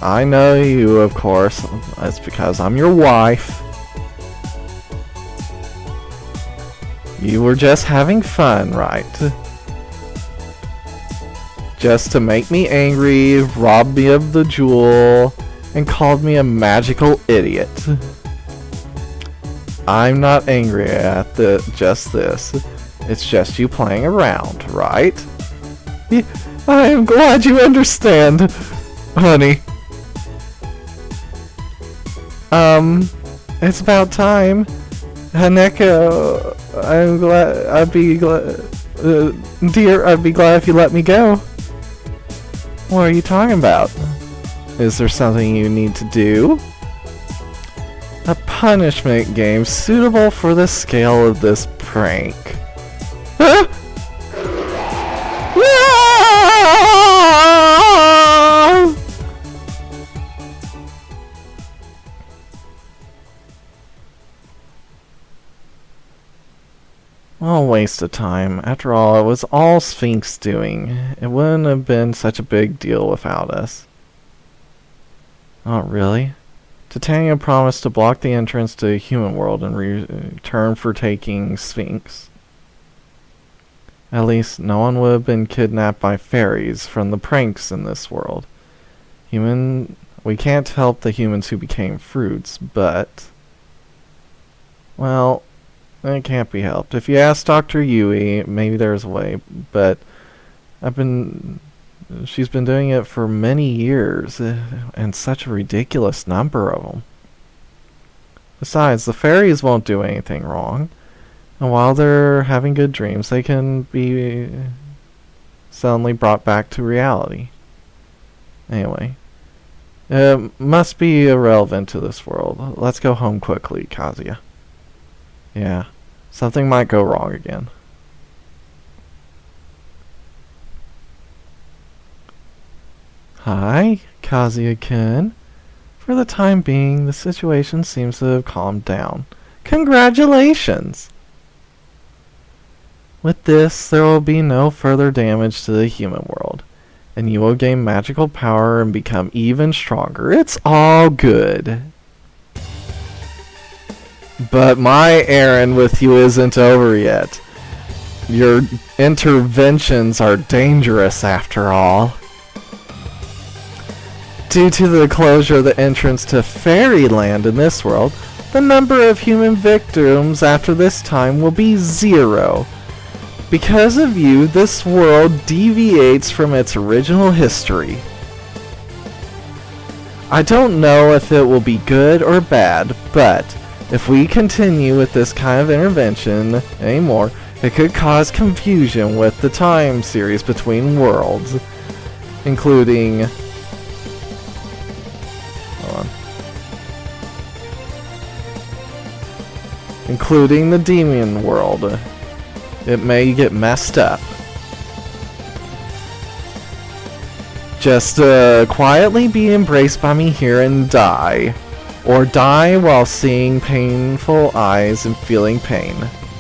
I know you, of course. That's because I'm your wife. You were just having fun, right? Just to make me angry, rob me of the jewel, and called me a magical idiot. I'm not angry at just this. It's just you playing around, right? Yeah, I am glad you understand, honey. It's about time. Haneko, dear, I'd be glad if you let me go. What are you talking about? Is there something you need to do? A punishment game suitable for the scale of this prank. Huh? Well, waste of time. After all, it was all Sphinx doing. It wouldn't have been such a big deal without us. Oh, really? Titania promised to block the entrance to the human world in return for taking Sphinx. At least, no one would have been kidnapped by fairies from the pranks in this world. We can't help the humans who became fruits, but... well... it can't be helped. If you ask Dr. Yui, maybe there's a way, but she's been doing it for many years, and such a ridiculous number of them. Besides, the fairies won't do anything wrong, and while they're having good dreams, they can be suddenly brought back to reality. Anyway, it must be irrelevant to this world. Let's go home quickly, Kazuya. Yeah, something might go wrong again. Hi, Kazuya-kun. For the time being, the situation seems to have calmed down. Congratulations! With this, there will be no further damage to the human world, and you will gain magical power and become even stronger. It's all good. But my errand with you isn't over yet. Your interventions are dangerous after all. Due to the closure of the entrance to Fairyland in this world, the number of human victims after this time will be 0. Because of you, this world deviates from its original history. I don't know if it will be good or bad, but if we continue with this kind of intervention anymore, it could cause confusion with the time series between worlds, including... Hold on. Including the demon world. It may get messed up. Just quietly be embraced by me here and die. Or die while seeing painful eyes and feeling pain.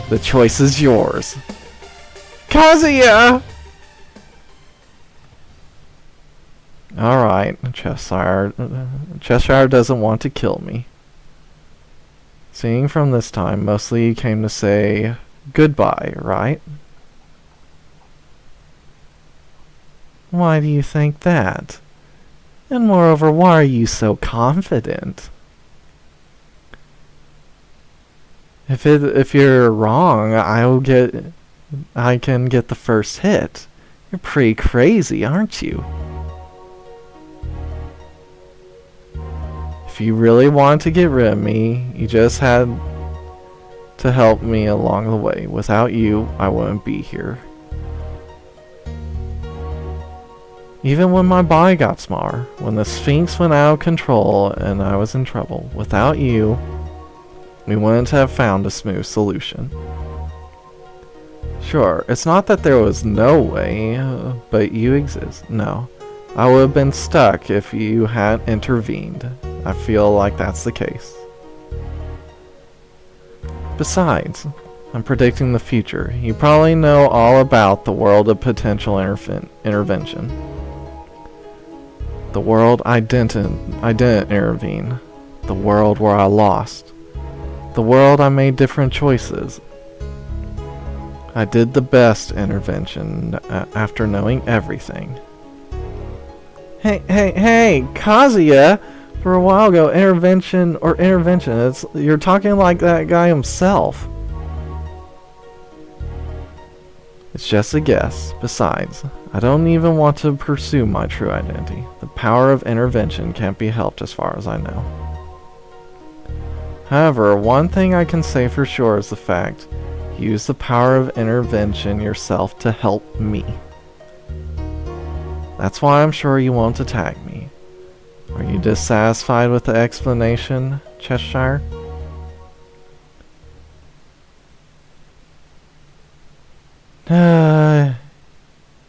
The choice is yours. Kazuya! Alright, Cheshire. Cheshire doesn't want to kill me. Seeing from this time, mostly you came to say goodbye, right? Why do you think that? And moreover, why are you so confident? If you're wrong, I can get the first hit. You're pretty crazy, aren't you? If you really want to get rid of me, you just had to help me along the way. Without you, I wouldn't be here. Even when my body got smaller, when the Sphinx went out of control and I was in trouble, without you, we wouldn't have found a smooth solution. Sure, it's not that there was no way, but you exist. No, I would have been stuck if you hadn't intervened. I feel like that's the case. Besides, I'm predicting the future. You probably know all about the world of potential intervention. The world I didn't intervene. The world where I lost. The world I made different choices. I did the best intervention after knowing everything. Hey, Kazuya! For a while ago, intervention, you're talking like that guy himself. It's just a guess. Besides, I don't even want to pursue my true identity. The power of intervention can't be helped as far as I know. However, one thing I can say for sure is the fact, use the power of intervention yourself to help me. That's why I'm sure you won't attack me. Are you dissatisfied with the explanation, Cheshire?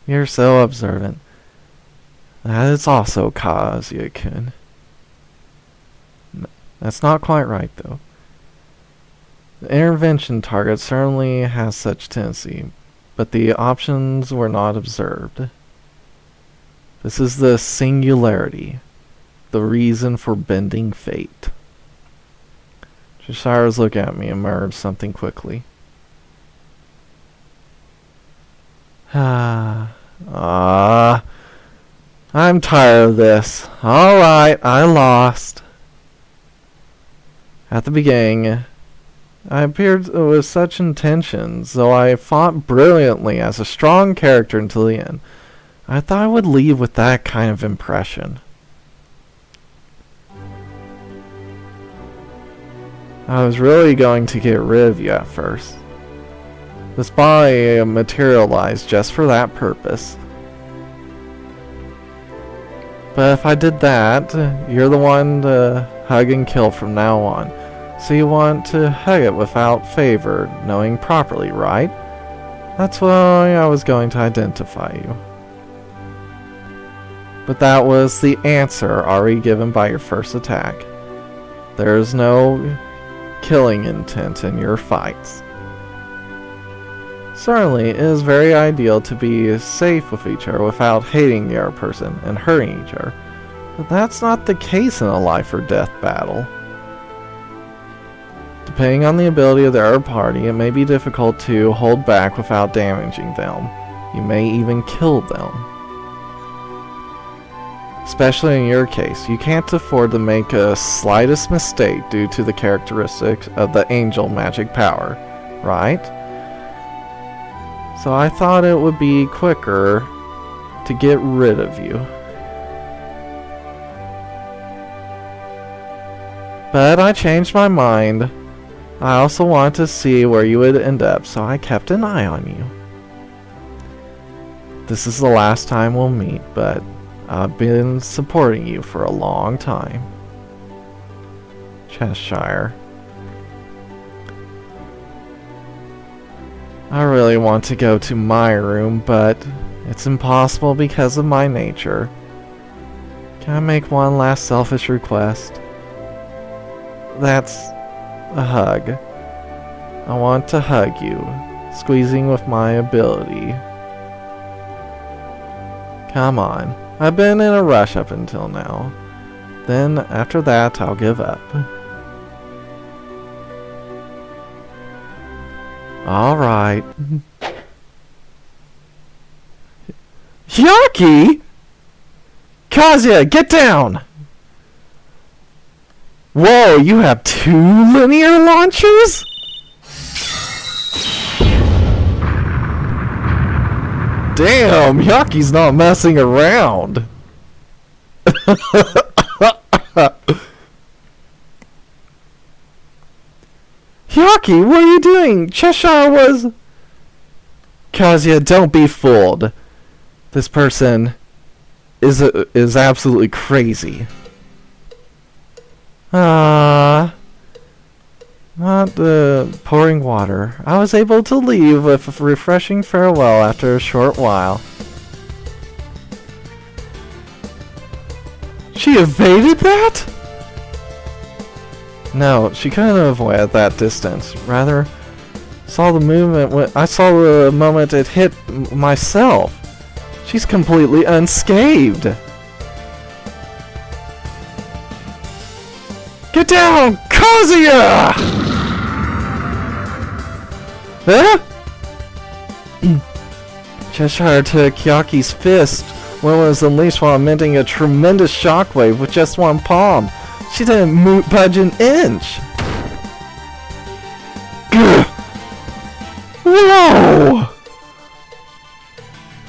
You're so observant. That is also Kazuya-kun. That's not quite right, though. The intervention target certainly has such tendency, but the options were not observed. This is the singularity, the reason for bending fate. Cheshire's looking at me and murmured something quickly. I'm tired of this. Alright, I lost. At the beginning, I appeared with such intentions, though I fought brilliantly as a strong character until the end. I thought I would leave with that kind of impression. I was really going to get rid of you at first. This body materialized just for that purpose. But if I did that, you're the one to hug and kill from now on. So you want to hug it without favor, knowing properly, right? That's why I was going to identify you. But that was the answer already given by your first attack. There is no killing intent in your fights. Certainly, it is very ideal to be safe with each other without hating the other person and hurting each other. But that's not the case in a life or death battle. Depending on the ability of the other party, it may be difficult to hold back without damaging them. You may even kill them. Especially in your case, you can't afford to make a slightest mistake due to the characteristics of the angel magic power, right? So I thought it would be quicker to get rid of you. But I changed my mind. I also wanted to see where you would end up, so I kept an eye on you. This is the last time we'll meet, but I've been supporting you for a long time. Cheshire. I really want to go to my room, but it's impossible because of my nature. Can I make one last selfish request? That's a hug. I want to hug you, squeezing with my ability. Come on. I've been in a rush up until now. Then, after that, I'll give up. Alright. Yucky! Kazuya, get down! Whoa, you have 2 linear launchers? Damn, Yaki's not messing around. Yaki, what are you doing? Cheshire was... Kazuya, don't be fooled. This person is absolutely crazy. Not pouring water. I was able to leave with a refreshing farewell after a short while. She evaded that? No, she couldn't avoid at that distance. Rather, saw the movement when I saw the moment it hit myself. She's completely unscathed. Get down, Kazuya! Huh? Cheshire took Yaki's fist when it was unleashed while emitting a tremendous shockwave with just one palm. She didn't budge an inch. Whoa!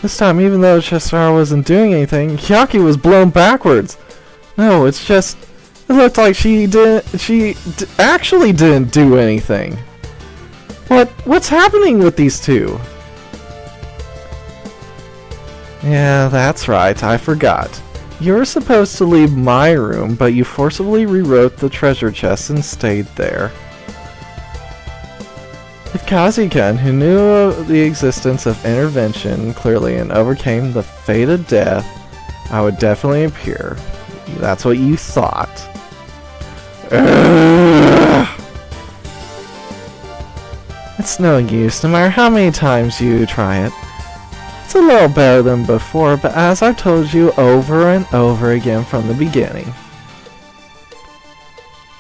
This time, even though Cheshire wasn't doing anything, Yaki was blown backwards. No, it's just... It looked like she actually didn't do anything. What's happening with these two? Yeah, that's right, I forgot. You were supposed to leave my room, but you forcibly rewrote the treasure chest and stayed there. If Kazuya, who knew of the existence of intervention clearly and overcame the fate of death, I would definitely appear. That's what you thought. It's no use, no matter how many times you try it. It's a little better than before, but as I've told you over and over again from the beginning.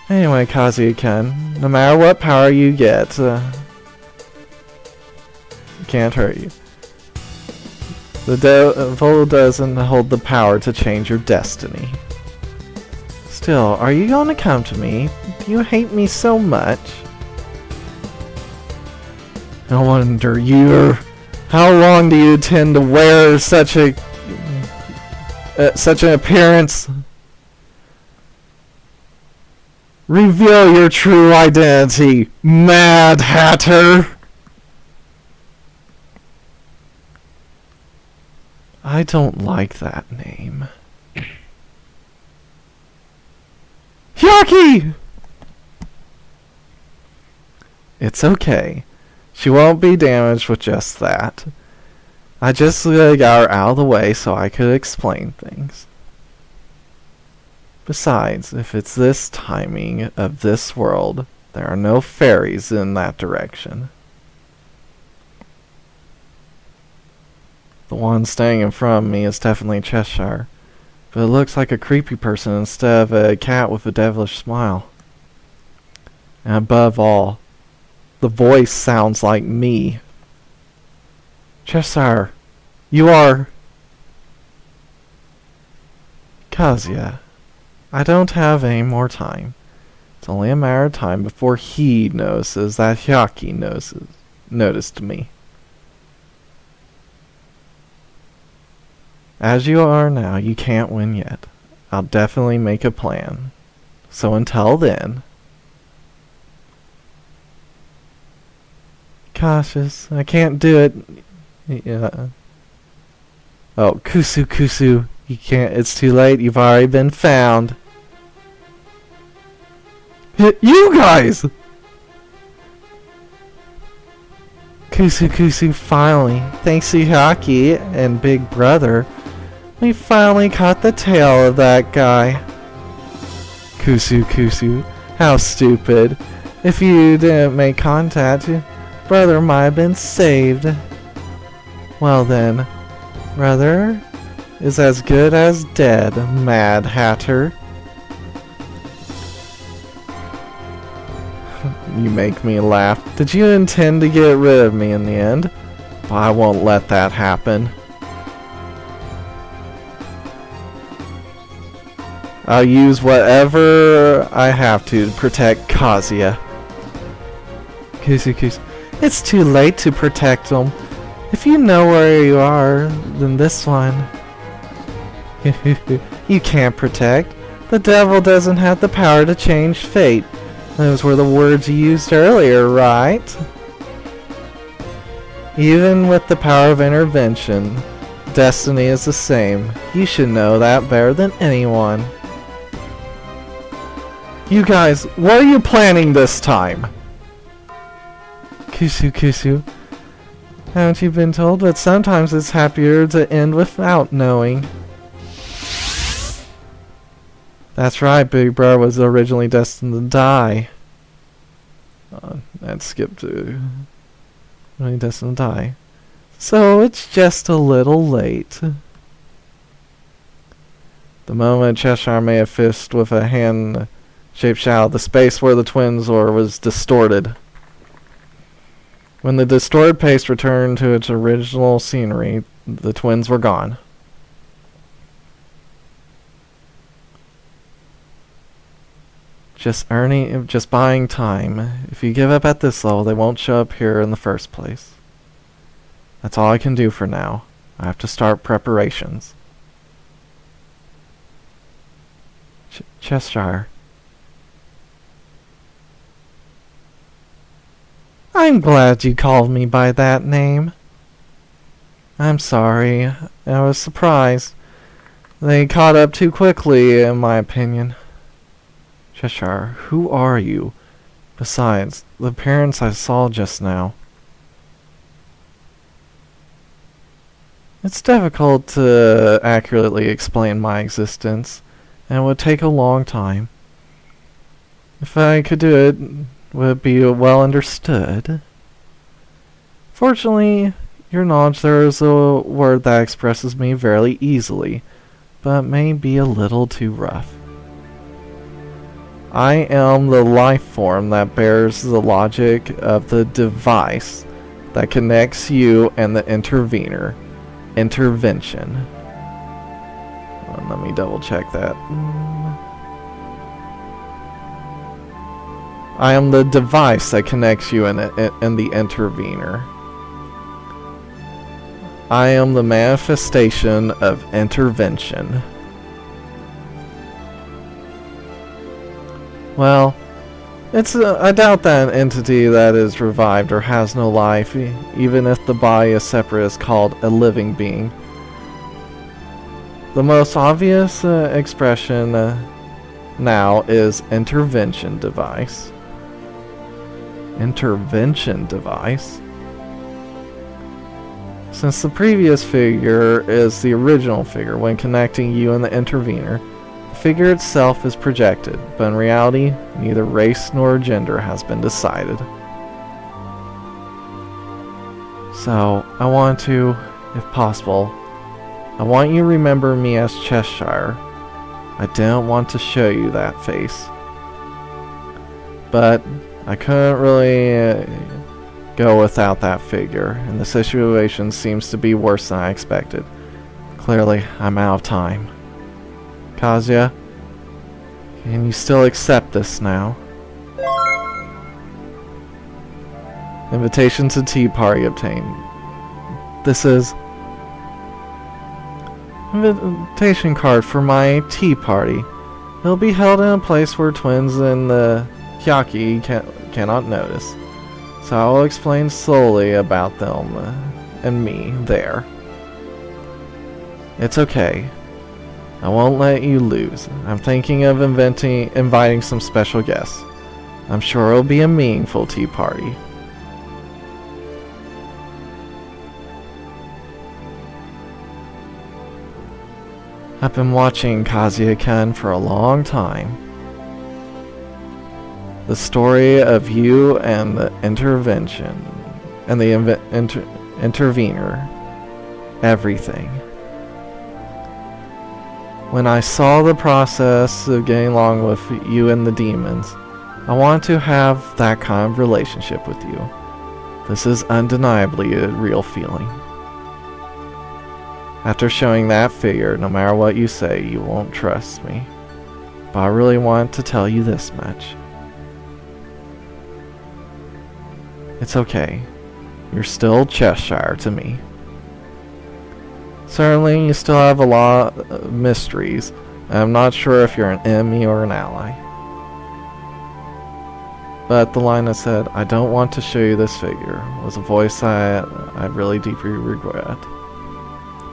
Anyway, Kazuya-kun, no matter what power you get, it can't hurt you. The devil doesn't hold the power to change your destiny. Still, are you going to come to me? Do you hate me so much? No wonder you're... How long do you tend to wear such an appearance? Reveal your true identity, Mad Hatter! I don't like that name. Yaki! It's okay. She won't be damaged with just that. I just got her out of the way so I could explain things. Besides, if it's this timing of this world, there are no fairies in that direction. The one staying in front of me is definitely Cheshire, but it looks like a creepy person instead of a cat with a devilish smile. And above all, the voice sounds like me. Cheshire, you are... Kazuya, I don't have any more time. It's only a matter of time before he notices that Hyaki noticed me. As you are now, you can't win yet. I'll definitely make a plan. So until then... Cautious, I can't do it. Yeah. Oh, Kusu, you can't, it's too late, you've already been found. You guys! Kusu, finally, thanks to Hyaki and Big Brother, we finally caught the tail of that guy. Kusu, how stupid. If you didn't make contact, your brother might have been saved. Well then, brother is as good as dead, Mad Hatter. You make me laugh. Did you intend to get rid of me in the end? I won't let that happen. I'll use whatever I have to protect Kazuya. Kusu. It's too late to protect him. If you know where you are, then this one. You can't protect. The devil doesn't have the power to change fate. Those were the words you used earlier, right? Even with the power of intervention, destiny is the same. You should know that better than anyone. You guys, what are you planning this time? Kusu. Haven't you been told? But sometimes it's happier to end without knowing. That's right, Big Brother was originally destined to die. That skipped to... Originally destined to die. So it's just a little late. The moment Cheshire made a fist with a hand shaped shadow, the space where the twins were was distorted. When the distorted paste returned to its original scenery, the twins were gone. Just buying time. If you give up at this level, they won't show up here in the first place. That's all I can do for now. I have to start preparations. Cheshire. I'm glad you called me by that name. I'm sorry. I was surprised. They caught up too quickly, in my opinion. Cheshire, who are you? Besides, the appearance I saw just now. It's difficult to accurately explain my existence, and it would take a long time. If I could do it, would it be well understood? Fortunately, your knowledge there is a word that expresses me very easily, but may be a little too rough. I am the life form that bears the logic of the device that connects you and the intervener. Intervention. Well, let me double check that. I am the device that connects you and the intervener. I am the manifestation of intervention. Well, I doubt that an entity that is revived or has no life, even if the body is separate, is called a living being. The most obvious expression now is intervention device. Intervention device? Since the previous figure is the original figure, when connecting you and the intervener, the figure itself is projected, but in reality, neither race nor gender has been decided. So, I want to, if possible, I want you to remember me as Cheshire. I didn't want to show you that face. But I couldn't really go without that figure, and the situation seems to be worse than I expected. Clearly, I'm out of time. Kazuya, can you still accept this now? Invitation to tea party obtained. This is invitation card for my tea party. It'll be held in a place where twins and the Hyaki cannot notice. So I will explain slowly about them and me there. It's okay. I won't let you lose. I'm thinking of inviting some special guests. I'm sure it'll be a meaningful tea party. I've been watching Kazuya-kun for a long time. The story of you and the intervention, and the intervener, everything. When I saw the process of getting along with you and the demons, I wanted to have that kind of relationship with you. This is undeniably a real feeling. After showing that figure, no matter what you say, you won't trust me. But I really want to tell you this much. It's okay. You're still Cheshire to me. Certainly, you still have a lot of mysteries, and I'm not sure if you're an enemy or an ally. But the line that said, "I don't want to show you this figure," was a voice I really deeply regret.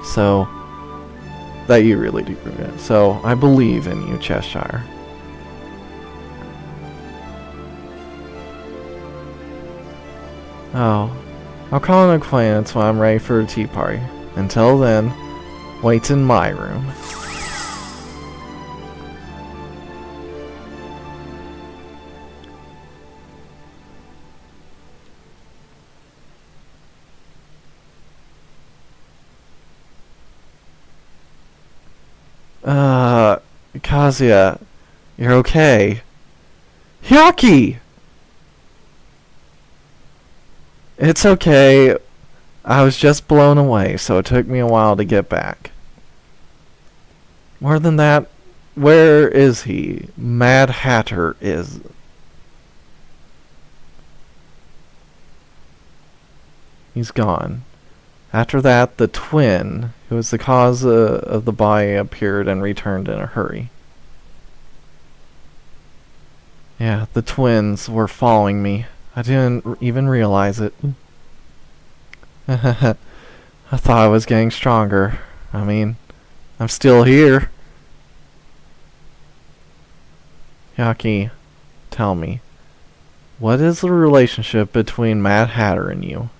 So, that you really deeply regret. So, I believe in you, Cheshire. Oh, I'll call an acquaintance when I'm ready for a tea party. Until then, wait in my room. Kazuya, you're okay. Hyaki! It's okay. I was just blown away, so it took me a while to get back. More than that, where is he? Mad Hatter is. He's gone. After that, the twin, who was the cause of the body, appeared and returned in a hurry. Yeah, the twins were following me. I didn't even realize it. I thought I was getting stronger. I mean, I'm still here. Hyaki, tell me, what is the relationship between Mad Hatter and you?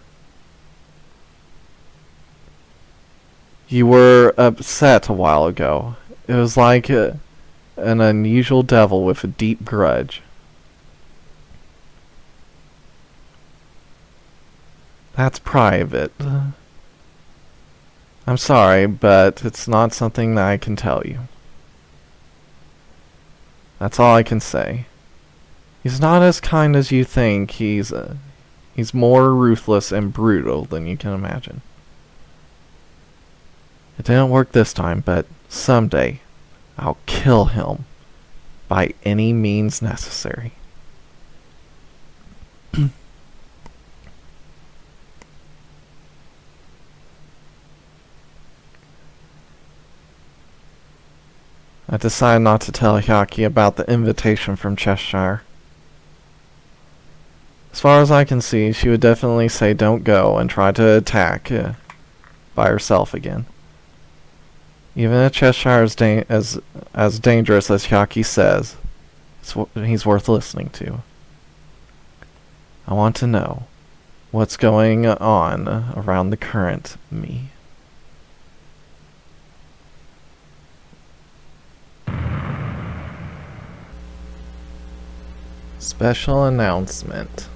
You were upset a while ago. It was like an unusual devil with a deep grudge. That's private. I'm sorry, but it's not something that I can tell you. That's all I can say. He's not as kind as you think. He's more ruthless and brutal than you can imagine. It didn't work this time, but someday I'll kill him by any means necessary. I decided not to tell Hyaki about the invitation from Cheshire. As far as I can see, she would definitely say don't go and try to attack by herself again. Even if Cheshire is as dangerous as Hyaki says, he's worth listening to. I want to know what's going on around the current me. Special announcement.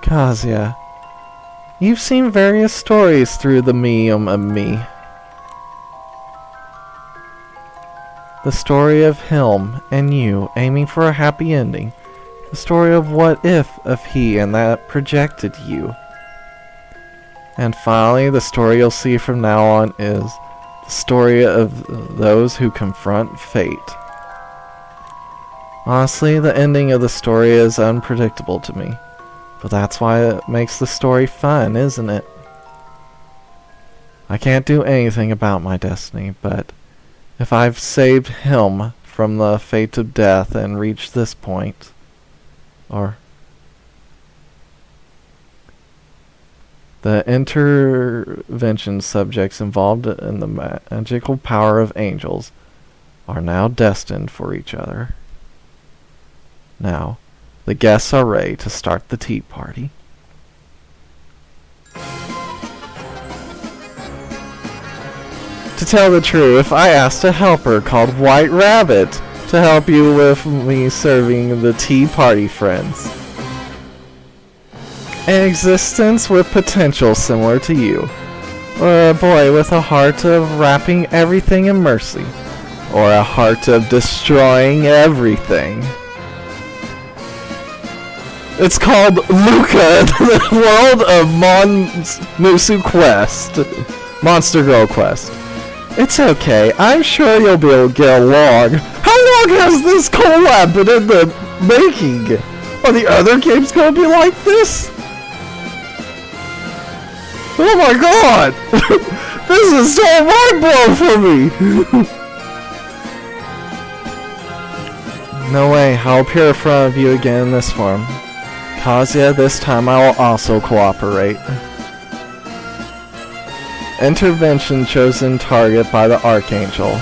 Kazuya, you've seen various stories through the medium of me. The story of him and you aiming for a happy ending. The story of what if of he and that projected you. And finally, the story you'll see from now on is the story of those who confront fate. Honestly, the ending of the story is unpredictable to me. But that's why it makes the story fun, isn't it? I can't do anything about my destiny, but if I've saved him from the fate of death and reached this point, or the intervention subjects involved in the magical power of angels are now destined for each other. Now, the guests are ready to start the tea party. To tell the truth, I asked a helper called White Rabbit to help you with me serving the tea party friends. An existence with potential similar to you, or a boy with a heart of wrapping everything in mercy, or a heart of destroying everything. It's called Luca, the world of Musu Quest. Monster Girl Quest. It's okay, I'm sure you'll be able to get along. How long has this collab been in the making? Are the other games gonna be like this? Oh my god! This is so mind-blowing for me! No way, I'll appear in front of you again in this form. Kazuya, this time I will also cooperate. Intervention chosen target by the Archangel.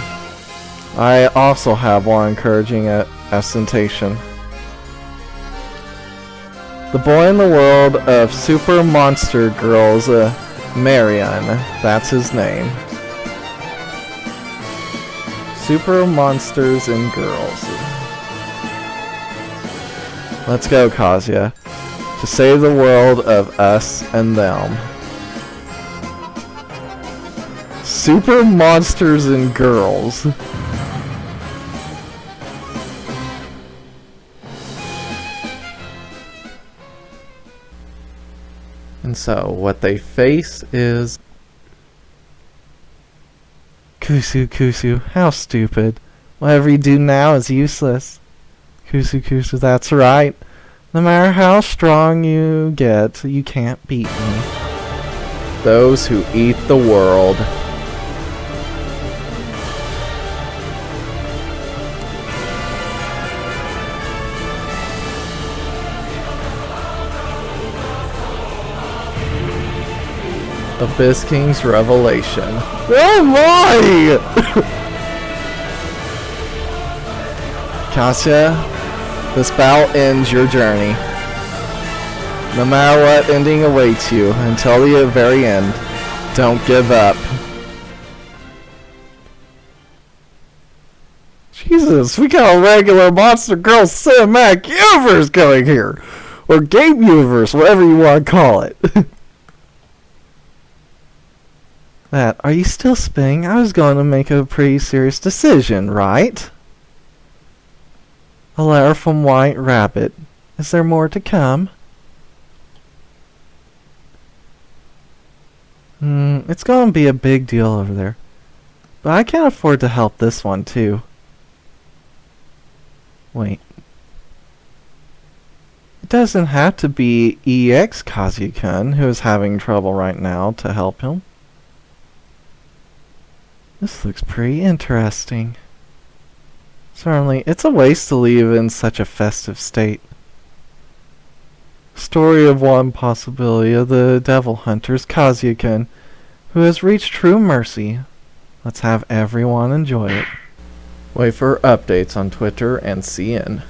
I also have one encouraging ostentation. The boy in the world of Super Monster Girls, Marion, that's his name. Super Monsters and Girls. Let's go, Kazuya. To save the world of us and them. Super Monsters and Girls. And so, what they face is... Kusu, how stupid. Whatever you do now is useless. Kusu, that's right. No matter how strong you get, you can't beat me. Those who eat the world. Abyss King's Revelation. Oh my! Kazuya, this battle ends your journey. No matter what ending awaits you, until the very end, don't give up. Jesus, we got a regular Monster Girl cinematic universe going here! Or game universe, whatever you want to call it. Are you still spinning? I was going to make a pretty serious decision, right? A letter from White Rabbit. Is there more to come? It's going to be a big deal over there. But I can't afford to help this one, too. Wait. It doesn't have to be EX Kazuya-kun who is having trouble right now to help him. This looks pretty interesting. Certainly, it's a waste to leave in such a festive state. Story of one possibility of the devil hunter's Kazuya-kun, who has reached true mercy. Let's have everyone enjoy it. Wait for updates on Twitter and CN.